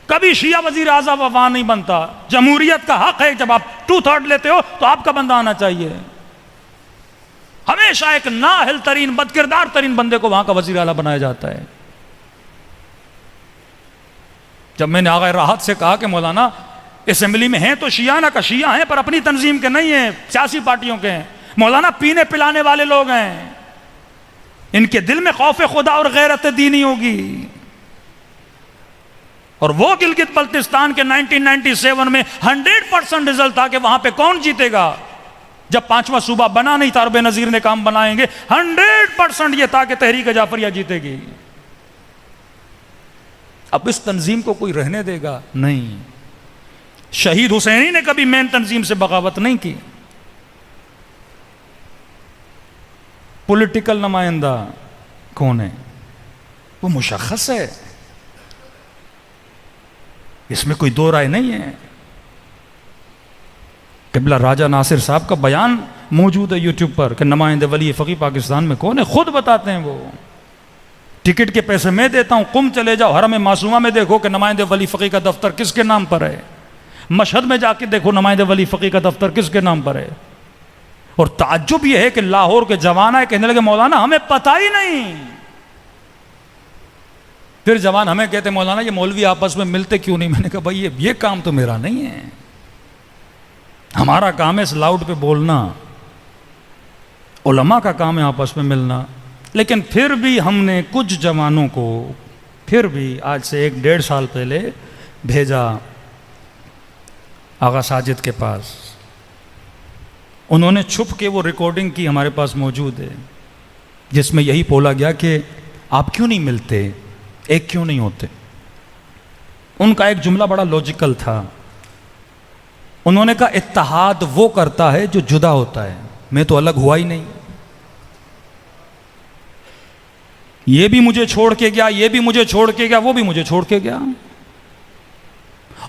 کبھی شیعہ وزیر اعظم وہاں نہیں بنتا. جمہوریت کا حق ہے، جب آپ 2/3 لیتے ہو تو آپ کا بندہ آنا چاہیے. ہمیشہ ایک نااہل ترین، بد کردار ترین بندے کو وہاں کا وزیر اعلیٰ بنایا جاتا ہے. جب میں نے آغا راحت سے کہا کہ مولانا اسمبلی میں ہیں تو شیعہ نہ کا شیعہ ہیں، پر اپنی تنظیم کے نہیں ہیں، سیاسی پارٹیوں کے ہیں. مولانا پینے پلانے والے لوگ ہیں، ان کے دل میں خوف خدا اور غیرت دینی ہوگی. اور وہ گلگت بلتستان کے 1997 میں 100% رزلٹ تھا کہ وہاں پہ کون جیتے گا. جب 5واں صوبہ بنا نہیں تھا اور بے نظیر نے کام بنائیں گے، 100% یہ تھا کہ تحریک جعفریہ جیتے گی. اب اس تنظیم کو کوئی رہنے دے گا؟ نہیں. شہید حسینی نے کبھی مین تنظیم سے بغاوت نہیں کی. پولیٹیکل نمائندہ کون ہے وہ مشخص ہے، اس میں کوئی دو رائے نہیں ہے. قبلہ راجہ ناصر صاحب کا بیان موجود ہے یوٹیوب پر کہ نمائندے ولی فقیہ پاکستان میں کون ہے، خود بتاتے ہیں. وہ ٹکٹ کے پیسے میں دیتا ہوں، قم چلے جاؤ حرم معصومہ میں دیکھو کہ نمائندے ولی فقیہ کا دفتر کس کے نام پر ہے. مشہد میں جا کے دیکھو نمائندے ولی فقیہ کا دفتر کس کے نام پر ہے. اور تعجب یہ ہے کہ لاہور کے جوان آئے کہنے لگے مولانا ہمیں پتہ ہی نہیں. پھر جوان ہمیں کہتے مولانا یہ مولوی آپس میں ملتے کیوں نہیں؟ میں نے کہا بھائی یہ کام تو میرا نہیں ہے، ہمارا کام ہے اس لاؤڈ پہ بولنا، علماء کا کام ہے آپس میں ملنا. لیکن پھر بھی ہم نے کچھ جوانوں کو پھر بھی آج سے 1-1.5 سال پہلے بھیجا آغا ساجد کے پاس. انہوں نے چھپ کے وہ ریکارڈنگ کی، ہمارے پاس موجود ہے، جس میں یہی بولا گیا کہ آپ کیوں نہیں ملتے، ایک کیوں نہیں ہوتے. ان کا ایک جملہ بڑا لاجیکل تھا. انہوں نے کہا اتحاد وہ کرتا ہے جو جدا ہوتا ہے، میں تو الگ ہوا ہی نہیں. یہ بھی مجھے چھوڑ کے گیا، یہ بھی مجھے چھوڑ کے گیا، وہ بھی مجھے چھوڑ کے گیا.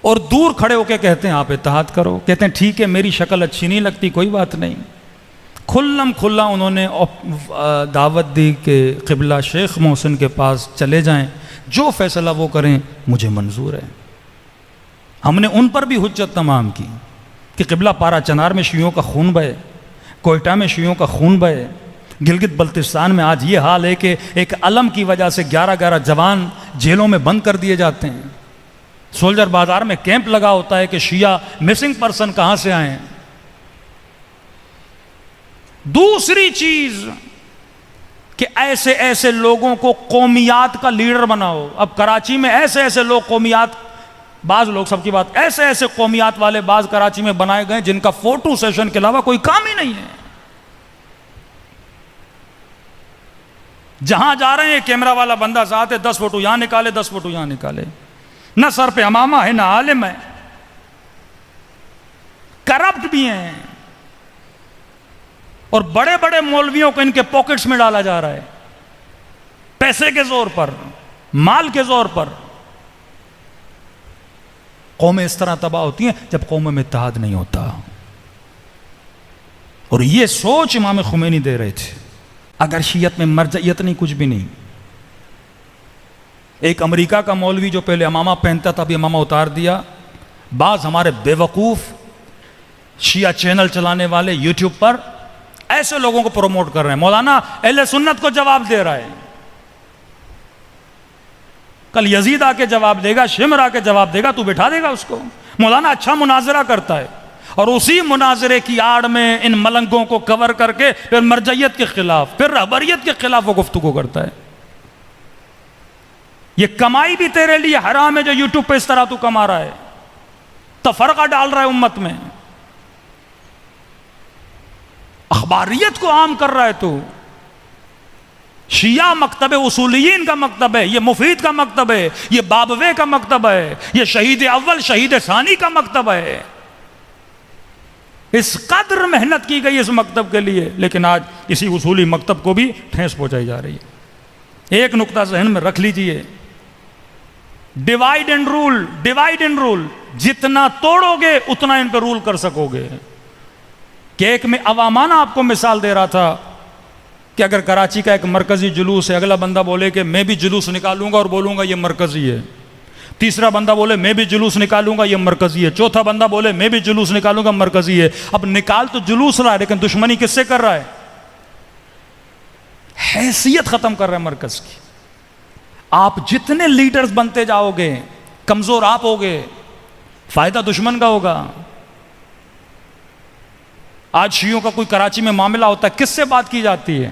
اور دور کھڑے ہو کے کہتے ہیں آپ اتحاد کرو. کہتے ہیں ٹھیک ہے میری شکل اچھی نہیں لگتی، کوئی بات نہیں. کھلم کھلا انہوں نے دعوت دی کہ قبلہ شیخ محسن کے پاس چلے جائیں، جو فیصلہ وہ کریں مجھے منظور ہے. ہم نے ان پر بھی حجت تمام کی کہ قبلہ پارا چنار میں شیعوں کا خون بہے، کوئٹہ میں شیعوں کا خون بہے، گلگت بلتستان میں آج یہ حال ہے کہ ایک علم کی وجہ سے 11 جوان جیلوں میں بند کر دیے جاتے ہیں. سولجر بازار میں کیمپ لگا ہوتا ہے کہ شیعہ مسنگ پرسن کہاں سے آئے ہیں. دوسری چیز کہ ایسے ایسے لوگوں کو قومیات کا لیڈر بناؤ. اب کراچی میں ایسے ایسے لوگ قومیات، بعض لوگ سب کی بات، ایسے ایسے قومیات والے بعض کراچی میں بنائے گئے جن کا فوٹو سیشن کے علاوہ کوئی کام ہی نہیں ہے. جہاں جا رہے ہیں کیمرہ والا بندہ ساتھ ہے، 10 فوٹو یہاں نکالے، 10 فوٹو یہاں نکالے. نہ سر پہ امامہ ہے، نہ عالم ہے، کرپٹ بھی ہیں. اور بڑے بڑے مولویوں کو ان کے پاکٹس میں ڈالا جا رہا ہے، پیسے کے زور پر، مال کے زور پر. قومیں اس طرح تباہ ہوتی ہیں جب قوموں میں اتحاد نہیں ہوتا. اور یہ سوچ امام خمینی دے رہے تھے. اگر شیعت میں مرجعیت نہیں، کچھ بھی نہیں. ایک امریکہ کا مولوی جو پہلے امامہ پہنتا تھا ابھی امامہ اتار دیا. بعض ہمارے بے وقوف شیعہ چینل چلانے والے یوٹیوب پر ایسے لوگوں کو پروموٹ کر رہے ہیں. مولانا اہل سنت کو جواب دے رہا ہے، کل یزید آ کے جواب دے گا، شمر آ کے جواب دے گا، تو بٹھا دے گا اس کو. مولانا اچھا مناظرہ کرتا ہے، اور اسی مناظرے کی آڑ میں ان ملنگوں کو کور کر کے پھر مرجعیت کے خلاف، پھر رہبریت کے خلاف وہ گفتگو کرتا ہے. یہ کمائی بھی تیرے لیے حرام ہے جو یوٹیوب پہ اس طرح تو کما رہا ہے، تفرقہ ڈال رہا ہے امت میں. اخباریت کو عام کر رہا ہے تو. شیعہ مکتب اصولیین کا مکتب ہے، یہ مفید کا مکتب ہے، یہ بابوے کا مکتب ہے، یہ شہید اول شہید ثانی کا مکتب ہے. اس قدر محنت کی گئی اس مکتب کے لیے، لیکن آج اسی اصولی مکتب کو بھی ٹھیس پہنچائی جا رہی ہے. ایک نقطہ ذہن میں رکھ لیجئے، divide and rule, divide and rule. جتنا توڑو گے اتنا ان پہ رول کر سکو گے. کہ ایک میں عوامانہ آپ کو مثال دے رہا تھا کہ اگر کراچی کا ایک مرکزی جلوس ہے، اگلا بندہ بولے کہ میں بھی جلوس نکالوں گا اور بولوں گا یہ مرکزی ہے، تیسرا بندہ بولے میں بھی جلوس نکالوں گا یہ مرکزی ہے، چوتھا بندہ بولے میں بھی جلوس نکالوں گا مرکزی ہے. اب نکال تو جلوس رہا ہے، لیکن دشمنی کس سے کر رہا ہے؟ حیثیت ختم کر رہا ہے مرکز کی. آپ جتنے لیڈرز بنتے جاؤ گے کمزور آپ ہوگے، فائدہ دشمن کا ہوگا. آج شیعوں کا کوئی کراچی میں معاملہ ہوتا ہے، کس سے بات کی جاتی ہے؟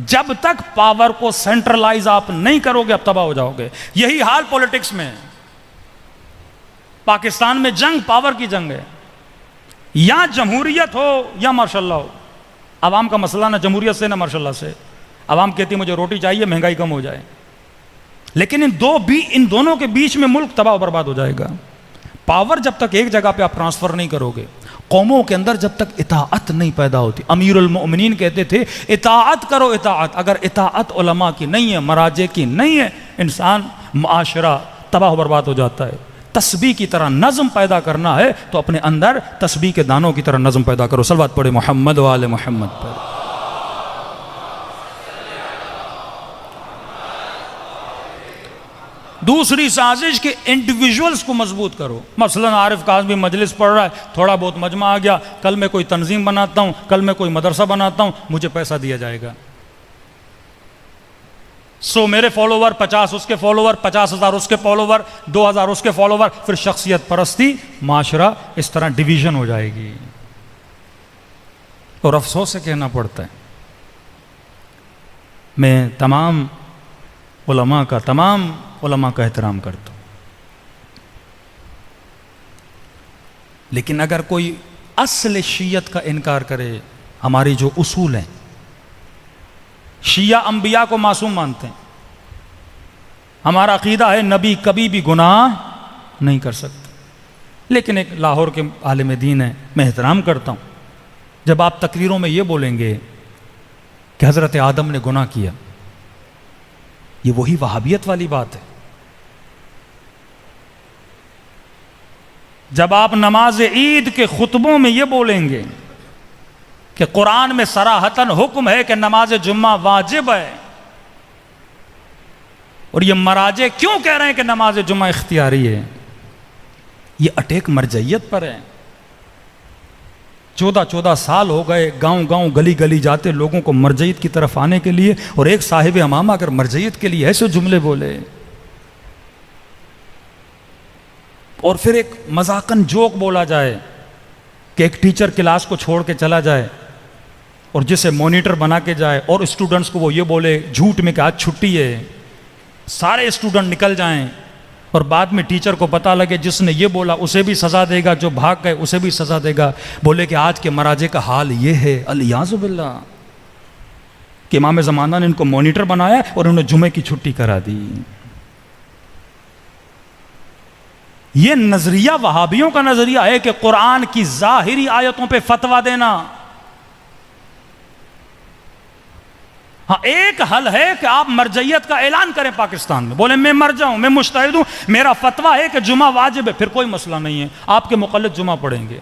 جب تک پاور کو سینٹرلائز آپ نہیں کرو گے اب تباہ ہو جاؤ گے. یہی حال پولیٹکس میں. پاکستان میں جنگ پاور کی جنگ ہے. یا جمہوریت ہو یا ماشاء اللہ ہو. عوام کا مسئلہ نہ جمہوریت سے نہ ماشاء اللہ سے. عوام کہتی ہے مجھے روٹی چاہیے، مہنگائی کم ہو جائے. لیکن ان دونوں کے بیچ میں ملک تباہ و برباد ہو جائے گا. پاور جب تک ایک جگہ پہ آپ ٹرانسفر نہیں کرو گے، قوموں کے اندر جب تک اطاعت نہیں پیدا ہوتی. امیر المؤمنین کہتے تھے اطاعت کرو اطاعت. اگر اطاعت علماء کی نہیں ہے، مراجع کی نہیں ہے، انسان معاشرہ تباہ و برباد ہو جاتا ہے. تسبیح کی طرح نظم پیدا کرنا ہے تو اپنے اندر تسبیح کے دانوں کی طرح نظم پیدا کرو. صلوات پڑھے محمد و آل محمد پر. دوسری سازش کہ انڈیویجولز کو مضبوط کرو. مثلا عارف کاظمی مجلس پڑھ رہا ہے، تھوڑا بہت مجمع آ گیا، کل میں کوئی تنظیم بناتا ہوں، کل میں کوئی مدرسہ بناتا ہوں، مجھے پیسہ دیا جائے گا. 100 میرے فالوور، 50 اس کے فالوور، 50,000 اس کے فالوور، 2,000 اس کے فالوور، پھر شخصیت پرستی، معاشرہ اس طرح ڈویژن ہو جائے گی. اور افسوس سے کہنا پڑتا ہے، میں تمام علماء کا احترام کرتا ہوں، لیکن اگر کوئی اصل شیعت کا انکار کرے، ہماری جو اصول ہیں، شیعہ انبیاء کو معصوم مانتے ہیں، ہمارا عقیدہ ہے نبی کبھی بھی گناہ نہیں کر سکتے. لیکن ایک لاہور کے عالم دین ہے، میں احترام کرتا ہوں، جب آپ تقریروں میں یہ بولیں گے کہ حضرت آدم نے گناہ کیا، یہ وہی وہابیت والی بات ہے. جب آپ نماز عید کے خطبوں میں یہ بولیں گے کہ قرآن میں صراحتاً حکم ہے کہ نماز جمعہ واجب ہے، اور یہ مراجع کیوں کہہ رہے ہیں کہ نماز جمعہ اختیاری ہے، یہ اٹیک مرجعیت پر ہے. 14 سال ہو گئے گاؤں گاؤں گلی گلی جاتے لوگوں کو مرجعیت کی طرف آنے کے لیے، اور ایک صاحب امامہ اگر مرجعیت کے لیے ایسے جملے بولے، اور پھر ایک مذاقن جوک بولا جائے کہ ایک ٹیچر کلاس کو چھوڑ کے چلا جائے اور جسے مانیٹر بنا کے جائے، اور اسٹوڈنٹس کو وہ یہ بولے جھوٹ میں کہ آج چھٹی ہے، سارے اسٹوڈنٹ نکل جائیں، اور بعد میں ٹیچر کو پتہ لگے جس نے یہ بولا اسے بھی سزا دے گا، جو بھاگ گئے اسے بھی سزا دے گا. بولے کہ آج کے مراجع کا حال یہ ہے، الیاذ باللہ، کہ امام زمانہ نے ان کو مانیٹر بنایا اور انہوں نے جمعے کی چھٹی کرا دی. یہ نظریہ وہابیوں کا نظریہ ہے کہ قرآن کی ظاہری آیتوں پہ فتویٰ دینا. ہاں ایک حل ہے کہ آپ مرجعیت کا اعلان کریں پاکستان میں، بولیں میں مرجع ہوں، میں مجتہد ہوں، میرا فتویٰ ہے کہ جمعہ واجب ہے، پھر کوئی مسئلہ نہیں ہے، آپ کے مقلد جمعہ پڑھیں گے.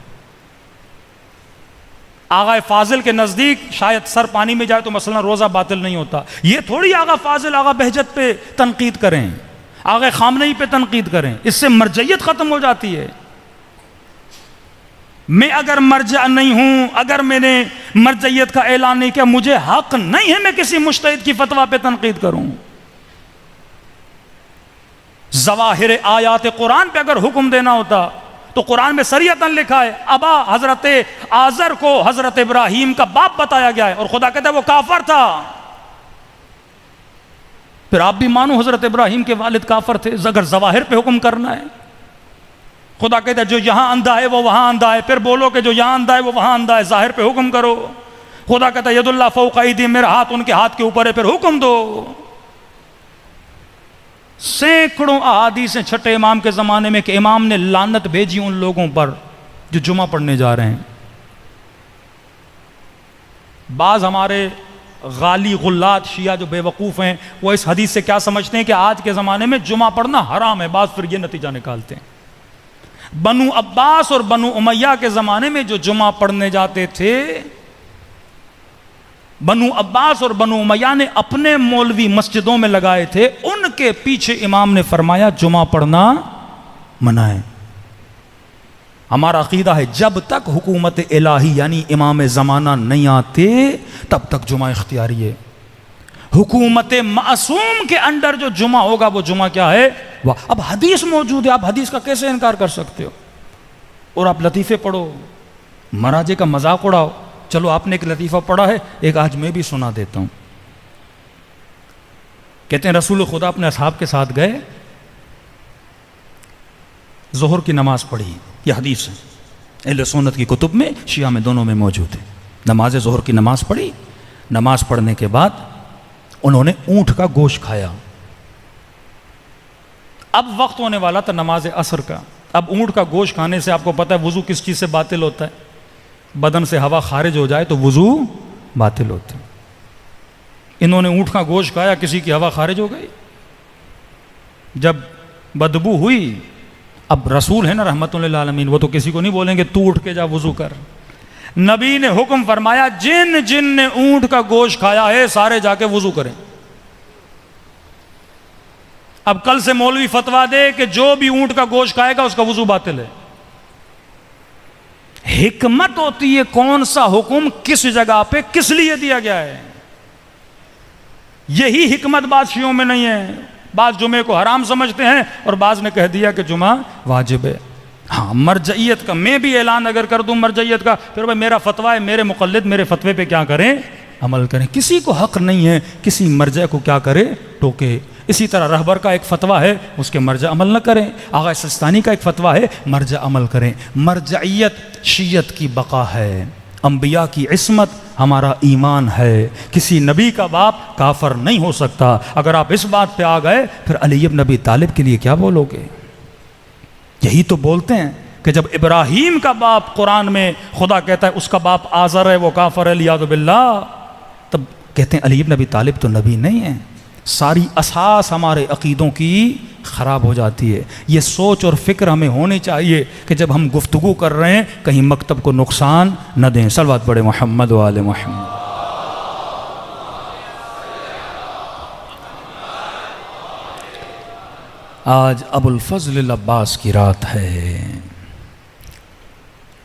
آغا فاضل کے نزدیک شاید سر پانی میں جائے تو مثلا روزہ باطل نہیں ہوتا. یہ تھوڑی آغا فاضل آغا بہجت پہ تنقید کریں، آغا خامنئی پہ تنقید کریں، اس سے مرجعیت ختم ہو جاتی ہے. میں اگر مرجع نہیں ہوں، اگر میں نے مرجعیت کا اعلان نہیں کیا، مجھے حق نہیں ہے میں کسی مجتہد کی فتویٰ پہ تنقید کروں. ظواہر آیات قرآن پہ اگر حکم دینا ہوتا تو قرآن میں صریحتاً لکھا ہے، ابا حضرت آزر کو حضرت ابراہیم کا باپ بتایا گیا ہے، اور خدا کہتا ہے وہ کافر تھا. پھر آپ بھی مانو حضرت ابراہیم کے والد کافر تھے اگر ظواہر پہ حکم کرنا ہے. خدا کہتا ہے جو یہاں اندھا ہے وہ وہاں اندھا ہے، پھر بولو کہ جو یہاں اندھا ہے وہ وہاں اندھا ہے، ظاہر پہ حکم کرو۔ خدا کہتا ہے ید اللہ فوق ایدیہم، میرا ہاتھ ان کے ہاتھ کے اوپر ہے، پھر حکم دو۔ سینکڑوں احادیث ہیں چھٹے امام کے زمانے میں کہ امام نے لعنت بھیجی ان لوگوں پر جو جمعہ پڑھنے جا رہے ہیں۔ بعض ہمارے غالی غلات شیعہ جو بے وقوف ہیں وہ اس حدیث سے کیا سمجھتے ہیں کہ آج کے زمانے میں جمعہ پڑھنا حرام ہے، بعض پھر یہ نتیجہ نکالتے ہیں۔ بنو عباس اور بنو امیہ کے زمانے میں جو جمعہ پڑھنے جاتے تھے، بنو عباس اور بنو امیہ نے اپنے مولوی مسجدوں میں لگائے تھے، ان کے پیچھے امام نے فرمایا جمعہ پڑھنا منع ہے۔ ہمارا عقیدہ ہے جب تک حکومت الہی یعنی امام زمانہ نہیں آتے تب تک جمعہ اختیاری ہے۔ حکومت معصوم کے انڈر جو جمعہ ہوگا وہ جمعہ کیا ہے؟ اب حدیث موجود ہے، آپ حدیث کا کیسے انکار کر سکتے ہو؟ اور آپ لطیفے پڑھو، مراجے کا مذاق اڑاؤ۔ چلو آپ نے ایک لطیفہ پڑھا ہے، ایک آج میں بھی سنا دیتا ہوں۔ کہتے ہیں رسول خدا اپنے اصحاب کے ساتھ گئے، ظہر کی نماز پڑھی، یہ حدیث ہے اہل سنت کی کتب میں، شیعہ میں، دونوں میں موجود ہے۔ نماز ظہر کی نماز پڑھی، نماز پڑھنے کے بعد انہوں نے اونٹ کا گوشت کھایا۔ اب وقت ہونے والا تھا نماز عصر کا۔ اب اونٹ کا گوشت کھانے سے آپ کو پتہ ہے وضو کس چیز سے باطل ہوتا ہے؟ بدن سے ہوا خارج ہو جائے تو وضو باطل ہوتا ہے۔ انہوں نے اونٹ کا گوشت کھایا، کسی کی ہوا خارج ہو گئی، جب بدبو ہوئی، اب رسول ہے نا رحمت للعالمین، وہ تو کسی کو نہیں بولیں گے تو اٹھ کے جا وضو کر۔ نبی نے حکم فرمایا جن جن نے اونٹ کا گوشت کھایا ہے سارے جا کے وضو کریں۔ اب کل سے مولوی فتویٰ دے کہ جو بھی اونٹ کا گوشت کھائے گا اس کا وضو باطل ہے۔ حکمت ہوتی ہے کون سا حکم کس جگہ پہ کس لیے دیا گیا ہے، یہی حکمت بادشاہوں میں نہیں ہے۔ بعض جمعے کو حرام سمجھتے ہیں اور بعض نے کہہ دیا کہ جمعہ واجب ہے۔ ہاں مرجعیت کا میں بھی اعلان اگر کر دوں مرجعیت کا، پھر بھائی میرا فتویٰ ہے، میرے مقلد میرے فتوے پہ کیا کریں؟ عمل کریں۔ کسی کو حق نہیں ہے کسی مرجع کو کیا کرے؟ ٹوکے۔ اسی طرح رہبر کا ایک فتویٰ ہے اس کے مرجع عمل نہ کریں، آغا سستانی کا ایک فتویٰ ہے مرجع عمل کریں۔ مرجعیت شیعت کی بقا ہے، انبیاء کی عصمت ہمارا ایمان ہے، کسی نبی کا باپ کافر نہیں ہو سکتا۔ اگر آپ اس بات پہ آ گئے پھر علی بن ابی طالب کے لیے کیا بولو گے؟ یہی تو بولتے ہیں کہ جب ابراہیم کا باپ قرآن میں خدا کہتا ہے اس کا باپ آزر ہے وہ کافر ہے لیاذ باللہ، تب کہتے ہیں علی بن ابی طالب تو نبی نہیں ہے۔ ساری اساس ہمارے عقیدوں کی خراب ہو جاتی ہے۔ یہ سوچ اور فکر ہمیں ہونی چاہیے کہ جب ہم گفتگو کر رہے ہیں کہیں مکتب کو نقصان نہ دیں۔ صلوات پڑھیں محمد و آل محمد۔ آج ابو الفضل العباس کی رات ہے۔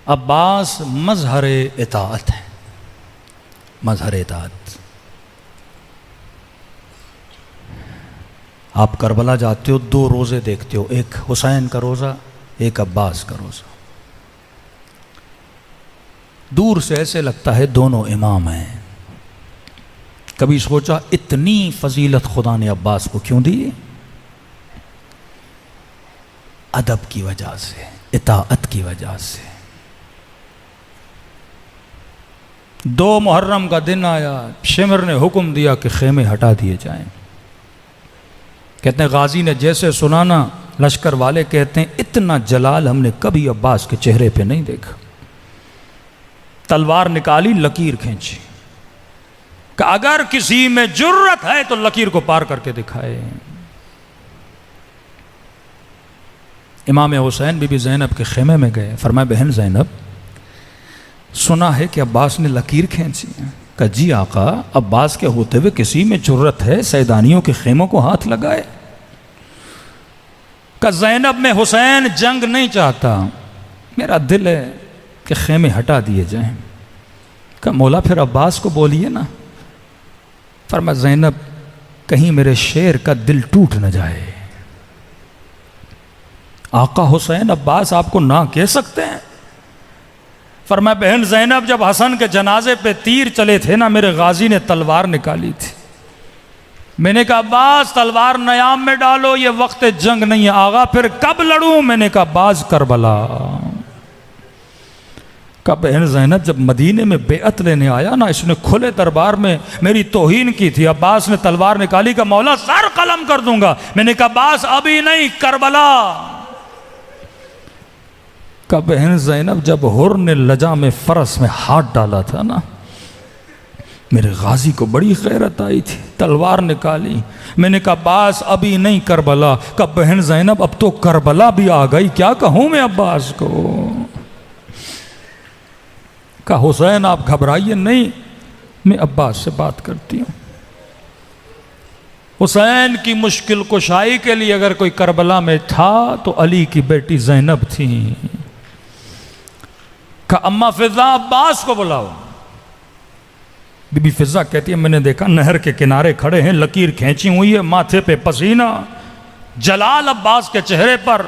عباس مظہر اطاعت ہے، مظہر اطاعت۔ آپ کربلا جاتے ہو دو روزے دیکھتے ہو، ایک حسین کا روزہ ایک عباس کا روزہ، دور سے ایسے لگتا ہے دونوں امام ہیں۔ کبھی سوچا اتنی فضیلت خدا نے عباس کو کیوں دی؟ ادب کی وجہ سے، اطاعت کی وجہ سے۔ 2 محرم کا دن آیا، شمر نے حکم دیا کہ خیمے ہٹا دیے جائیں۔ کہتے ہیں غازی نے جیسے سنانا، لشکر والے کہتے ہیں اتنا جلال ہم نے کبھی عباس کے چہرے پہ نہیں دیکھا۔ تلوار نکالی، لکیر کھینچی کہ اگر کسی میں جرت ہے تو لکیر کو پار کر کے دکھائے۔ امام حسین بی بی زینب کے خیمے میں گئے، فرمایا بہن زینب سنا ہے کہ عباس نے لکیر کھینچی ہے؟ کہا جی آقا، عباس کے ہوتے ہوئے کسی میں جرت ہے سیدانیوں کے خیموں کو ہاتھ لگائے؟ کہ زینب میں حسین جنگ نہیں چاہتا، میرا دل ہے کہ خیمے ہٹا دیے جائیں۔ کہ مولا پھر عباس کو بولیے نا۔ فرمایا زینب کہیں میرے شیر کا دل ٹوٹ نہ جائے۔ آقا حسین عباس آپ کو نہ کہہ سکتے ہیں؟ فرمایا بہن زینب جب حسن کے جنازے پہ تیر چلے تھے نا، میرے غازی نے تلوار نکالی تھی، میں نے کہا عباس تلوار نیام میں ڈالو، یہ وقت جنگ نہیں ہے آغا، پھر کب لڑوں؟ میں نے کہا باز کربلا۔ کہا بہن زینب جب مدینے میں بیعت لینے آیا نا، اس نے کھلے دربار میں میری توہین کی تھی، عباس نے تلوار نکالی کہ مولا سر قلم کر دوں گا۔ میں نے کہا باز ابھی نہیں، کربلا۔ کہا بہن زینب جب حر نے لجا میں فرس میں ہاتھ ڈالا تھا نا، میرے غازی کو بڑی غیرت آئی تھی، تلوار نکالی۔ میں نے کہا باز ابھی نہیں، کربلا۔ کہا بہن زینب اب تو کربلا بھی آ گئی، کیا کہوں میں عباس کو؟ کہا حسین آپ گھبرائیے نہیں، میں عباس سے بات کرتی ہوں۔ حسین کی مشکل کشائی کے لیے اگر کوئی کربلا میں تھا تو علی کی بیٹی زینب تھی۔ کہا اماں فضا عباس کو بلاؤ۔ بی بی فضا کہتی ہے میں نے دیکھا نہر کے کنارے کھڑے ہیں، لکیر کھینچی ہوئی ہے، ماتھے پہ پسینہ، جلال عباس کے چہرے پر،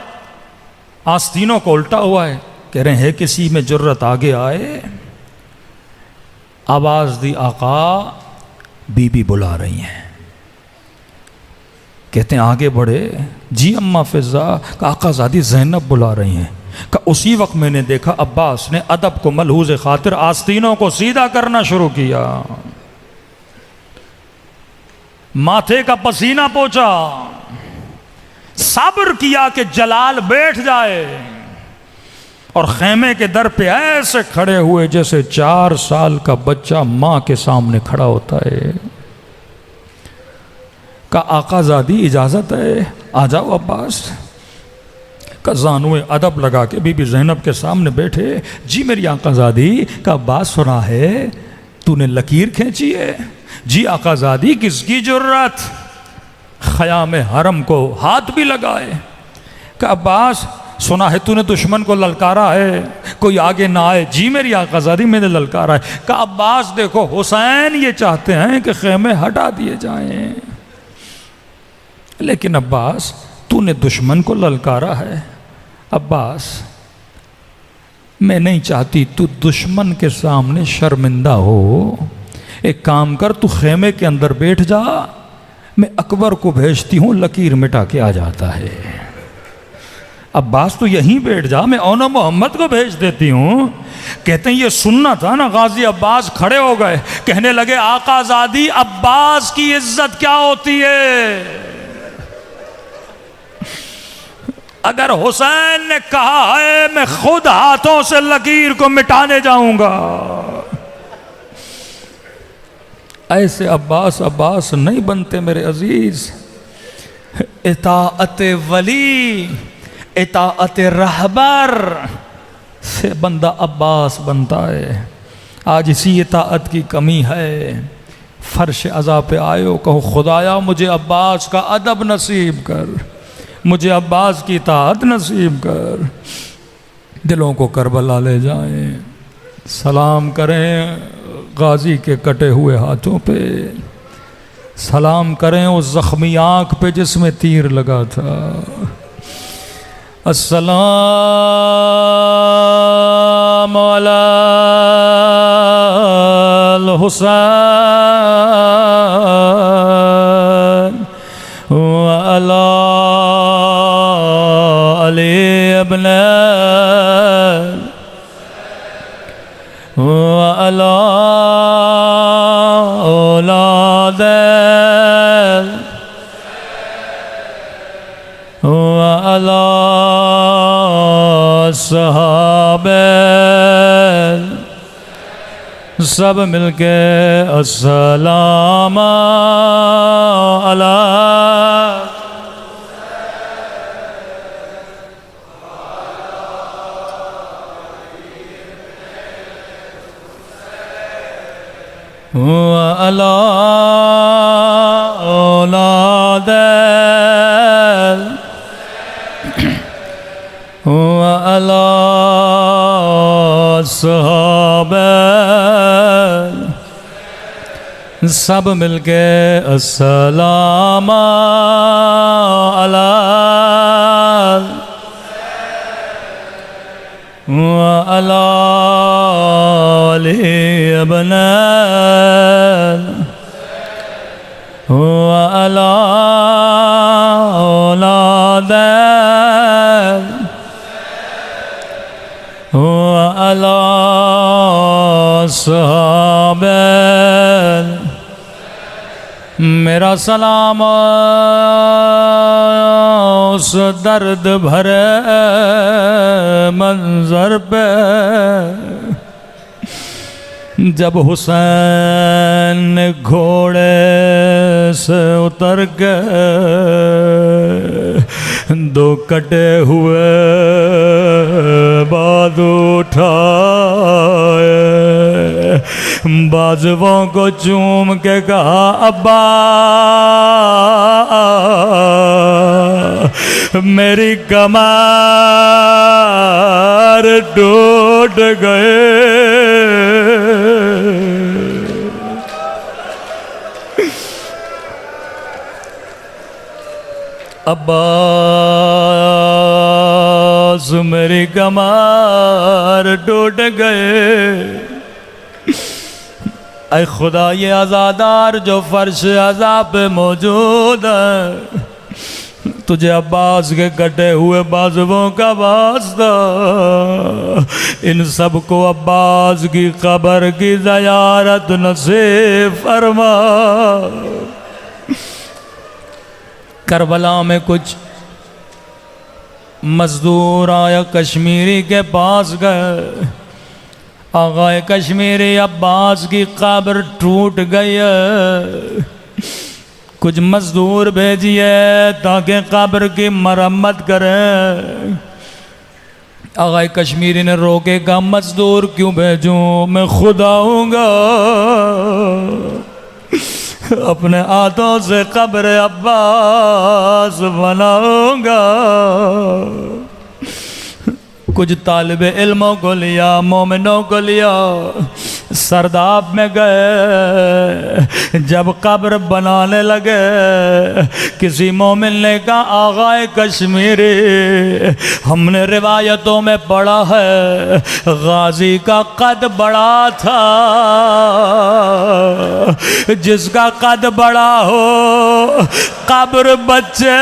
آستینوں کو الٹا ہوا ہے۔ کہہ رہے ہیں کسی میں جرت آگے آئے؟ آواز دی آقا بی بی بلا رہی ہیں۔ کہتے ہیں آگے بڑھے، جی اماں فضا۔ آقا زادی زینب بلا رہی ہیں۔ کہ اسی وقت میں نے دیکھا عباس نے ادب کو ملحوظ خاطر آستینوں کو سیدھا کرنا شروع کیا، ماتھے کا پسینہ پوچھا، صبر کیا کہ جلال بیٹھ جائے، اور خیمے کے در پہ ایسے کھڑے ہوئے جیسے 4 سال کا بچہ ماں کے سامنے کھڑا ہوتا ہے۔ کہ آقا زادی اجازت ہے، آ جاؤ عباس۔ کہ زانوے ادب لگا کے بی بی زینب کے سامنے بیٹھے، جی میری آقا زادی۔ کہ عباس سنا ہے تو نے لکیر کھینچی ہے؟ جی آقا زادی کس کی جرت؟ خیام حرم کو ہاتھ بھی لگائے۔ کہ عباس سنا ہے تو نے دشمن کو للکارا ہے، کوئی آگے نہ آئے؟ جی میری آقا زادی میں نے للکارا ہے۔ کہ عباس دیکھو حسین یہ چاہتے ہیں کہ خیمے ہٹا دیے جائیں، لیکن عباس تو نے دشمن کو للکارا ہے۔ عباس میں نہیں چاہتی تو دشمن کے سامنے شرمندہ ہو، ایک کام کر تو خیمے کے اندر بیٹھ جا، میں اکبر کو بھیجتی ہوں لکیر مٹا کے آ جاتا ہے۔ عباس تو یہیں بیٹھ جا، میں اونا محمد کو بھیج دیتی ہوں۔ کہتے ہیں یہ سننا تھا نا، غازی عباس کھڑے ہو گئے، کہنے لگے آقا زادی عباس کی عزت کیا ہوتی ہے؟ اگر حسین نے کہا ہے میں خود ہاتھوں سے لکیر کو مٹانے جاؤں گا، ایسے عباس نہیں بنتے میرے عزیز۔ اطاعت ولی، اطاعت رہبر سے بندہ عباس بنتا ہے۔ آج اسی اطاعت کی کمی ہے۔ فرش عزا پہ آئے ہو، کہو خدایا مجھے عباس کا ادب نصیب کر، مجھے عباس کی اطاعت نصیب کر۔ دلوں کو کربلا لے جائیں، سلام کریں غازی کے کٹے ہوئے ہاتھوں پہ، سلام کریں اس زخمی آنکھ پہ جس میں تیر لگا تھا۔ السلام علی الحسین وعلی علی ابن وعلی اولاد وعلی صحابہ، سب مل کے السلام علی وعلی اولاد وعلی صحابہ، سب مل کے السلام علی وعلی علی ابن وعلی میرا سلام اس درد بھرے منظر پہ جب حسین نے گھوڑے سے اتر کے دو کٹے ہوئے بازو اٹھائے بازوؤں کو چوم کے کہا ابا میری کمر ٹوٹ گئے عباس میری کمر ٹوٹ گئے اے خدا یہ عزادار جو فرش عذاب پہ موجود ہے تجھے عباس کے کٹے ہوئے بازوؤں کا واسطہ ان سب کو عباس کی قبر کی زیارت نصیب فرما کربلا میں کچھ مزدور آیا کشمیری کے پاس گئے آقا کشمیری عباس کی قبر ٹوٹ گئی ہے کچھ مزدور بھیجیے تاکہ قبر کی مرمت کریں آقا کشمیری نے روکے کہا مزدور کیوں بھیجوں میں خود آؤں گا اپنے ہاتھوں سے قبر عباس بناؤں گا کچھ طالب علموں کو لیا مومنوں کو لیا سرداب میں گئے جب قبر بنانے لگے کسی مومن نے کہا آقا کشمیری ہم نے روایتوں میں پڑھا ہے غازی کا قد بڑا تھا جس کا قد بڑا ہو قبر بچے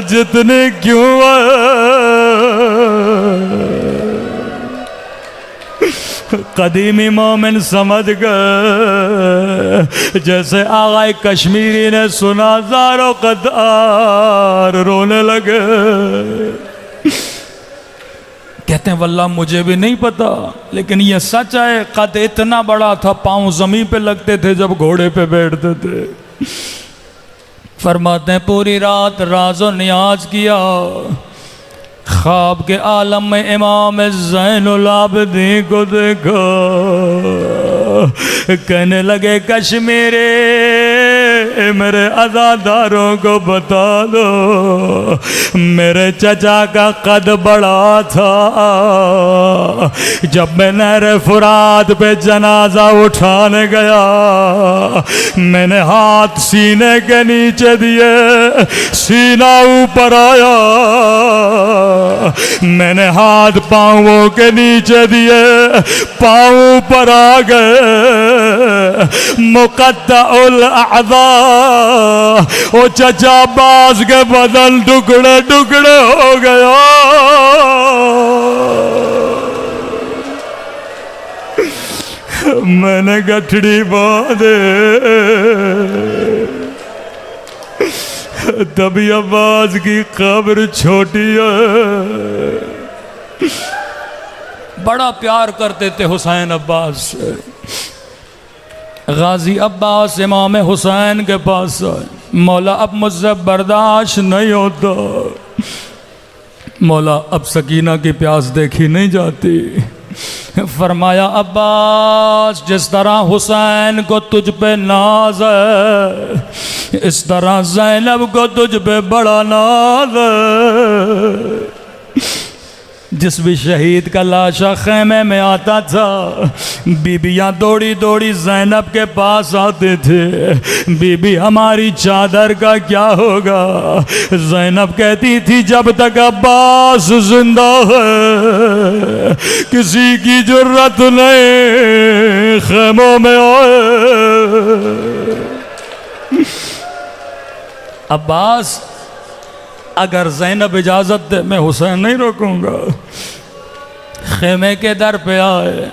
جتنے کیوں قدیمی مومن سمجھ گئے جیسے آقا کشمیری نے سنا زارو قطار رونے لگے کہتے ہیں واللہ مجھے بھی نہیں پتا لیکن یہ سچ ہے قد اتنا بڑا تھا پاؤں زمین پہ لگتے تھے جب گھوڑے پہ بیٹھتے تھے فرماتے ہیں پوری رات راز و نیاز کیا خواب کے عالم میں امام زین العابدین کو دیکھا کہنے لگے کشمیری میرے عزاداروں کو بتا دو میرے چچا کا قد بڑا تھا جب میں نہر فرات پہ جنازہ اٹھانے گیا میں نے ہاتھ سینے کے نیچے دیے سینہ اوپر آیا میں نے ہاتھ پاؤں کے نیچے دیے پاؤں پر آ گئے مقطع الاعضاء او چچا باز کے بدن ٹکڑے ٹکڑے ہو گیا میں نے گٹھڑی باندھے تبھی عباس کی قبر چھوٹی ہے بڑا پیار کرتے تھے حسین عباس سے غازی عباس امام حسین کے پاس مولا اب مجھ سے برداشت نہیں ہوتا مولا اب سکینہ کی پیاس دیکھی نہیں جاتی فرمایا عباس جس طرح حسین کو تجھ پہ ناز ہے اس طرح زینب کو تجھ پہ بڑا ناز ہے جس بھی شہید کا لاشا خیمے میں آتا تھا بیبیاں دوڑی دوڑی زینب کے پاس آتے تھے بی بی ہماری چادر کا کیا ہوگا زینب کہتی تھی جب تک عباس زندہ ہے کسی کی جرت نہیں خیموں میں آئے عباس اگر زینب اجازت دے میں حسین نہیں روکوں گا خیمے کے در پہ آئے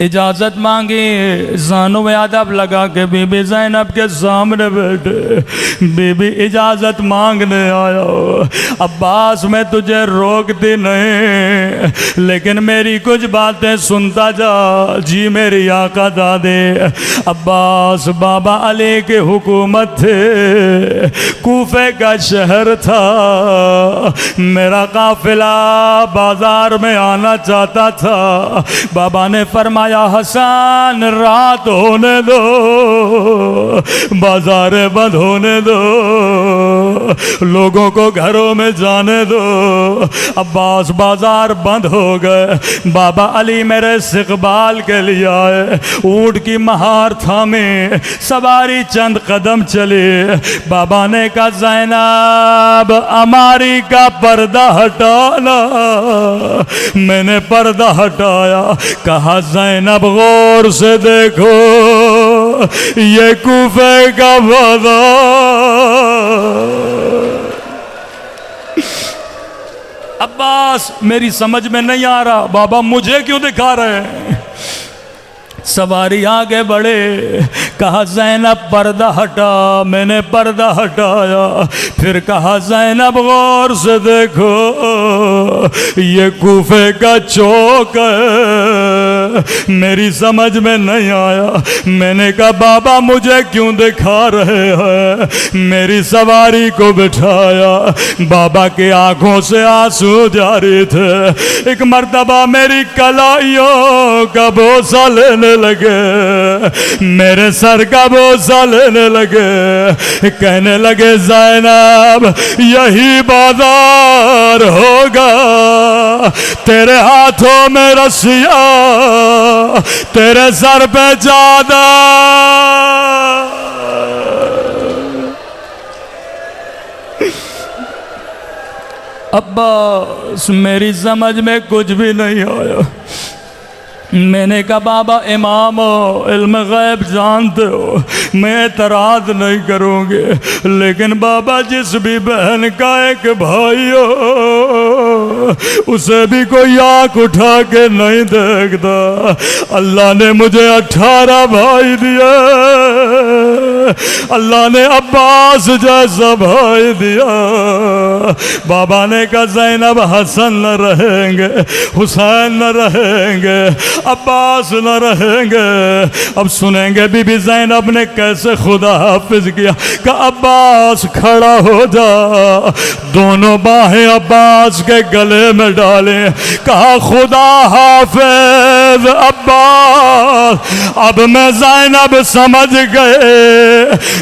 اجازت مانگی، زانوں میں ادب لگا کے بی بی زینب کے سامنے بیٹھے، بی بی اجازت مانگنے آیا ہو، عباس میں تجھے روکتی نہیں لیکن میری کچھ باتیں سنتا جا۔ جی میری آقا دادے، عباس بابا علی کی حکومت تھے، کوفے کا شہر تھا، میرا قافلہ بازار میں آنا چاہتا تھا، بابا نے فرمایا حسن رات ہونے دو، بازار بند ہونے دو، لوگوں کو گھروں میں جانے دو۔ عباس بازار بند ہو گئے، بابا علی میرے استقبال کے لیے آئے، اونٹ کی مہار تھامے، سواری چند قدم چلی، بابا نے کہا زینب اماری کا پردہ ہٹانا، میں نے پردہ ہٹایا، کہا زینب غور سے دیکھو یہ کوفے کا بازار۔ عباس میری سمجھ میں نہیں آ رہا، بابا مجھے کیوں دکھا رہے ہیں؟ سواری آگے بڑھے، کہا زینب پردہ ہٹا، میں نے پردہ ہٹایا، پھر کہا زینب غور سے دیکھو یہ کوفے کا چوک ہے، میری سمجھ میں نہیں آیا، میں نے کہا بابا مجھے کیوں دکھا رہے ہیں؟ میری سواری کو بٹھایا، بابا کی آنکھوں سے آنسو جاری تھے، ایک مرتبہ میری کلائیوں کا بوسہ لینے لگے، میرے سر کا بوسہ لینے لگے، کہنے لگے زینب یہی بازار ہوگا، تیرے ہاتھوں میں رسیاں، تیرے سر پہ چادر۔ عباس میری سمجھ میں کچھ بھی نہیں آیا، میں نے کہا بابا امام ہو، علم غیب جانتے ہو، میں اعتراض نہیں کروں گے، لیکن بابا جس بھی بہن کا ایک بھائی ہو اسے بھی کوئی آنکھ اٹھا کے نہیں دیکھتا، اللہ نے مجھے 18 بھائی دیا، اللہ نے عباس جیسا بھائی دیا۔ بابا نے کہا زینب حسن نہ رہیں گے، حسین نہ رہیں گے، عباس نہ رہیں گے۔ اب سنیں گے بی بی زینب نے کیسے خدا حافظ کیا کہ عباس کھڑا ہو جا، دونوں باہیں عباس کے گلے میں ڈالیں، کہا خدا حافظ عباس۔ اب میں زینب سمجھ گئے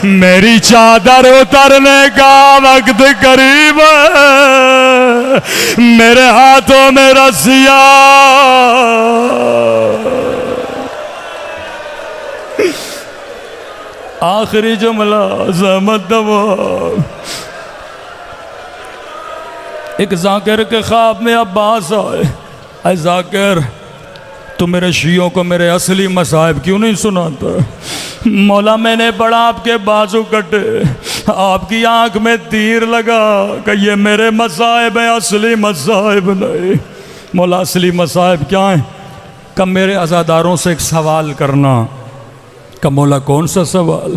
میری چادر اترنے کا وقت قریب ہے، میرے ہاتھوں میں رسیاں۔ آخری جملہ زحمت دوا۔ ایک ذاکر کے خواب میں عباس آئے، اے ذاکر تو میرے شیعوں کو میرے اصلی مصائب کیوں نہیں سناتا؟ مولا میں نے پڑھا آپ کے بازو کٹے، آپ کی آنکھ میں تیر لگا کہ یہ میرے مصائب ہیں، اصلی مصائب نہیں۔ مولا اصلی مصائب کیا ہیں؟ کہ میرے عزاداروں سے ایک سوال کرنا۔ کہ مولا کون سا سوال؟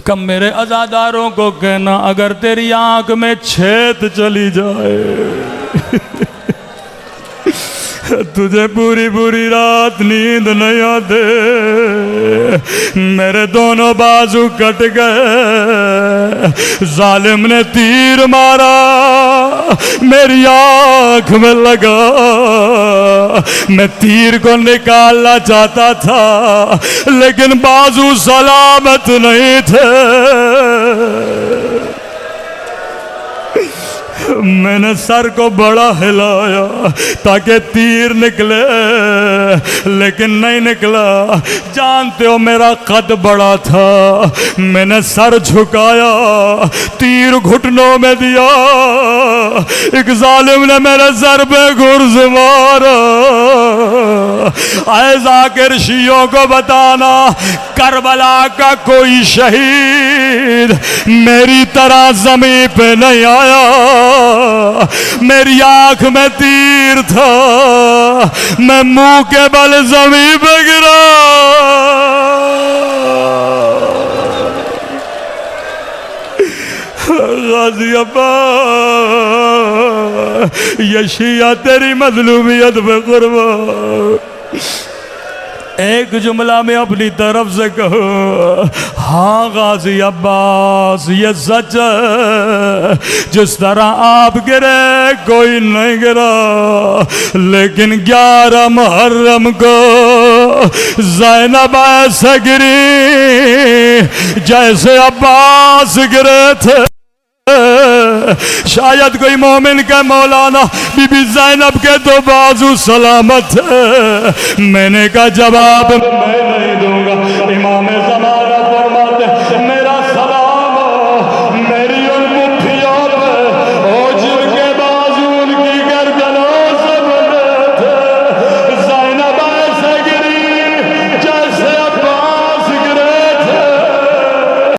کہ میرے عزاداروں کو کہنا اگر تیری آنکھ میں چھید چلی جائے تجھے پوری پوری رات نیند نہیں آتے، میرے دونوں بازو کٹ گئے، ظالم نے تیر مارا میری آنکھ میں لگا، میں تیر کو نکالنا چاہتا تھا لیکن بازو سلامت نہیں تھے، میں نے سر کو بڑا ہلایا تاکہ تیر نکلے لیکن نہیں نکلا۔ جانتے ہو میرا قد بڑا تھا، میں نے سر جھکایا، تیر گھٹنوں میں دیا، ایک ظالم نے میرے سر پہ گرز مارا۔ اے ذاکر شیعوں کو بتانا کربلا کا کوئی شہید میری طرح زمین پہ نہیں آیا، میری آنکھ میں تیر تھا میں منہ کے بل زمین پہ گرا غازی عباس یہ شیعہ تیری مظلومیت پہ قربان ایک جملہ میں اپنی طرف سے کہو ہاں غازی عباس یہ سچ ہے جس طرح آپ گرے کوئی نہیں گرا لیکن 11 محرم کو زینب ایسے گری جیسے عباس گرے تھے شاید کوئی مومن کے مولانا بی بی زینب کے 2 بازو سلامت ہے میں نے کہا جواب میں نہیں